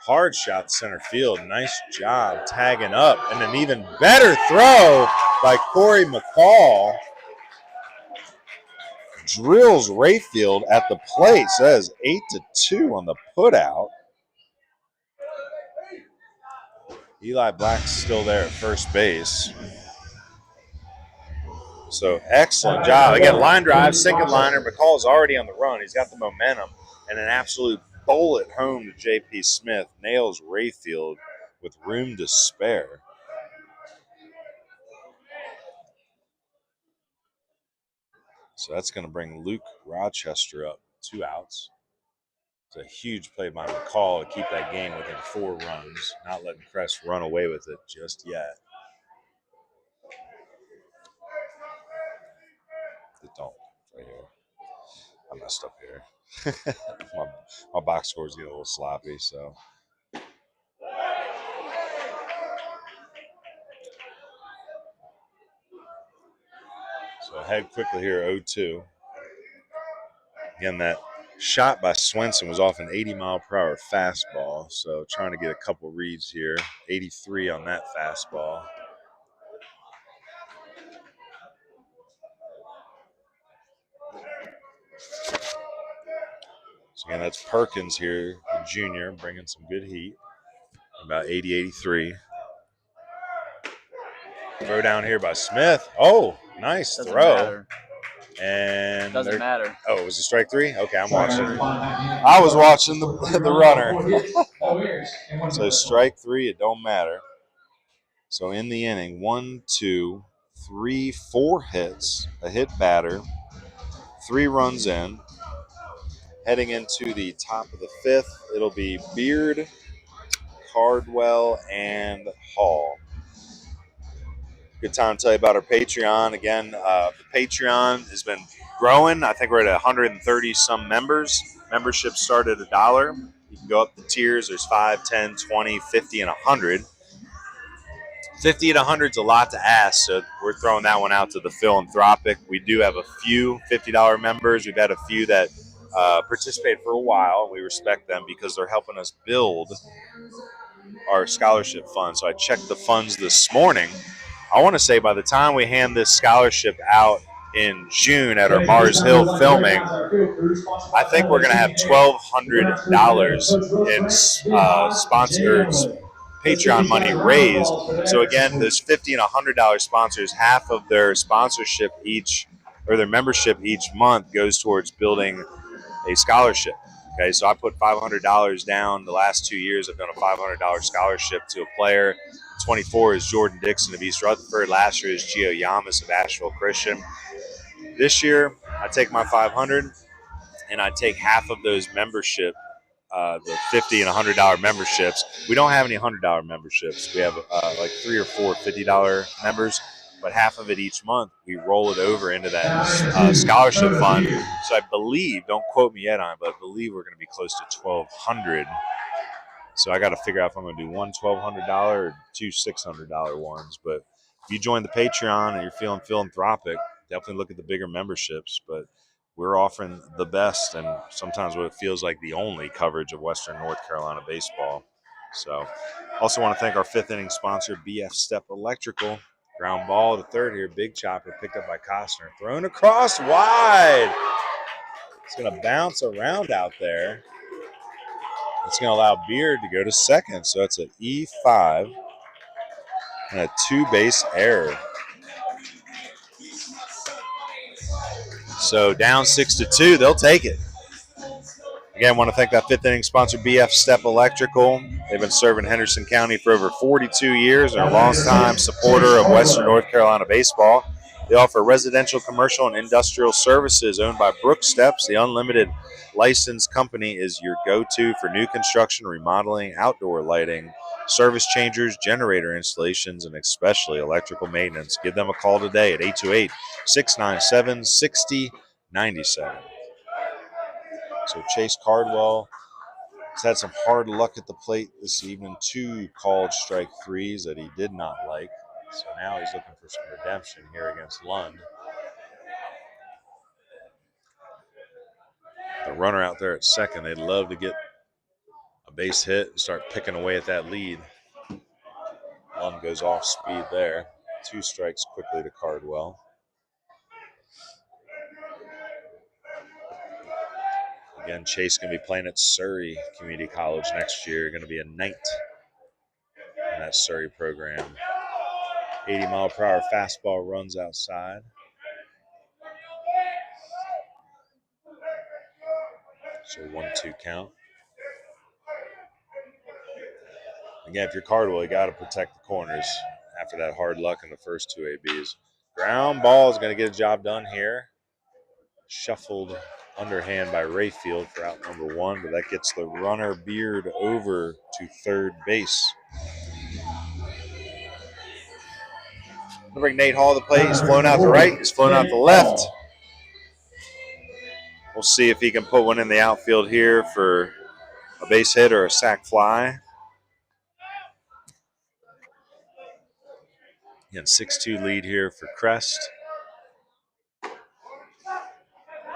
hard shot to center field. Nice job tagging up. And an even better throw by Corey McCall. Drills Rayfield at the plate. So that is 8-2 on the putout. Eli Black's still there at first base. So excellent job. Again, line drive, sinking liner. McCall's already on the run. He's got the momentum. And an absolute bullet home to J.P. Smith. Nails Rayfield with room to spare. So that's going to bring Luke Rochester up. 2 outs. It's a huge play by McCall to keep that game within 4 runs. Not letting Crest run away with it just yet. The dog right here. I messed up here. my box scores get a little sloppy, so. So ahead quickly here, 0-2. Again, that shot by Swenson was off an 80-mile-per-hour fastball, so trying to get a couple reads here. 83 on that fastball. So again, that's Perkins here, the junior, bringing some good heat. About 80, 83. Throw down here by Smith. Oh, nice Doesn't throw. matter. And Doesn't matter. Oh, it was a strike 3? Okay, I'm watching. I was watching the runner. So strike 3, it don't matter. So in the inning, 1, 2, 3, 4 hits, a hit batter, 3 runs in. Heading into the top of the 5th, it'll be Beard, Caldwell, and Hall. Good time to tell you about our Patreon. Again, the Patreon has been growing. I think we're at 130 some members. Membership start at $1. You can go up the tiers. There's 5, 10, 20, 50, and 100. 50 and 100 is a lot to ask, so we're throwing that one out to the philanthropic. We do have a few $50 members. We've had a few that participate for a while. We respect them because they're helping us build our scholarship fund. So I checked the funds this morning. I want to say by the time we hand this scholarship out in June at our Mars Hill filming, I think we're going to have $1,200 in sponsored Patreon money raised. So again, those $50 and $100 sponsors, half of their sponsorship each, or their membership each month goes towards building a scholarship. Okay, so I put $500 down. The last 2 years, I've done a $500 scholarship to a player. 24 is Jordan Dixon of East Rutherford. Last year is Gio Yamas of Asheville Christian. This year, I take my $500 and I take half of those membership, the $50 and $100 memberships. We don't have any $100 memberships. We have like 3 or 4 $50 members, but half of it each month, we roll it over into that scholarship fund. So I believe, don't quote me yet on it, but I believe we're going to be close to $1,200. So I got to figure out if I'm going to do one $1,200 or 2 $600 ones. But if you join the Patreon and you're feeling philanthropic, definitely look at the bigger memberships. But we're offering the best and sometimes what it feels like the only coverage of Western North Carolina baseball. So also want to thank our 5th inning sponsor, BF Stepp Electrical. Ground ball to third here. Big chopper picked up by Costner. Thrown across wide. It's going to bounce around out there. It's going to allow Beard to go to second. So it's an E5 and a 2-base error. So down 6-2. They'll take it. Again, I want to thank that 5th inning sponsor, BF Stepp Electrical. They've been serving Henderson County for over 42 years and are a long-time supporter of Western North Carolina baseball. They offer residential, commercial, and industrial services owned by Brooke Steps. The unlimited licensed company is your go-to for new construction, remodeling, outdoor lighting, service changers, generator installations, and especially electrical maintenance. Give them a call today at 828-697-6097. So Chase Caldwell He's had some hard luck at the plate this evening. 2 called strike threes that he did not like. So now he's looking for some redemption here against Lund. The runner out there at second, they'd love to get a base hit and start picking away at that lead. Lund goes off speed there. 2 strikes quickly to Caldwell. Again, Chase going to be playing at Surrey Community College next year. Going to be a knight in that Surrey program. 80-mile-per-hour fastball runs outside. So 1-2 count. Again, if you're Caldwell, you got to protect the corners after that hard luck in the first 2 ABs. Ground ball is going to get a job done here. Shuffled underhand by Rayfield for out number 1, but that gets the runner Beard over to third base. We'll bring Nate Hall to the plate. He's flown out to right. He's flown out to left. We'll see if he can put one in the outfield here for a base hit or a sac fly. Again, 6-2 lead here for Crest.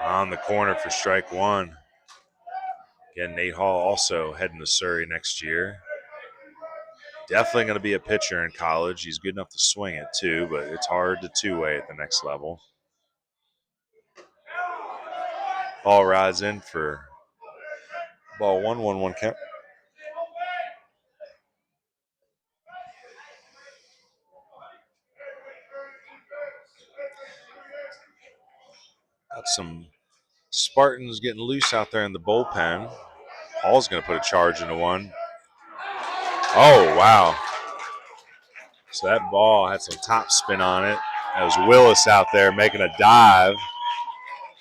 On the corner for strike 1. Again, Nate Hall also heading to Surrey next year. Definitely going to be a pitcher in college. He's good enough to swing it too, but it's hard to two-way at the next level. Ball rides in for ball 1-1-1 count. Got some Spartans getting loose out there in the bullpen. Hall's going to put a charge into one. Oh, wow. So that ball had some top spin on it. That was Willis out there making a dive,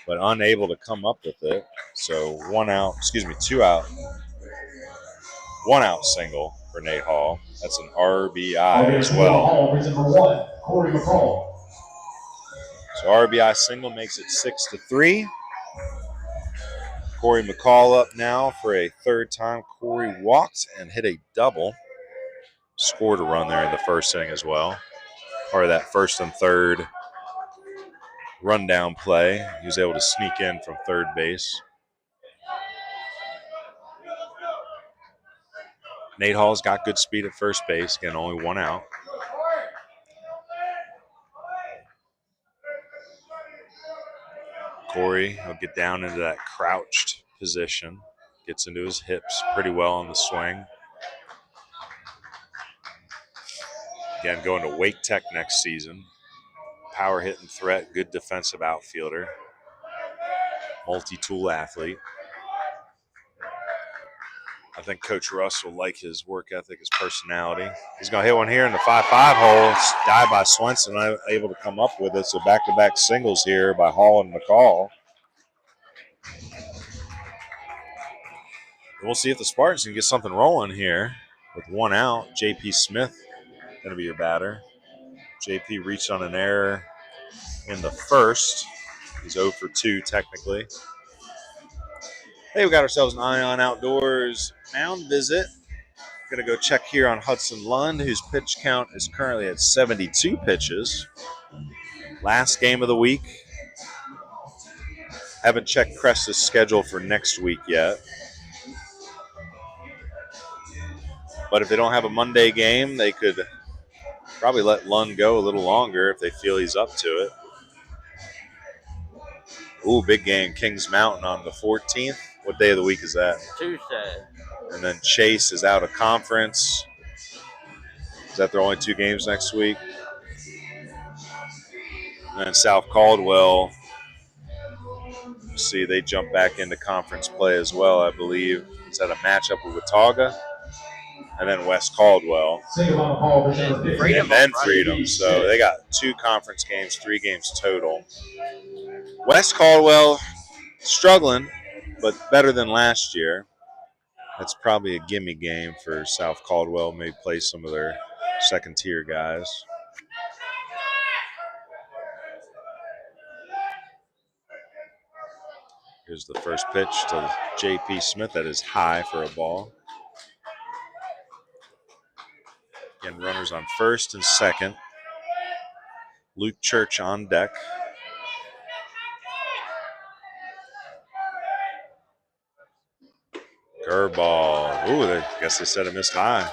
but unable to come up with it. So 2 out. 1 out single for Nate Hall. That's an RBI as well. So RBI single makes it 6-3. Corey McCall up now for a third time. Corey walked and hit a double. Scored a run there in the first inning as well. Part of that first and third rundown play. He was able to sneak in from third base. Nate Hall's got good speed at first base. Again, only 1 out. Corey will get down into that crouched position. Gets into his hips pretty well on the swing. Again, going to Wake Tech next season. Power hitting threat, good defensive outfielder. Multi-tool athlete. I think Coach Russ will like his work ethic, his personality. He's going to hit one here in the 5-5 hole. It's dive by Swenson, able to come up with it. So back-to-back singles here by Hall and McCall. We'll see if the Spartans can get something rolling here. With 1 out, J.P. Smith going to be your batter. J.P. reached on an error in the first. He's 0 for 2 technically. Hey, we got ourselves an Ion Outdoors mound visit. Going to go check here on Hudson Lund, whose pitch count is currently at 72 pitches. Last game of the week. Haven't checked Crest's schedule for next week yet. But if they don't have a Monday game, they could probably let Lund go a little longer if they feel he's up to it. Ooh, big game, Kings Mountain on the 14th. What day of the week is that? Tuesday. And then Chase is out of conference. Is that their only 2 games next week? And then South Caldwell, see, they jump back into conference play as well, I believe. Is that a matchup with Watauga? And then West Caldwell. And then Freedom. So they got 2 conference games, 3 games total. West Caldwell struggling, but better than last year. That's probably a gimme game for South Caldwell. Maybe play some of their second-tier guys. Here's the first pitch to J.P. Smith. That is high for a ball. Again, runners on first and second. Luke Church on deck. Curveball. Ooh, I guess they said it missed high.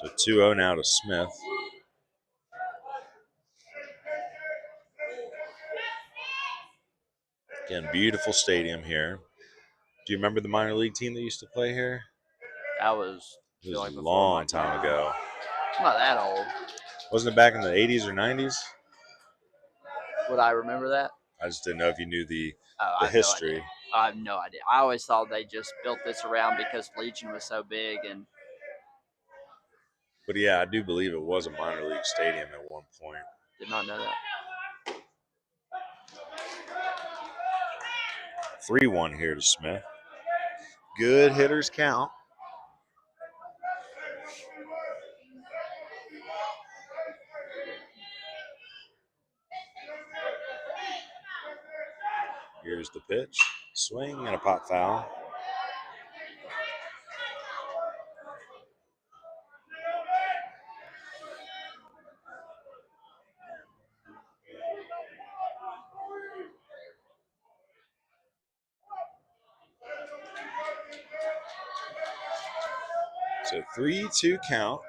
So 2-0 now to Smith. Again, beautiful stadium here. Do you remember the minor league team that used to play here? That was, It was a long time ago. I'm not that old. Wasn't it back in the 80s or 90s? Would I remember that? I just didn't know if you knew the I have history. No idea. I have no idea. I always thought they just built this around because Legion was so big. But yeah, I do believe it was a minor league stadium at one point. Did not know that. 3-1 here to Smith. Good hitters count. Here's the pitch. Swing and a pop foul. So 3-2 count.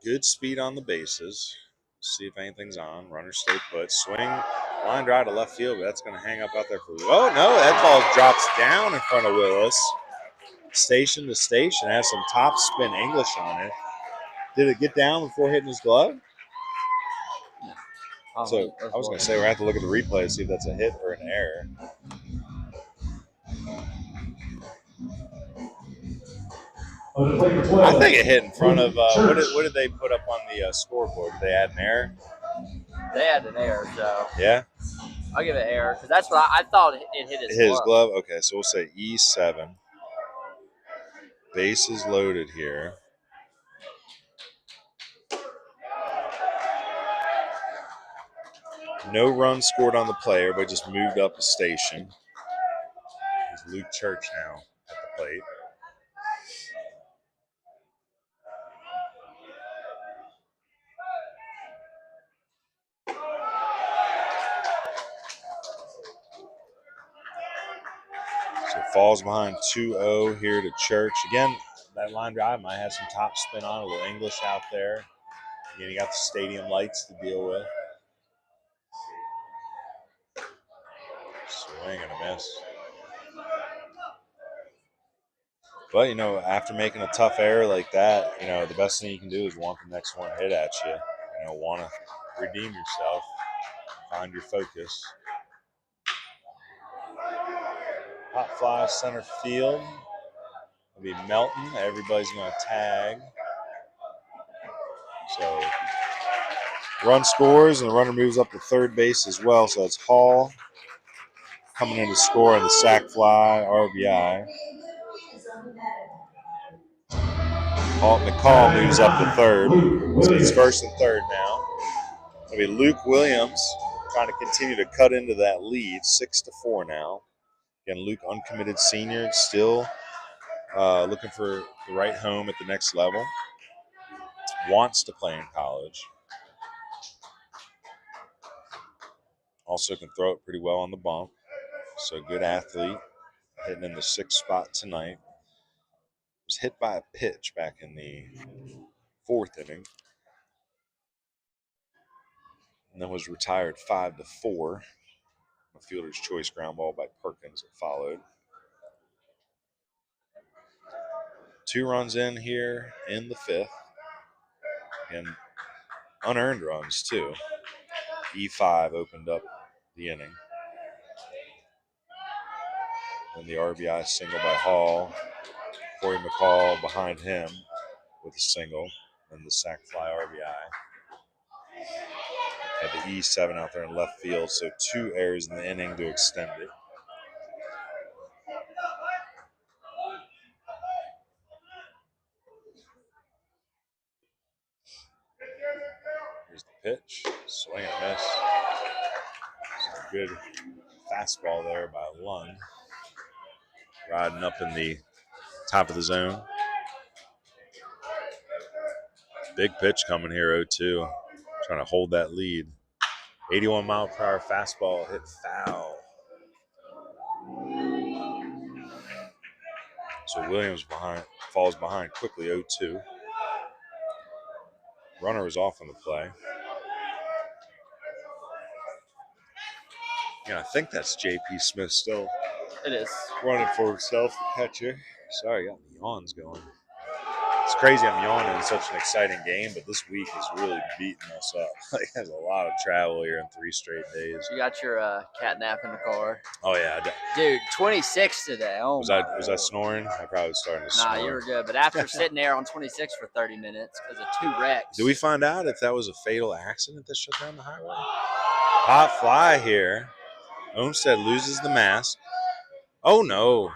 Good speed on the bases. See if anything's on. Runner stay put. Swing. Line drive to left field, but that's going to hang up out there for. Oh, no. That ball drops down in front of Willis. Station to station. Has some top spin English on it. Did it get down before hitting his glove? No. So I was going to say we're going to have to look at the replay to see if that's a hit or an error. I think it hit in front of what did they put up on the scoreboard? Did they add an error? They had an error, so Yeah. I'll give it an error because that's what I thought it hit his glove. His glove. Okay, so we'll say E7. Bases loaded here. No runs scored on the player, but just moved up a station. It's Luke Church now at the plate. So falls behind 2-0 here to Church. Again, that line drive might have some top spin on, a little English out there. Again, you got the stadium lights to deal with. Swing and a miss. But, after making a tough error like that, the best thing you can do is want the next one hit at you. Want to redeem yourself, find your focus. Pop fly center field. It'll be Melton. Everybody's going to tag. So, run scores, and the runner moves up to third base as well. So, it's Hall coming in to score on the sac fly, RBI. McCall moves up to third. So it's first and third now. It'll be Luke Williams trying to continue to cut into that lead, 6-4 now. Again, Luke, uncommitted senior, still looking for the right home at the next level. Wants to play in college. Also can throw it pretty well on the bump. So good athlete, hitting in the 6th spot tonight. Was hit by a pitch back in the 4th inning. And then was retired 5-4. A fielder's choice ground ball by Perkins that followed. 2 runs in here in the 5th. And unearned runs, too. E5 opened up the inning. And the RBI single by Hall. Corey McCall behind him with a single. And the sac fly RBI. Had the E7 out there in left field, so 2 errors in the inning to extend it. Here's the pitch. Swing and a miss. Some good fastball there by Lund. Riding up in the top of the zone. Big pitch coming here, 0-2. Trying to hold that lead. 81-mile-per-hour fastball hit foul. So Williams falls behind quickly, 0-2. Runner was off on the play. Yeah, I think that's J.P. Smith still. It is. Running for himself, the catcher. Sorry, I got the yawns going. It's crazy I'm yawning in such an exciting game, but this week has really beaten us up. Like, there's a lot of travel here in 3 straight days. You got your cat nap in the car. Oh, yeah. Dude, 26 today. Oh, was I snoring? I probably was starting to snore. Nah, you were good. But after sitting there on 26 for 30 minutes because of 2 wrecks. Did we find out if that was a fatal accident that shut down the highway? Hot fly here. Olmsted loses the mask. Oh, no.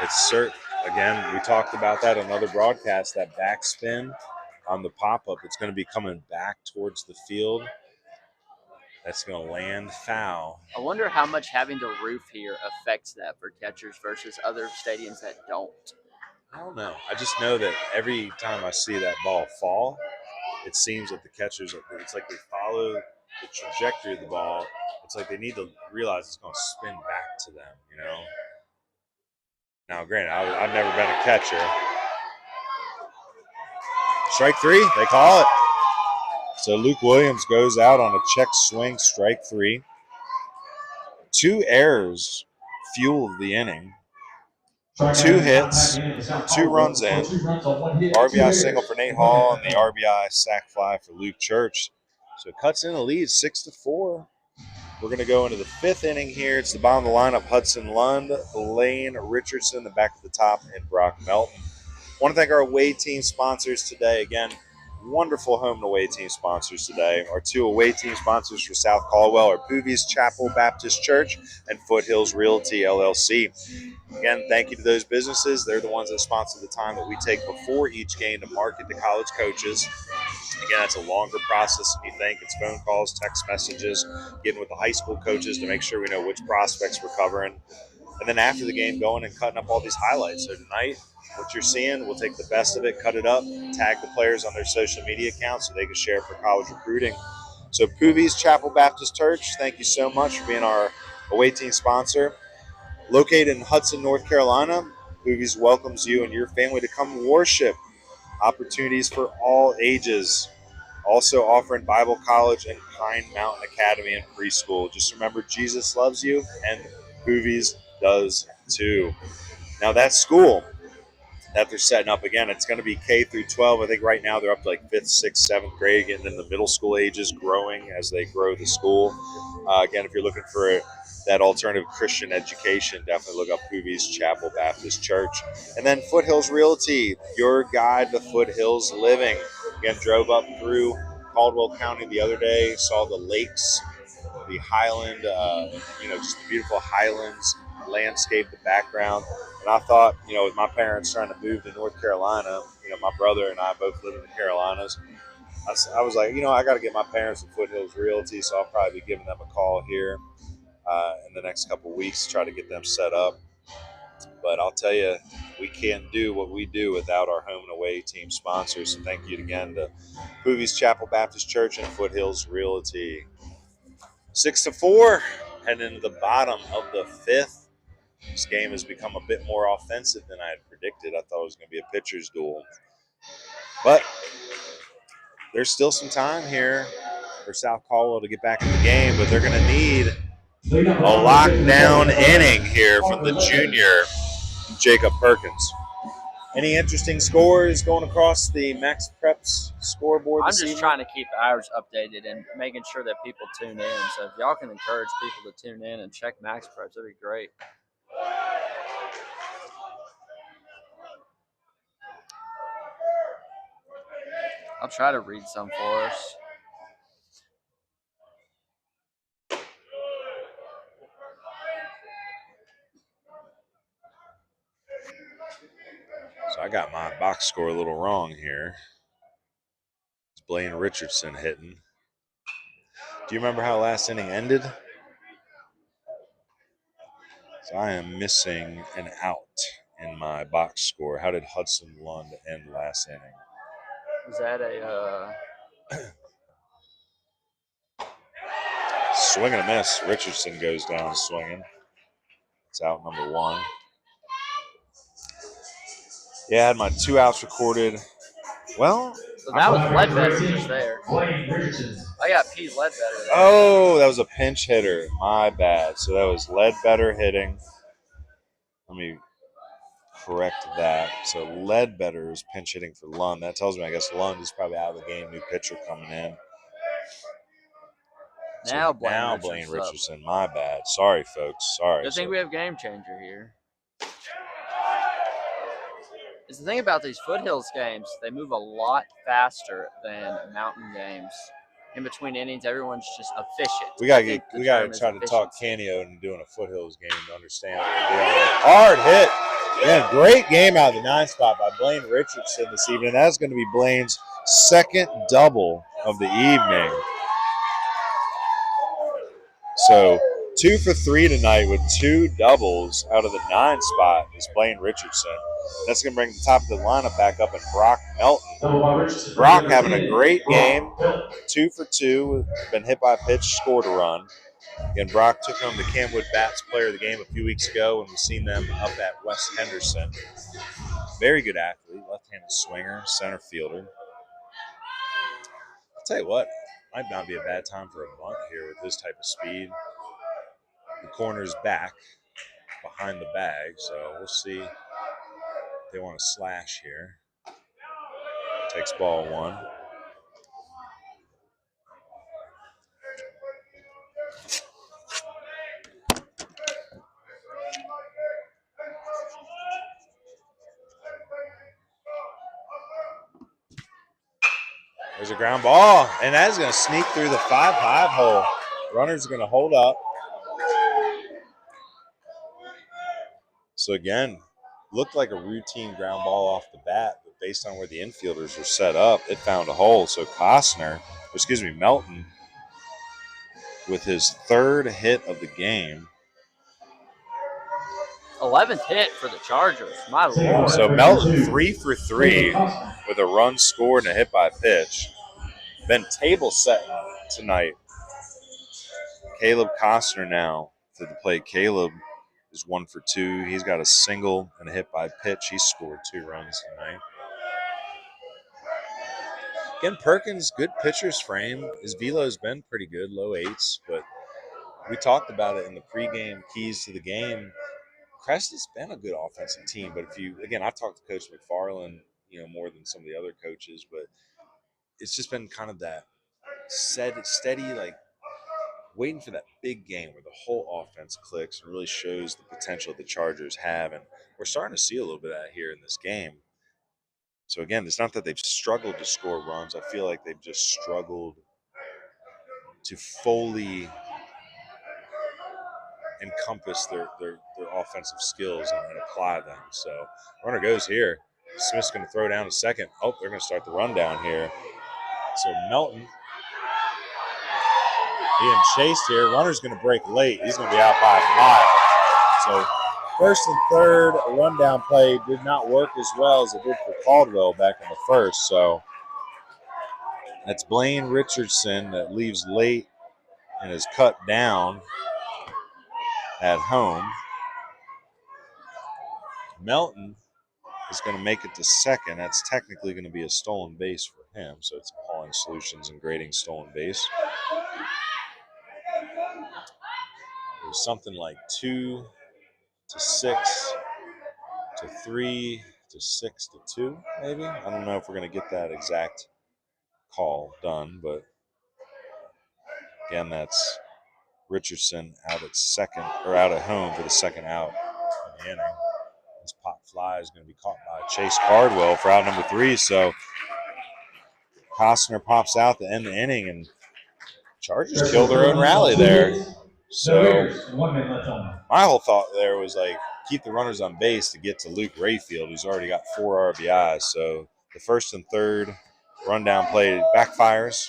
It's again, we talked about that on another broadcast, that backspin on the pop-up. It's going to be coming back towards the field. That's going to land foul. I wonder how much having the roof here affects that for catchers versus other stadiums that don't. I don't know. I just know that every time I see that ball fall, it seems that the catchers, it's like they follow the trajectory of the ball. It's like they need to realize it's going to spin back to them, you know? Now, granted, I've never been a catcher. Strike 3, they call it. So Luke Williams goes out on a check swing, strike 3. 2 errors fueled the inning. 2 hits, 2 runs in. RBI single for Nate Hall and the RBI sac fly for Luke Church. So it cuts in the lead 6-4. We're going to go into the 5th inning here. It's the bottom of the lineup: Hudson Lund, Lane Richardson, the back of the top, and Brock Melton. I want to thank our away team sponsors today. Again, wonderful home and away team sponsors today. Our 2 away team sponsors for South Caldwell are Poovies Chapel Baptist Church and Foothills Realty, LLC. Again, thank you to those businesses. They're the ones that sponsor the time that we take before each game to market to college coaches. Again, it's a longer process than you think. It's phone calls, text messages, getting with the high school coaches to make sure we know which prospects we're covering. And then after the game, going and cutting up all these highlights. So tonight, what you're seeing, we'll take the best of it, cut it up, tag the players on their social media accounts so they can share for college recruiting. So Poovies Chapel Baptist Church, thank you so much for being our away team sponsor. Located in Hudson, North Carolina, Poovies welcomes you and your family to come worship. Opportunities for all ages. Also offering Bible College and Pine Mountain Academy and preschool. Just remember, Jesus loves you, and Poovies does too. Now that school that they're setting up, again, it's going to be K through 12. I think right now they're up to like 5th, 6th, 7th grade, getting in the middle school ages, growing as they grow the school. Again, if you're looking for that alternative Christian education, definitely look up Poovies Chapel Baptist Church. And then Foothills Realty, your guide to Foothills living. Again, drove up through Caldwell County the other day, saw the lakes, the Highland, just the beautiful Highlands landscape, the background. And I thought, with my parents trying to move to North Carolina, my brother and I both live in the Carolinas. I was like, I got to get my parents in Foothills Realty, so I'll probably be giving them a call here in the next couple of weeks to try to get them set up. But I'll tell you, we can't do what we do without our home and away team sponsors. So thank you again to Poovies Chapel Baptist Church and Foothills Realty. 6-4, heading into the bottom of the 5th. This game has become a bit more offensive than I had predicted. I thought it was going to be a pitcher's duel. But there's still some time here for South Caldwell to get back in the game, but they're going to need a lockdown inning here from the junior, Jacob Perkins. Any interesting scores going across the Max Preps scoreboard I'm this just evening? trying to keep ours updated and making sure that people tune in. So if y'all can encourage people to tune in and check Max Preps, that'd be great. I'll try to read some for us. So I got my box score a little wrong here. It's Blaine Richardson hitting. Do you remember how last inning ended? So I am missing an out in my box score. How did Hudson Lund end last inning? Was that a swing and a miss? Richardson goes down swinging. It's out number 1. Yeah, I had my 2 outs recorded. Well, so that was Ledbetter just there. I got P. Ledbetter there. Oh, that was a pinch hitter. My bad. So that was Ledbetter hitting. Let me correct that. So Ledbetter is pinch hitting for Lund. That tells me, I guess, Lund is probably out of the game. New pitcher coming in. Now Blaine Richardson. My bad. Sorry, folks. Sorry. I think we have game changer here. It's the thing about these Foothills games, they move a lot faster than mountain games. In between innings, everyone's just efficient. We gotta try to talk Canio into doing a Foothills game to understand what we're doing. Hard hit. Yeah, great game out of the 9 spot by Blaine Richardson this evening. That's going to be Blaine's second double of the evening. So 2 for 3 tonight with 2 doubles out of the 9 spot is Blaine Richardson. That's going to bring the top of the lineup back up, and Brock Melton. Brock having a great game, 2 for 2, been hit by a pitch, scored a run. Again, Brock took home the Camwood Bats Player of the Game a few weeks ago when we've seen them up at West Henderson. Very good athlete, left-handed swinger, center fielder. I'll tell you what, might not be a bad time for a bunt here with this type of speed. The corner's back behind the bag, so we'll see if they want to slash here. Takes ball 1. There's a ground ball, and that is going to sneak through the 5-5 hole. Runner's going to hold up. So again, looked like a routine ground ball off the bat, but based on where the infielders were set up, it found a hole. So Melton, with his 3rd hit of the game. 11th hit for the Chargers. My Lord. So Melton 3 for 3 with a run scored and a hit by pitch. Been table setting tonight. Caleb Costner now to the plate. Caleb is 1 for 2. He's got a single and a hit by pitch. He scored 2 runs tonight. Again, Perkins, good pitcher's frame. His velo's been pretty good, low 8s, but we talked about it in the pregame keys to the game. Crest has been a good offensive team, but I've talked to Coach McFarland, more than some of the other coaches, but it's just been kind of that steady, like waiting for that big game where the whole offense clicks and really shows the potential the Chargers have, and we're starting to see a little bit of that here in this game. So again, it's not that they've struggled to score runs. I feel like they've just struggled to fully encompass their offensive skills and apply them. So runner goes here. Smith's going to throw down a second. Oh, they're going to start the rundown here. So Melton being chased here. Runner's going to break late. He's going to be out by a mile. So first and third, a rundown play did not work as well as it did for Caldwell back in the first. So that's Blaine Richardson that leaves late and is cut down at home. Melton is going to make it to second. That's technically going to be a stolen base for him. So it's Machauling Solutions and grading stolen base. There's something like 2 to 6 to 3 to 6 to 2, maybe. I don't know if we're going to get that exact call done, but again, that's Richardson out at home for the second out in the inning. This pop fly is going to be caught by Chase Cardwell for out number 3. So Costner pops out to end the inning, and Chargers kill their own rally there. So my whole thought there was like keep the runners on base to get to Luke Rayfield, who's already got 4 RBIs. So the first and third rundown play backfires.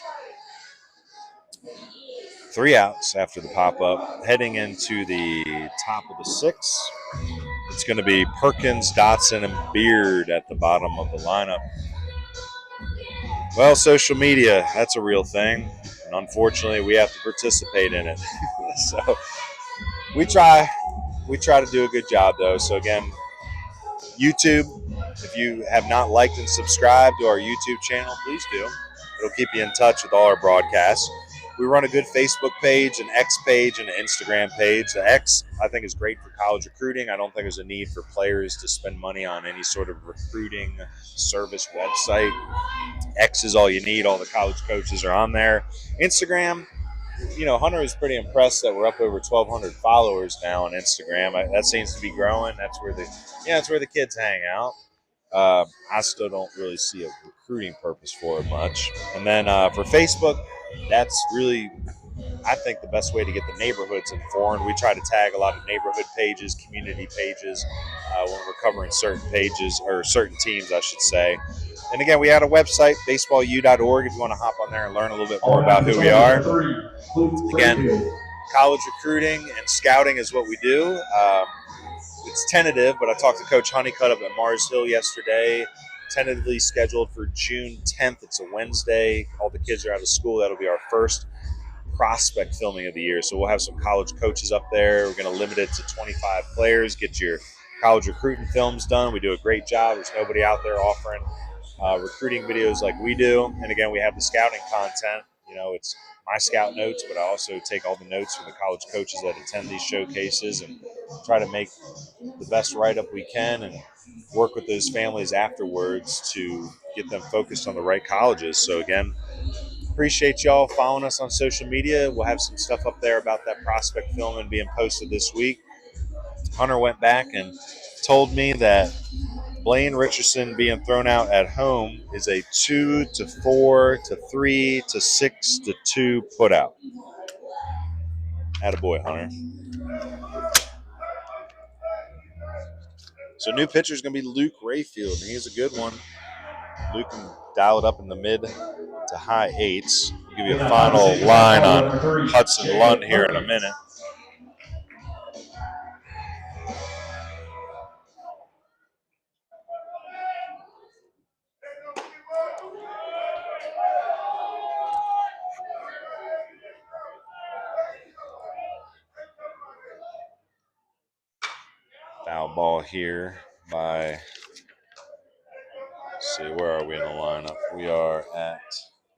3 outs after the pop-up. Heading into the top of the 6th, it's going to be Perkins, Dotson, and Beard at the bottom of the lineup. Well, social media, that's a real thing. And unfortunately, we have to participate in it. So we try to do a good job, though. So again, YouTube, if you have not liked and subscribed to our YouTube channel, please do. It'll keep you in touch with all our broadcasts. We run a good Facebook page, an X page, and an Instagram page. The X, I think, is great for college recruiting. I don't think there's a need for players to spend money on any sort of recruiting service website. X is all you need. All the college coaches are on there. Instagram, Hunter is pretty impressed that we're up over 1,200 followers now on Instagram. That seems to be growing. That's where the kids hang out. I still don't really see a recruiting purpose for it much. And then for Facebook, that's really, I think, the best way to get the neighborhoods informed. We try to tag a lot of neighborhood pages, community pages, when we're covering certain pages, or certain teams, I should say. And again, we had a website, baseballu.org, if you want to hop on there and learn a little bit more about who we are. Again, college recruiting and scouting is what we do. It's tentative, but I talked to Coach Honeycutt up at Mars Hill yesterday. Tentatively scheduled for June 10th. It's a Wednesday. All the kids are out of school. That'll be our first prospect filming of the year. So we'll have some college coaches up there. We're going to limit it to 25 players. Get your college recruiting films done. We do a great job. There's nobody out there offering recruiting videos like we do. And again, we have the scouting content. It's my scout notes, but I also take all the notes from the college coaches that attend these showcases and try to make the best write-up we can and work with those families afterwards to get them focused on the right colleges. So again, appreciate y'all following us on social media. We'll have some stuff up there about that prospect film and being posted this week. Hunter went back and told me that Blaine Richardson being thrown out at home is a 2-4 to 3 to 6 to 2 put out. Attaboy, Hunter. So new pitcher is going to be Luke Rayfield, and he's a good one. Luke can dial it up in the mid to high 8s. I'll give you a final line on Hudson Lund here in a minute. Foul ball here by, let's see, where are we in the lineup? We are at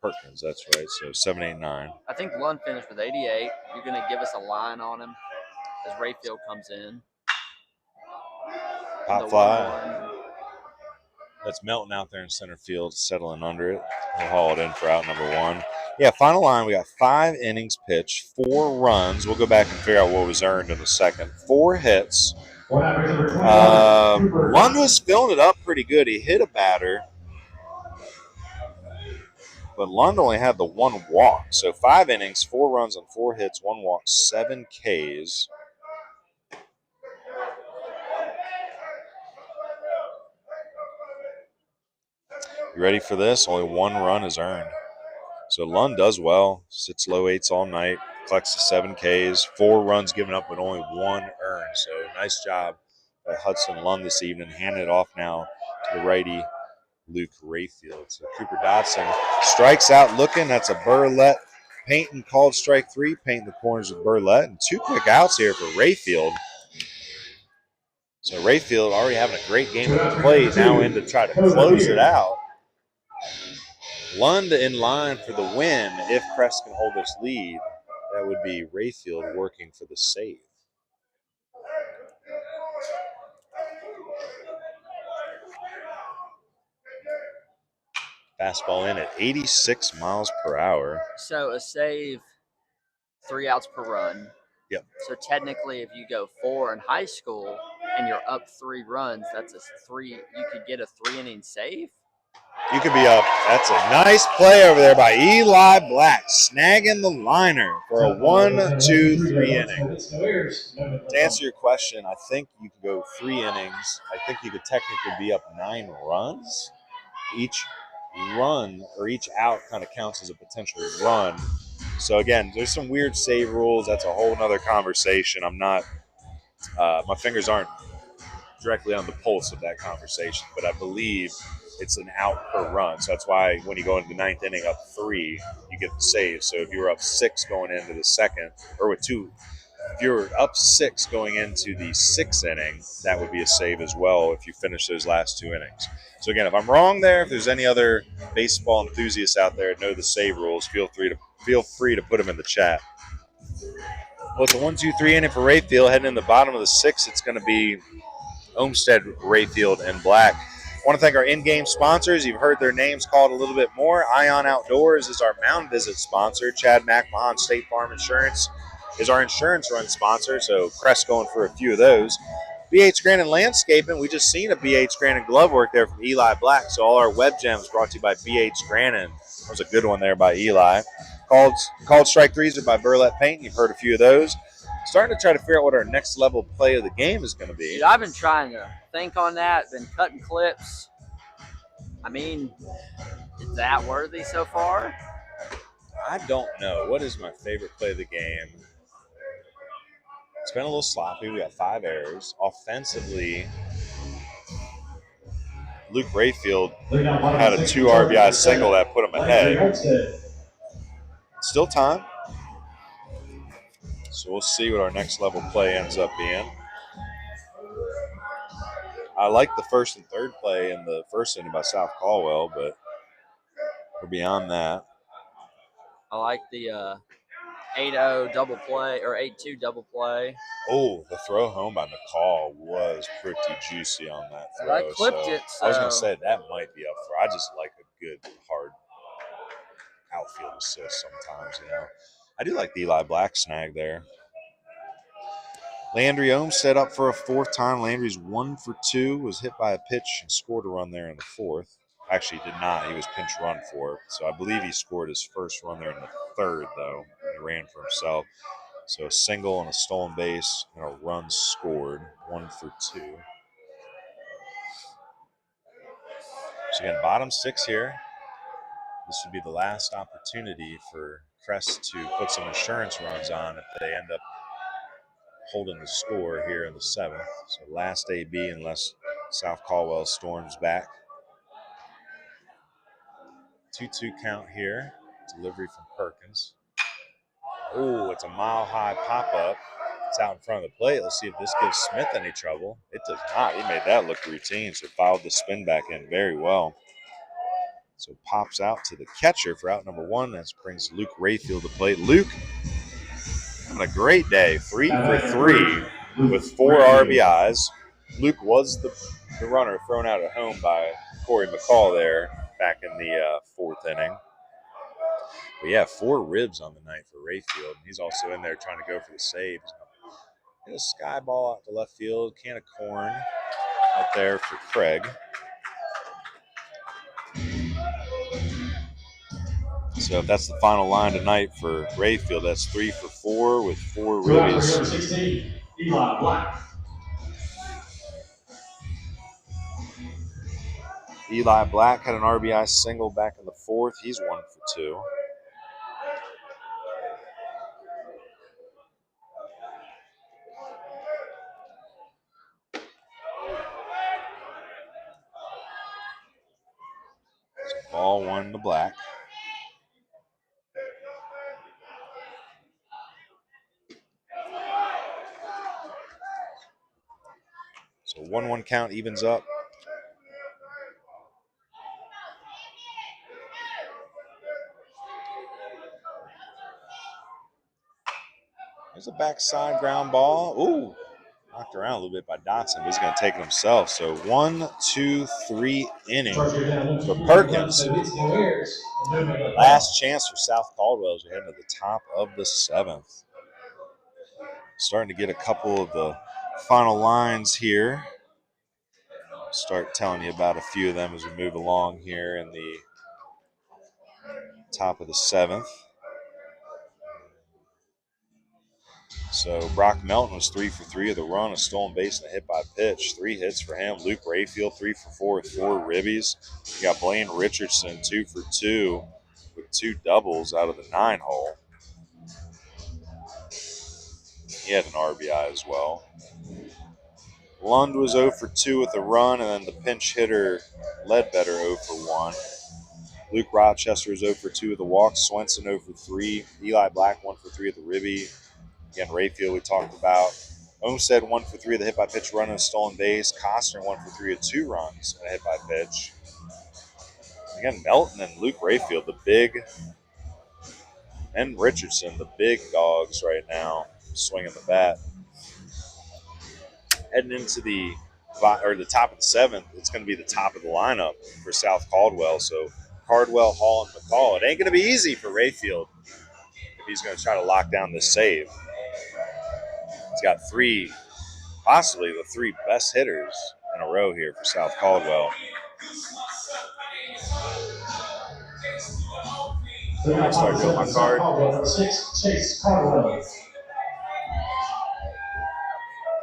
Perkins, that's right, so 7, 8, 9. I think Lund finished with 88. You're going to give us a line on him as Rayfield comes in. Pop fly. That's Melton out there in center field, settling under it. We'll haul it in for out number 1. Yeah, final line, we got 5 innings pitched, 4 runs. We'll go back and figure out what was earned in a second. 4 hits. Lund was filling it up pretty good. He hit a batter, but Lund only had the 1 walk. So 5 innings, 4 runs on 4 hits, 1 walk, 7 Ks. You ready for this? Only 1 run is earned. So Lund does well, sits low 8s all night, collects the 7 Ks, 4 runs given up, but only 1 earned. So nice job by Hudson Lund this evening. Handing it off now to the righty, Luke Rayfield. So Cooper Dotson strikes out looking. That's a Burlett Painting called strike 3, painting the corners with Burlett. And 2 quick outs here for Rayfield. So Rayfield already having a great game at the plate, now in to try to close it out. Lund in line for the win. If Crest can hold this lead, that would be Rayfield working for the save. Fastball in at 86 miles per hour. So a save, 3 outs per run. Yep. So technically, if you go 4 in high school and you're up 3 runs, that's a 3. You could get a 3-inning save. You could be up. That's a nice play over there by Eli Black, snagging the liner for a 1-2-3 inning. To answer your question, I think you could go 3 innings. I think you could technically be up 9 runs. Each run or each out kind of counts as a potential run. So again, there's some weird save rules. That's a whole nother conversation. I'm not, my fingers aren't directly on the pulse of that conversation, but I believe it's an out per run. So that's why when you go into the ninth inning up 3, you get the save. So if you're up 6 going into the second, or with 2, if you're up 6 going into the 6th inning, that would be a save as well if you finish those last 2 innings. So again, if I'm wrong there, if there's any other baseball enthusiasts out there that know the save rules, feel free to put them in the chat. Well, it's a 1-2-3 inning for Rayfield. Heading in the bottom of the 6th, it's going to be Olmsted, Rayfield, and Black. I want to thank our in-game sponsors. You've heard their names called a little bit more. Ion Outdoors is our mound visit sponsor. Chad McMahon State Farm Insurance is our insurance run sponsor, so Crest going for a few of those. Granning Landscaping, we just seen a Granning glove work there from Eli Black, so all our web gems brought to you by Granning. That was a good one there by Eli. Called Strike Threes are by Burlett Painting. You've heard a few of those. Starting to try to figure out what our next level play of the game is going to be. Dude, I've been trying to think on that, been cutting clips. I mean, is that worthy so far? I don't know. What is my favorite play of the game? It's been a little sloppy. We got 5 errors. Offensively, Luke Rayfield had a 2 RBI single that put him ahead. Still time. So we'll see what our next level play ends up being. I like the first and third play in the first inning by South Caldwell, but we're beyond that. I like the 8-0 double play or 8-2 double play. Oh, the throw home by McCall was pretty juicy on that throw. I clipped it. So. I was going to say that might be up for. I just like a good hard outfield assist sometimes, I do like the Eli Black snag there. Landry Olmsted up for a 4th time. Landry's 1 for 2, was hit by a pitch and scored a run there in the 4th. Actually, he did not. He was pinch run for. So I believe he scored his first run there in the 3rd, though. He ran for himself. So a single and a stolen base and a run scored, 1 for 2. So again, bottom 6 here. This would be the last opportunity for Crest to put some insurance runs on if they end up holding the score here in the 7th. So last AB unless South Caldwell storms back. 2-2 count here. Delivery from Perkins. Oh, it's a mile-high pop-up. It's out in front of the plate. Let's see if this gives Smith any trouble. It does not. He made that look routine, so fouled the spin back in very well. So pops out to the catcher for out number 1. That brings Luke Rayfield to plate. Luke having a great day. 3 for 3 with 4 RBIs. Luke was the runner thrown out at home by Corey McCall there back in the 4th inning. But yeah, 4 ribs on the night for Rayfield. He's also in there trying to go for the save. Hit a sky ball out to left field. Can of corn out there for Craig. So if that's the final line tonight for Rayfield, that's 3 for 4 with 4 ribbies. 16, Eli Black. Eli Black had an RBI single back in the 4th. He's 1 for 2. So ball 1 to Black. So 1-1 count evens up. There's a backside ground ball. Ooh, knocked around a little bit by Dotson, but he's going to take it himself. So 1, 2, 3 inning for Perkins. Last chance for South Caldwell as we head to the top of the 7th. Starting to get a couple of the final lines here. Start telling you about a few of them as we move along here in the top of the 7th. So Brock Melton was 3 for 3 of the run, a stolen base and a hit by pitch. 3 hits for him. Luke Rayfield 3 for 4 with 4 ribbies. You got Blaine Richardson 2 for 2 with 2 doubles out of the 9 hole. He had an RBI as well. Lund was 0 for 2 with a run, and then the pinch hitter Ledbetter 0 for 1. Luke Rochester was 0 for 2 with a walk. Swenson 0 for 3. Eli Black 1 for 3 at the Ribby. Again, Rayfield we talked about. Olmsted 1 for 3 at the hit by pitch run and a stolen base. Costner 1 for 3 at 2 runs and a hit by pitch. Again, Melton and Luke Rayfield, the big, and Richardson, the big dogs right now, swinging the bat. Heading into the top of the 7th, it's going to be the top of the lineup for South Caldwell. So Cardwell, Hall, and McCall. It ain't going to be easy for Rayfield if he's going to try to lock down this save. He's got possibly the 3 best hitters in a row here for South Caldwell. I'll start doing my card. 6, Chase Caldwell.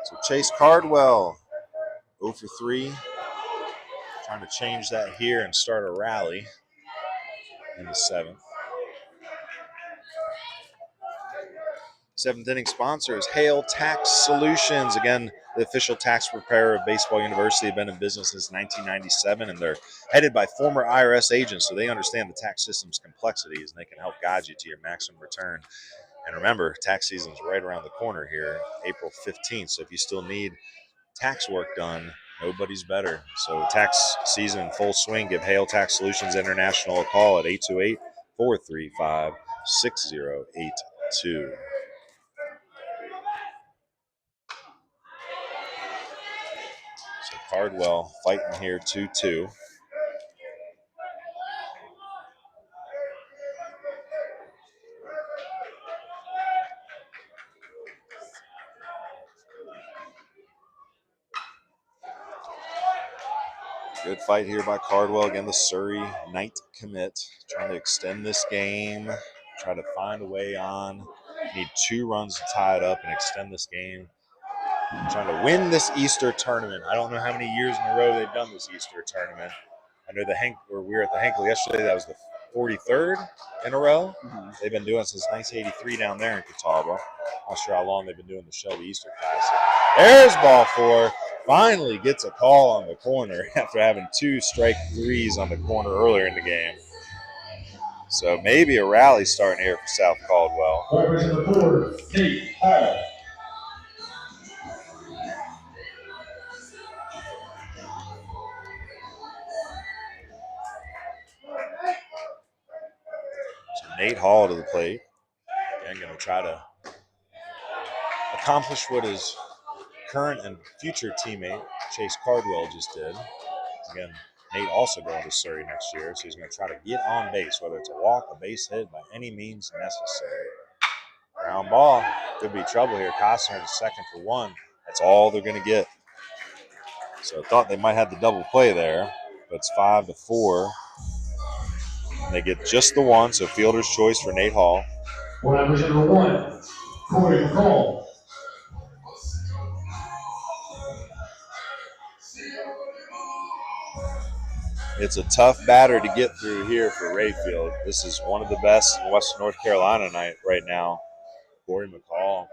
So Chase Cardwell, 0 for 3. Trying to change that here and start a rally in the 7th. 7th inning sponsor is Hale Tax Solutions. Again, the official tax preparer of Baseball University, have been in business since 1997, and they're headed by former IRS agents, so they understand the tax system's complexities, and they can help guide you to your maximum return. And remember, tax season's right around the corner here, April 15th, so if you still need tax work done, nobody's better. So tax season in full swing. Give Hale Tax Solutions International a call at 828-435-6082. So Cardwell fighting here 2-2. Good fight here by Cardwell. Again, the Surrey Knight commit. Trying to extend this game. Try to find a way on. Need 2 runs to tie it up and extend this game. Trying to win this Easter tournament. I don't know how many years in a row they've done this Easter tournament. I know we were at the Henkel yesterday. That was the 43rd in a row. Mm-hmm. They've been doing it since 1983 down there in Catawba. Not sure how long they've been doing the Shelby Easter Classic. There's ball 4. Finally gets a call on the corner after having 2 strike 3s on the corner earlier in the game. So maybe a rally starting here for South Caldwell. So Nate Hall to the plate. Again, going to try to accomplish what his current and future teammate Chase Cardwell just did. Again, Nate also going to Surrey next year, so he's going to try to get on base, whether it's a walk, a base hit, by any means necessary. Ground ball. Could be trouble here. Costner to second for 1. That's all they're going to get. So I thought they might have the double play there, but it's 5-4. And they get just the 1, so fielder's choice for Nate Hall. Number 1, Corey McCall. It's a tough batter to get through here for Rayfield. This is one of the best in Western North Carolina right now. Corey McCall.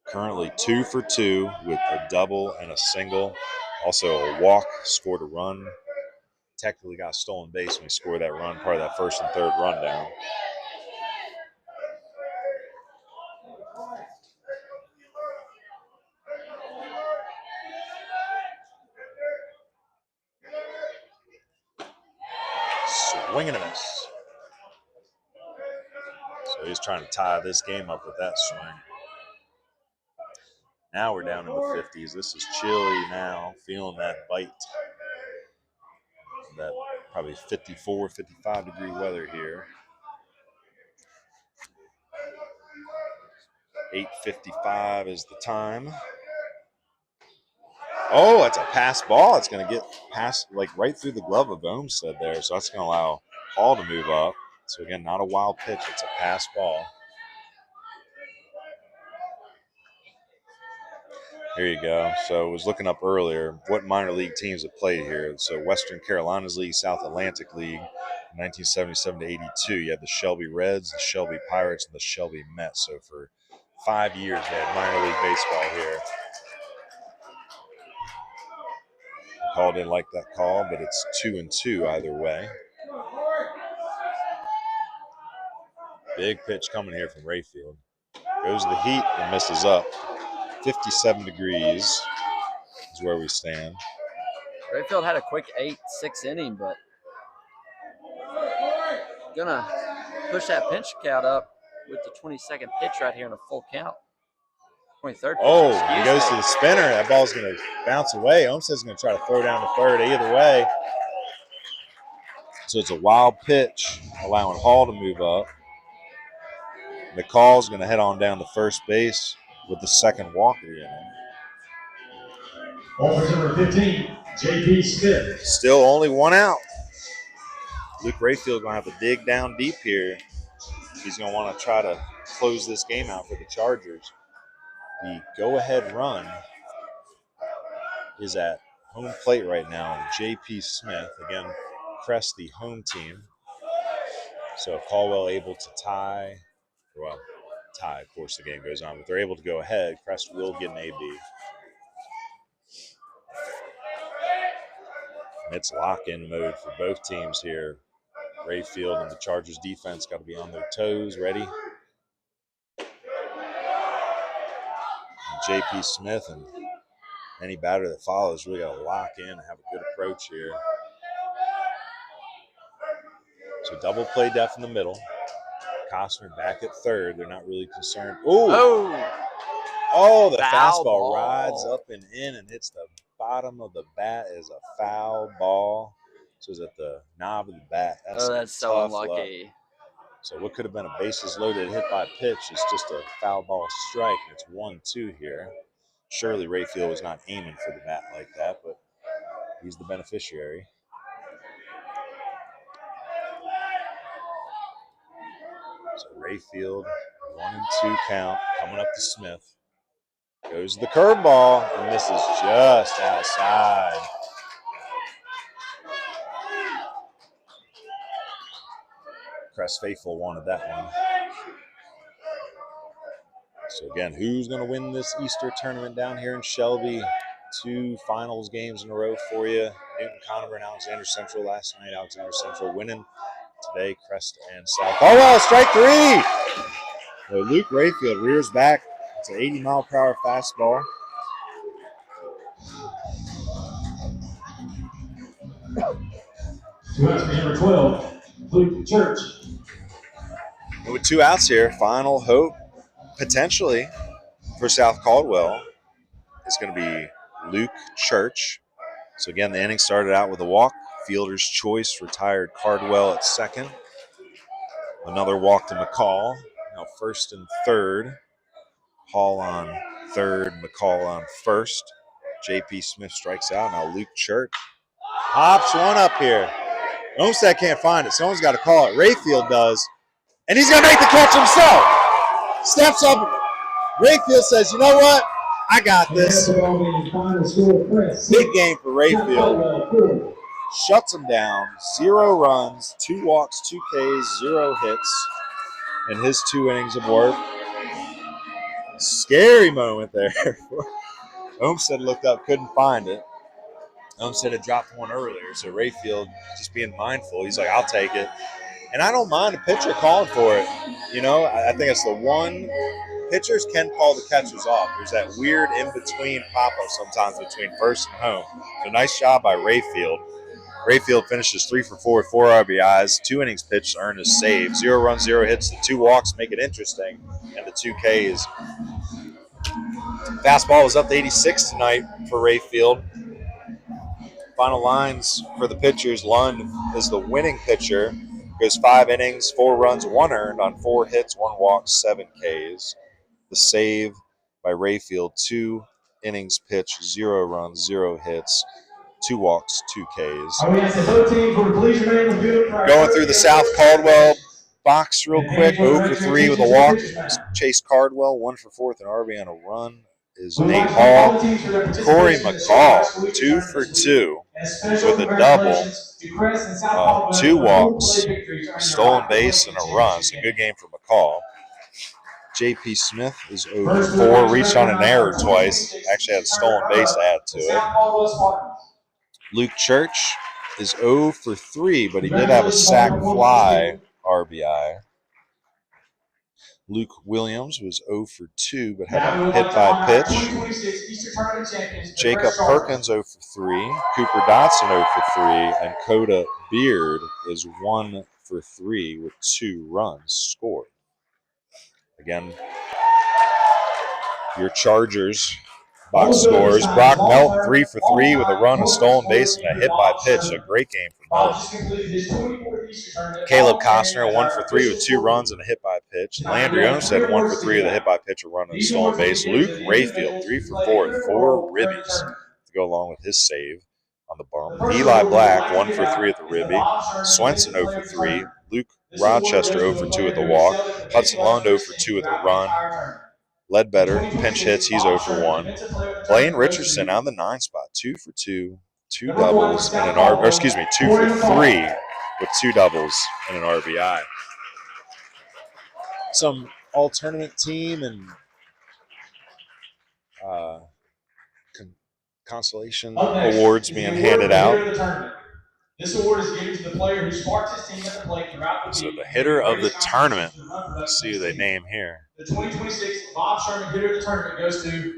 Currently 2 for 2 with a double and a single. Also a walk, scored a run. Technically got a stolen base when he scored that run, part of that first and third rundown. Swing and a miss. So he's trying to tie this game up with that swing. Now we're down in the 50s. This is chilly now, feeling that bite. That probably 54, 55 degree weather here. 8:55 is the time. Oh, that's a pass ball. It's going to get past, right through the glove of Olmsted there. So that's going to allow Hall to move up. So again, not a wild pitch. It's a pass ball. Here you go. So I was looking up earlier what minor league teams have played here. So Western Carolinas League, South Atlantic League, 1977 to 82. You had the Shelby Reds, the Shelby Pirates, and the Shelby Mets. So for 5 years they had minor league baseball here. Call didn't like that call, but it's 2-2 either way. Big pitch coming here from Rayfield. Goes to the heat and misses up. 57 degrees is where we stand. Rayfield had a quick 8-6 inning, but gonna push that pinch count up with the 22nd pitch right here in a full count. 23rd pitch. Oh, he goes to the spinner. That ball's going to bounce away. Olmsted's going to try to throw down to third either way. So it's a wild pitch, allowing Hall to move up. McCall's going to head on down to first base with the second walk of the inning. Ball for number 15, J.P. Smith. Still only one out. Luke Rayfield going to have to dig down deep here. He's going to want to try to close this game out for the Chargers. The go-ahead run is at home plate right now, and J.P. Smith, again, Crest, the home team. So Caldwell able to tie, of course the game goes on, but they're able to go ahead. Crest will get an AB. And it's lock-in mode for both teams here. Rayfield and the Chargers defense got to be on their toes, ready. J.P. Smith and any batter that follows really got to lock in and have a good approach here. So double play def in the middle. Costner back at third. They're not really concerned. Ooh. Oh, the fastball rides up and in and hits the bottom of the bat is a foul ball. So it's at the knob of the bat. That's so unlucky. Luck. So what could have been a bases loaded hit by pitch is just a foul ball strike. It's 1-2 here. Surely Rayfield was not aiming for the bat like that, but he's the beneficiary. So Rayfield, 1-2 count, coming up to Smith. Goes the curveball and misses just outside. Crest faithful wanted that one. So again, who's going to win this Easter tournament down here in Shelby? 2 finals games in a row for you. Newton Conover and Alexander Central last night. Alexander Central winning today. Crest and South. Oh, well, strike 3. So Luke Rayfield rears back. It's an 80-mile-per-hour fastball. Number 12, Luke Church. And with 2 outs here, final hope potentially for South Caldwell is going to be Luke Church. So again, the inning started out with a walk. Fielder's choice retired Caldwell at second. Another walk to McCall. Now first and third. Hall on third, McCall on first. J.P. Smith strikes out. Now Luke Church hops one up here. Olmsted can't find it. Someone's got to call it. Rayfield does. And he's going to make the catch himself. Steps up. Rayfield says, you know what? I got this. Big game for Rayfield. Shuts him down. 0 runs, 2 walks, 2 Ks, 0 hits in his 2 innings of work. Scary moment there. Olmsted looked up, couldn't find it. Olmsted had dropped one earlier, so Rayfield just being mindful. He's like, I'll take it. And I don't mind a pitcher calling for it. You know, I think it's the one. Pitchers can call the catchers off. There's that weird in-between pop-up sometimes between first and home. So nice job by Rayfield. Rayfield finishes 3 for 4 with 4 RBIs, 2 innings pitched, earned a save. 0 runs, 0 hits. The 2 walks make it interesting, and the 2 Ks. Fastball was up to 86 tonight for Rayfield. Final lines for the pitchers. Lund is the winning pitcher. Goes 5 innings, 4 runs, 1 earned on 4 hits, 1 walk, 7 Ks. The save by Rayfield, 2 innings pitched, 0 runs, 0 hits, 2 walks, 2 Ks. Going through the South Caldwell box real quick. 0 for 3 with a walk. Chase Cardwell, 1 for 4 with an RBI and a run is Nate Hall. Corey McCall, 2 for 2 with a double. 2 walks, stolen base, and a run. It's a good game for McCall. J.P. Smith is 0 for 4, reached on an error twice. Actually had a stolen base to add to it. South Caldwell Spartans. Luke Church is 0 for 3, but he did have a sack fly RBI. Luke Williams was 0 for 2, but had a hit by pitch. Jacob Perkins 0 for 3. Cooper Dotson 0 for 3. And Coda Beard is 1 for 3 with 2 runs scored. Again, your Chargers box scores. Brock Melton 3 for 3 with a run, a stolen base, and a hit by pitch. A great game for Melton. Caleb Costner 1 for 3 with 2 runs and a hit by pitch. Landry Olmstead 1 for 3 with a hit by pitch, a run, and a stolen base. Luke Rayfield 3 for 4 with 4 ribbies to go along with his save on the bump. Eli Black 1 for 3 at the ribby. Swenson 0 for 3. Luke Rochester 0 for 2 at the walk. Hudson Lund 0 for 2 at the run. Ledbetter pinch hits, he's 0 for 1. Blaine Richardson on the 9 spot, 2 for 2, 2 doubles and an 2 for 3 with 2 doubles and an RBI. Some all-tournament team and consolation awards being handed out. This award is given to the player who sparked his team at the plate throughout the So week. the hitter of the tournament, let's see who they name here. The 2026 Bob Sherman hitter of the tournament goes to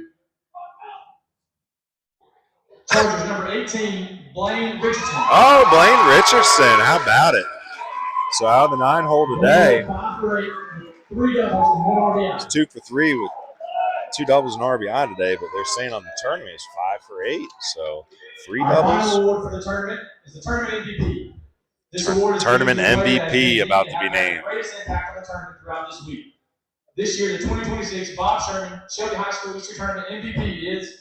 Chargers number 18, Blaine Richardson. Oh, Blaine Richardson, how about it? So out of the 9 hole today, 5 for 8, 3 doubles and 1 RBI. it's 2 for 3 with 2 doubles and RBI today, but they're saying on the tournament it's 5 for 8, so 3 Our doubles. final award for the tournament is the tournament MVP. This award is Tournament given to the player that MVP has about to had be the named. greatest impact on the tournament throughout this week. This year, the 2026 Bob Sherman Shelby High School Easter Tournament MVP is,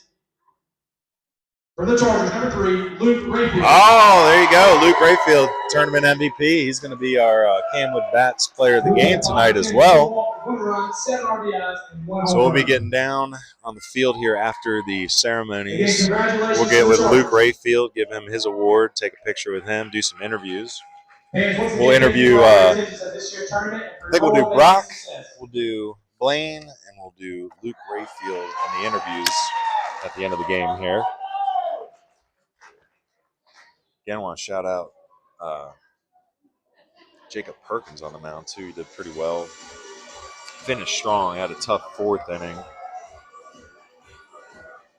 for the Chargers, number 3, Luke Rayfield. Oh, there you go. Luke Rayfield, tournament MVP. He's going to be our Camwood Bats player of the game tonight as well. 1 run, 7 RBIs, and 1 So we'll home be run. getting down on the field here after the ceremonies. Again, congratulations We'll get to with the Luke Chargers. Rayfield, give him his award, take a picture with him, do some interviews. Fans, once We'll again, thank you interview, for your attendance at this year's tournament and for I think we'll your do whole Brock, success. we'll do Blaine, and we'll do Luke Rayfield and the interviews at the end of the game here. Again, I want to shout out Jacob Perkins on the mound, too. He did pretty well. Finished strong. Had a tough 4th inning.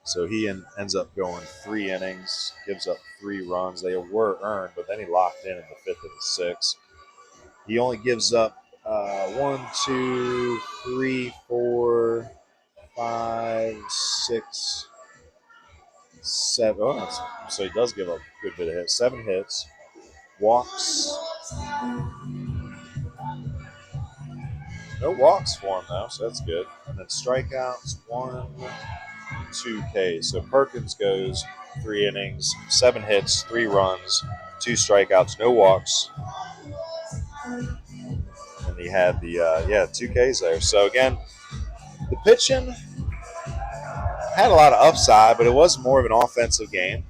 So he ends up going 3 innings, gives up 3 runs. They were earned, but then he locked in the 5th of the 6th. He only gives up 1, 2, 3, 4, 5, 6, 7. Oh, so he does give up a good bit of hits. 7 hits. Walks. No walks for him, though, so that's good. And then strikeouts, 1, 2 Ks. So Perkins goes 3 innings, 7 hits, 3 runs, 2 strikeouts, no walks. And he had the, 2 Ks there. So, again, the pitching had a lot of upside, but it was more of an offensive game.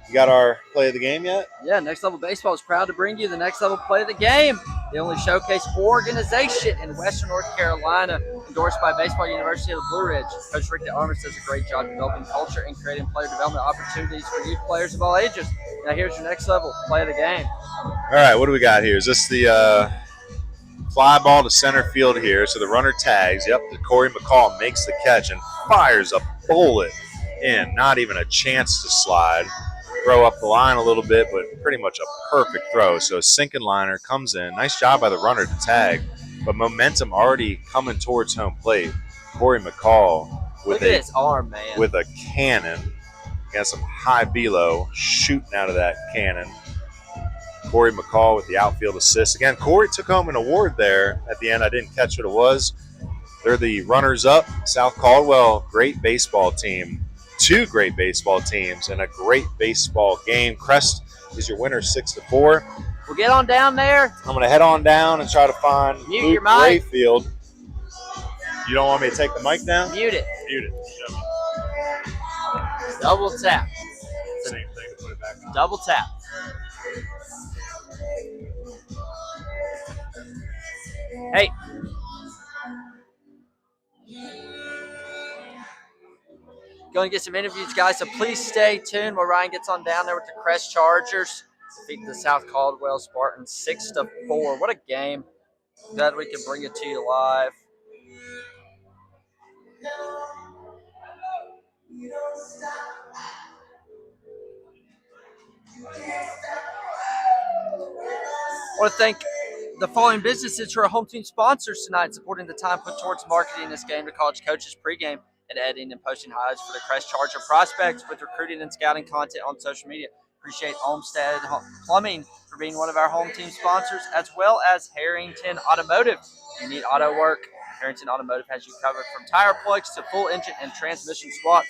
You got our play of the game yet? Yeah, Next Level Baseball is proud to bring you the Next Level Play of the Game, the only showcase organization in Western North Carolina, endorsed by Baseball University of the Blue Ridge. Coach Rick DeArmas does a great job developing culture and creating player development opportunities for youth players of all ages. Now here's your Next Level Play of the Game. All right, what do we got here? Is this the fly ball to center field here? So the runner tags. Yep, Corey McCall makes the catch and fires a bullet in. Not even a chance to slide. Throw up the line a little bit, but pretty much a perfect throw. So a sinking liner comes in. Nice job by the runner to tag, but momentum already coming towards home plate. Corey McCall Look at his arm, man. with a cannon. Got some high velo shooting out of that cannon. Corey McCall with the outfield assist. Again, Corey took home an award there at the end. I didn't catch what it was. They're the runners-up. South Caldwell, great baseball team. 2 great baseball teams and a great baseball game. Crest is your winner, 6-4. We'll get on down there. I'm going to head on down and try to find Mute Luke your mic. Rayfield. You don't want me to take the mic down? Mute it. Mute it. Show me. Double tap. Same thing to put it back on. Double tap. Hey, Going to get some interviews, guys, so please stay tuned while Ryan gets on down there with the Crest Chargers. Defeat the South Caldwell Spartans 6-4. What a game. Glad we can bring it to you live. I want to thank the following businesses who are home team sponsors tonight, supporting the time put towards marketing this game to college coaches pregame and editing and posting highlights for the Crest Charger prospects with recruiting and scouting content on social media. Appreciate Olmsted Plumbing for being one of our home team sponsors, as well as Harrington Automotive. If you need auto work, Harrington Automotive has you covered from tire plugs to full engine and transmission swaps.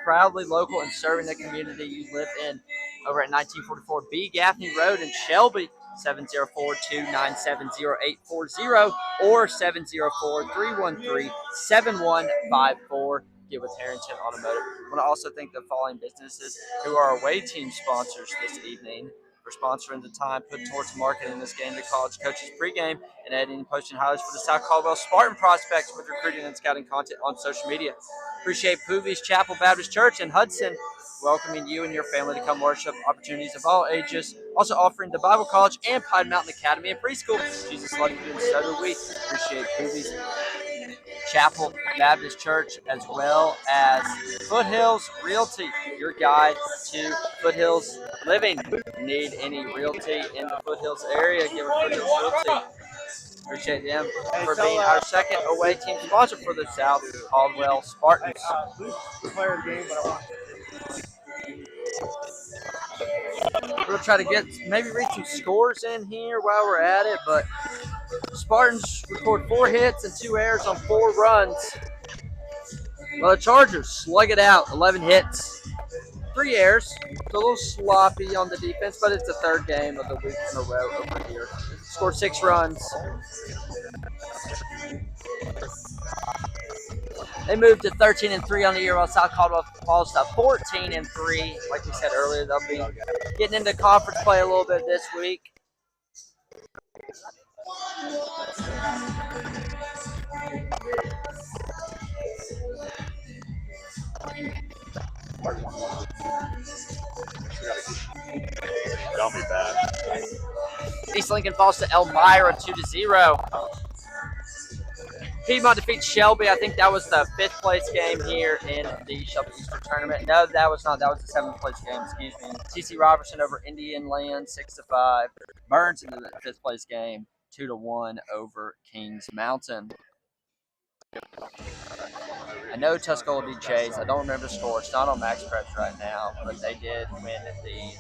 Proudly local and serving the community you live in. Over at 1944 B. Gaffney Road in Shelby, 704-297-0840 or 704-313-7154. Get with Harrington Automotive. I want to also thank the following businesses who are away team sponsors this evening for sponsoring the time put towards marketing this game to college coaches pregame and editing and posting highlights for the South Caldwell Spartan prospects with recruiting and scouting content on social media. Appreciate Poovies Chapel Baptist Church in Hudson, welcoming you and your family to come worship. Opportunities of all ages. Also offering the Bible College and Pine Mountain Academy and Preschool. Jesus loved you and so do we. Appreciate Poovies Chapel Baptist Church, as well as Foothills Realty, your guide to Foothills living. Need any realty in the Foothills area, give it Foothills Realty. Appreciate them for being our second away team sponsor for the South Caldwell Spartans. We're going to try to maybe read some scores in here while we're at it, but Spartans record 4 hits and 2 errors on 4 runs. Well, the Chargers slug it out, 11 hits, 3 errors. It's a little sloppy on the defense, but it's the 3rd game of the week in a row over here. Scored 6 runs. They moved to 13-3 on the year, while South Caldwell falls to 14-3. Like we said earlier, they'll be getting into conference play a little bit this week. Don't be bad. East Lincoln falls to Elmira 2-0. Piedmont defeats Shelby. I think that was the 5th place game here in the Shelby Eastern Tournament. No, that was not. That was the 7th place game. Excuse me. TC Robertson over Indian Land 6-5. Burns in the 5th place game 2-1 over Kings Mountain. I know Tuscola beat Chase. I don't remember the score. It's not on Max Preps right now, but they did win the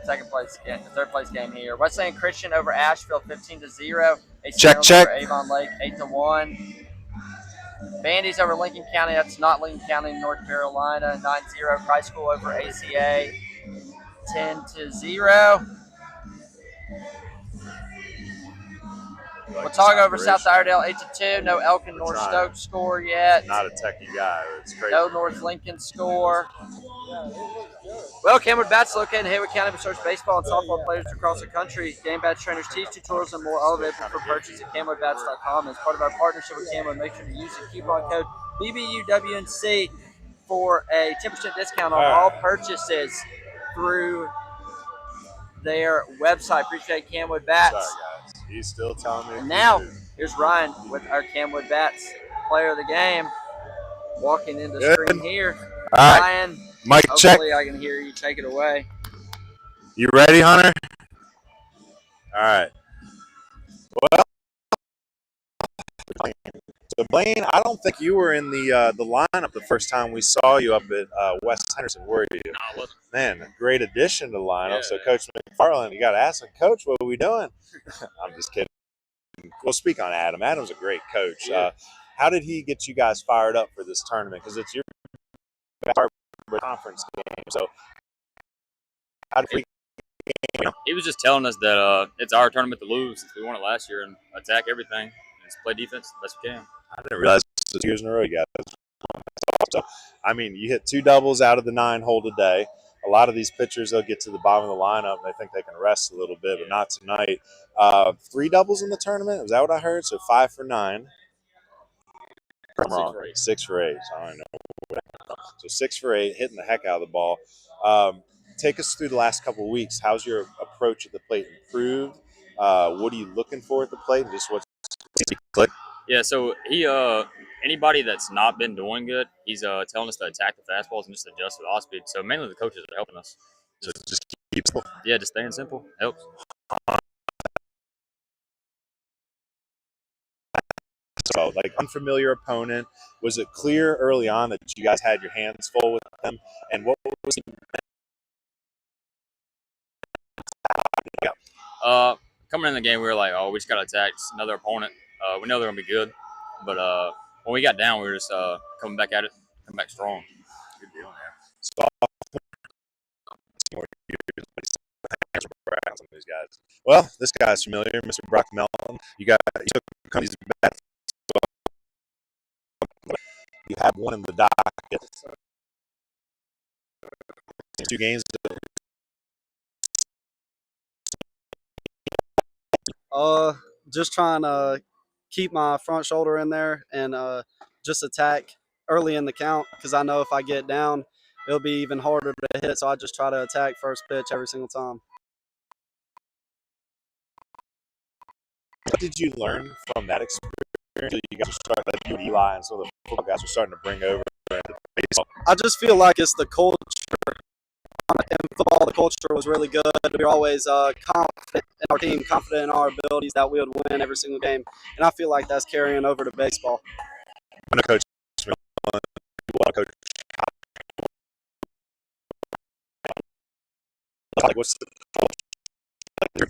2nd place game, the 3rd place game here. Wesleyan Christian over Asheville 15-0. Check. Over Avon Lake 8-1. Bandy's over Lincoln County. That's not Lincoln County, North Carolina 9-0. Christ School over ACA 10-0. Watauga over South Iredale 8-2. No Elkin North Stokes score yet. Not a techie guy. It's crazy. No North Lincoln score. Well, Kenwood Bats located in Haywood County for search baseball and softball players across the country. Game Bats trainers teach tutorials and more. All available for purchase at kenwoodbats.com. As part of our partnership with Kenwood, make sure to use the coupon code BBUWNC for a 10% discount on all purchases through their website. Appreciate Kenwood Bats. Sorry, guys. He's still telling me. And now, here's Ryan with our Kenwood Bats player of the game. Walking into the screen here. All right. Ryan, Mike, check. hopefully I can hear you. Take it away. You ready, Hunter? All right. Well, so Blaine, I don't think you were in the lineup the first time we saw you up at West Henderson, were you? No, I wasn't. Man, a great addition to the lineup. Yeah, so Coach McFarland, you got to ask him, Coach, what are we doing? I'm just kidding. We'll speak on Adam. Adam's a great coach. Yeah. How did he get you guys fired up for this tournament? Because it's your conference game. So how did we? He was just telling us that it's our tournament to lose since we won it last year and attack everything and just play defense the best we can. I didn't realize it was 2 years in a row, you guys. So, I mean, you hit 2 doubles out of the 9 hole today. A lot of these pitchers, they'll get to the bottom of the lineup and they think they can rest a little bit, but not tonight. 3 doubles in the tournament. Is that what I heard? So 5 for 9. I'm wrong. 6 for 8. So I don't know. So 6 for 8, hitting the heck out of the ball. Take us through the last couple of weeks. How's your approach at the plate improved? What are you looking for at the plate? And just what's click? Yeah, so he anybody that's not been doing good, he's telling us to attack the fastballs and just adjust to the off speed. So mainly the coaches are helping us. So just keep simple. Yeah, just staying simple helps. So, like, unfamiliar opponent, was it clear early on that you guys had your hands full with them? And what was the Coming in the game, we were like, oh, we just got to attack. It's another opponent. We know they're going to be good. But when we got down, we were just coming back at it, coming back strong. Good deal, man. So, some of these guys. Well, this guy's familiar, Mr. Brock Melton. You took these bets. You have one in the docket. 2 games. Just trying to keep my front shoulder in there and just attack early in the count, because I know if I get down, it'll be even harder to hit. So I just try to attack first pitch every single time. What did you learn from that experience? You guys are starting, like you and Eli and some of the football guys are starting to bring over baseball. I just feel like it's the culture. In football, the culture was really good. We were always confident in our team, confident in our abilities that we would win every single game. And I feel like that's carrying over to baseball. I'm a coach. Like, what's the culture?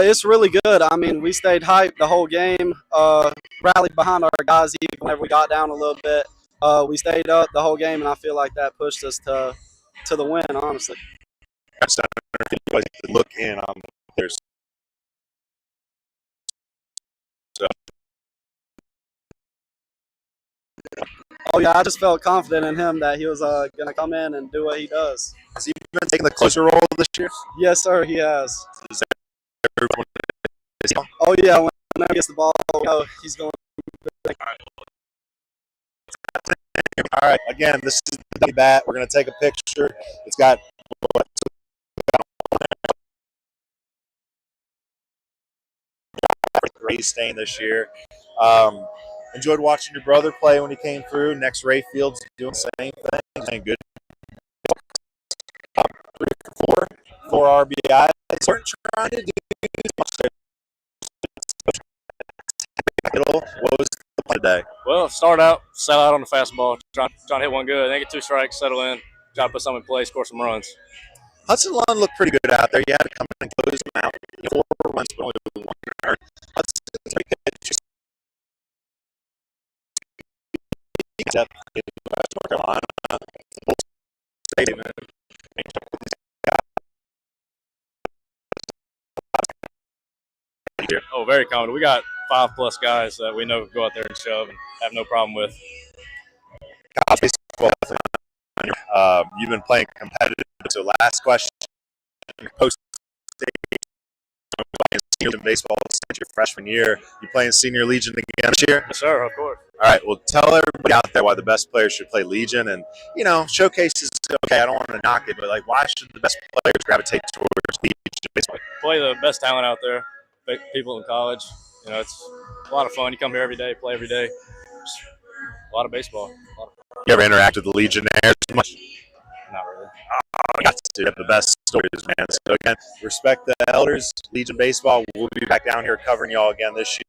It's really good. I mean, we stayed hyped the whole game, rallied behind our guys even whenever we got down a little bit. We stayed up the whole game, and I feel like that pushed us to the win, honestly. Look in on there's Oh yeah, I just felt confident in him that he was going to come in and do what he does. Has he been taking the closer role this year? Yes, sir, he has. Oh yeah, when he gets the ball, he's going. All right, again, this is the bat. We're going to take a picture. It's got race stain this year. Enjoyed watching your brother play when he came through. Next, Ray Fields doing the same thing. Saying good. 3 for 4 RBIs. We're trying to do what was the play today? Well, start out, sell out on the fastball, trying to hit one good, then get 2 strikes, settle in, try to put something in play, score some runs. Hudson Lund looked pretty good out there. You had to come in and close him out. 4 runs, but only 1 earned. Hudson's pretty good. North Carolina. Oh, very confident. We got 5+ guys that we know go out there and shove and have no problem with. You've been playing competitive. So last question, post-state, senior baseball since your freshman year. You playing Senior Legion again this year? Yes, sir, of course. All right, well, tell everybody out there why the best players should play Legion, and, showcases, okay, I don't want to knock it, but, like, why should the best players gravitate towards Legion baseball? Play the best talent out there, people in college. It's a lot of fun. You come here every day, play every day. Just a lot of baseball. You ever interact with the Legionnaires much? Not really. I got to have the best stories, man. So, again, respect the elders, Legion Baseball. We'll be back down here covering y'all again this year.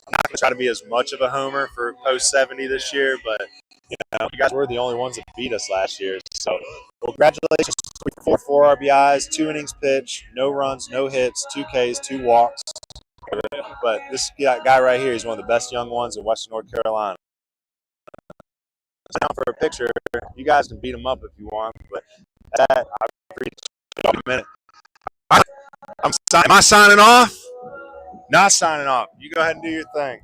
I'm not going to try to be as much of a homer for post-70 this year, but, you guys were the only ones that beat us last year. So, congratulations. 4 RBIs, 2 innings pitched, no runs, no hits, 2 Ks, 2 walks. But this guy right here is one of the best young ones in Western North Carolina. Down for a picture. You guys can beat him up if you want, but that I appreciate a minute. Am I signing off? Not signing off. You go ahead and do your thing.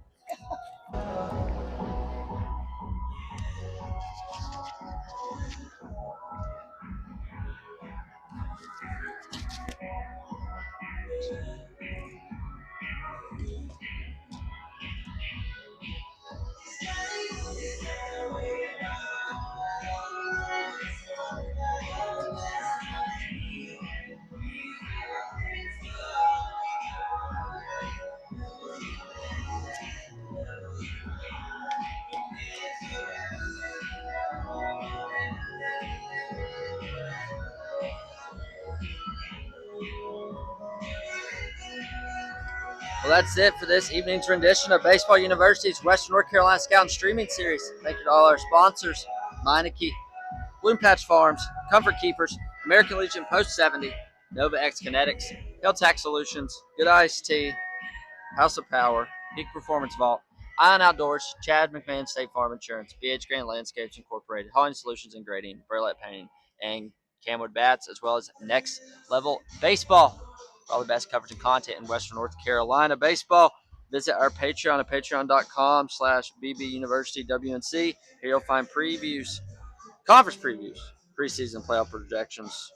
Well, that's it for this evening's rendition of Baseball University's Western North Carolina Scout and Streaming Series. Thank you to all our sponsors, Meineke, Bloom Patch Farms, Comfort Keepers, American Legion Post 70, Nova X Kinectics, Hale Tax Solutions, Goodicedtea Tea, House of Power, Peak Performance Vault, Ion Outdoors, Chad McMahon State Farm Insurance, Granning Landscapes Incorporated, Hauling Solutions and Grading, Burlett Painting, and Camwood Bats, as well as Next Level Baseball. For all the best coverage and content in Western North Carolina baseball, visit our Patreon at patreon.com/bbuniversitywnc. Here you'll find previews, conference previews, preseason playoff projections,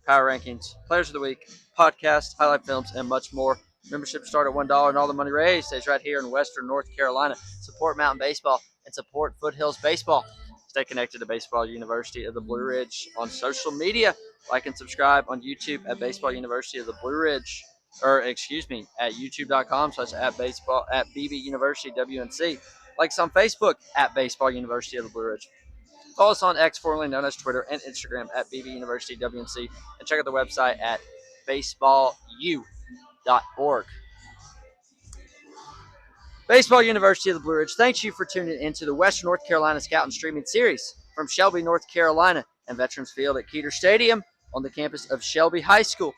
power rankings, players of the week, podcasts, highlight films, and much more. Membership start at $1, and all the money raised stays right here in Western North Carolina. Support Mountain Baseball and support Foothills Baseball. Stay connected to Baseball University of the Blue Ridge on social media. Like and subscribe on YouTube at Baseball University of the Blue Ridge, at youtube.com/@BB University WNC. Like us on Facebook at Baseball University of the Blue Ridge. Follow us on X, formerly known as Twitter, and Instagram at BB University WNC, and check out the website at baseballu.org. Baseball University of the Blue Ridge, thanks you for tuning into the Western North Carolina Scout and Streaming Series from Shelby, North Carolina, and Veterans Field at Keeter Stadium on the campus of Shelby High School.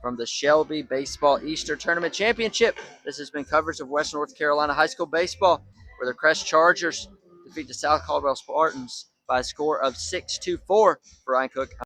From the Shelby Baseball Easter Tournament Championship, this has been coverage of Western North Carolina High School Baseball, where the Crest Chargers defeat the South Caldwell Spartans by a score of 6-4. For Ryan Cook,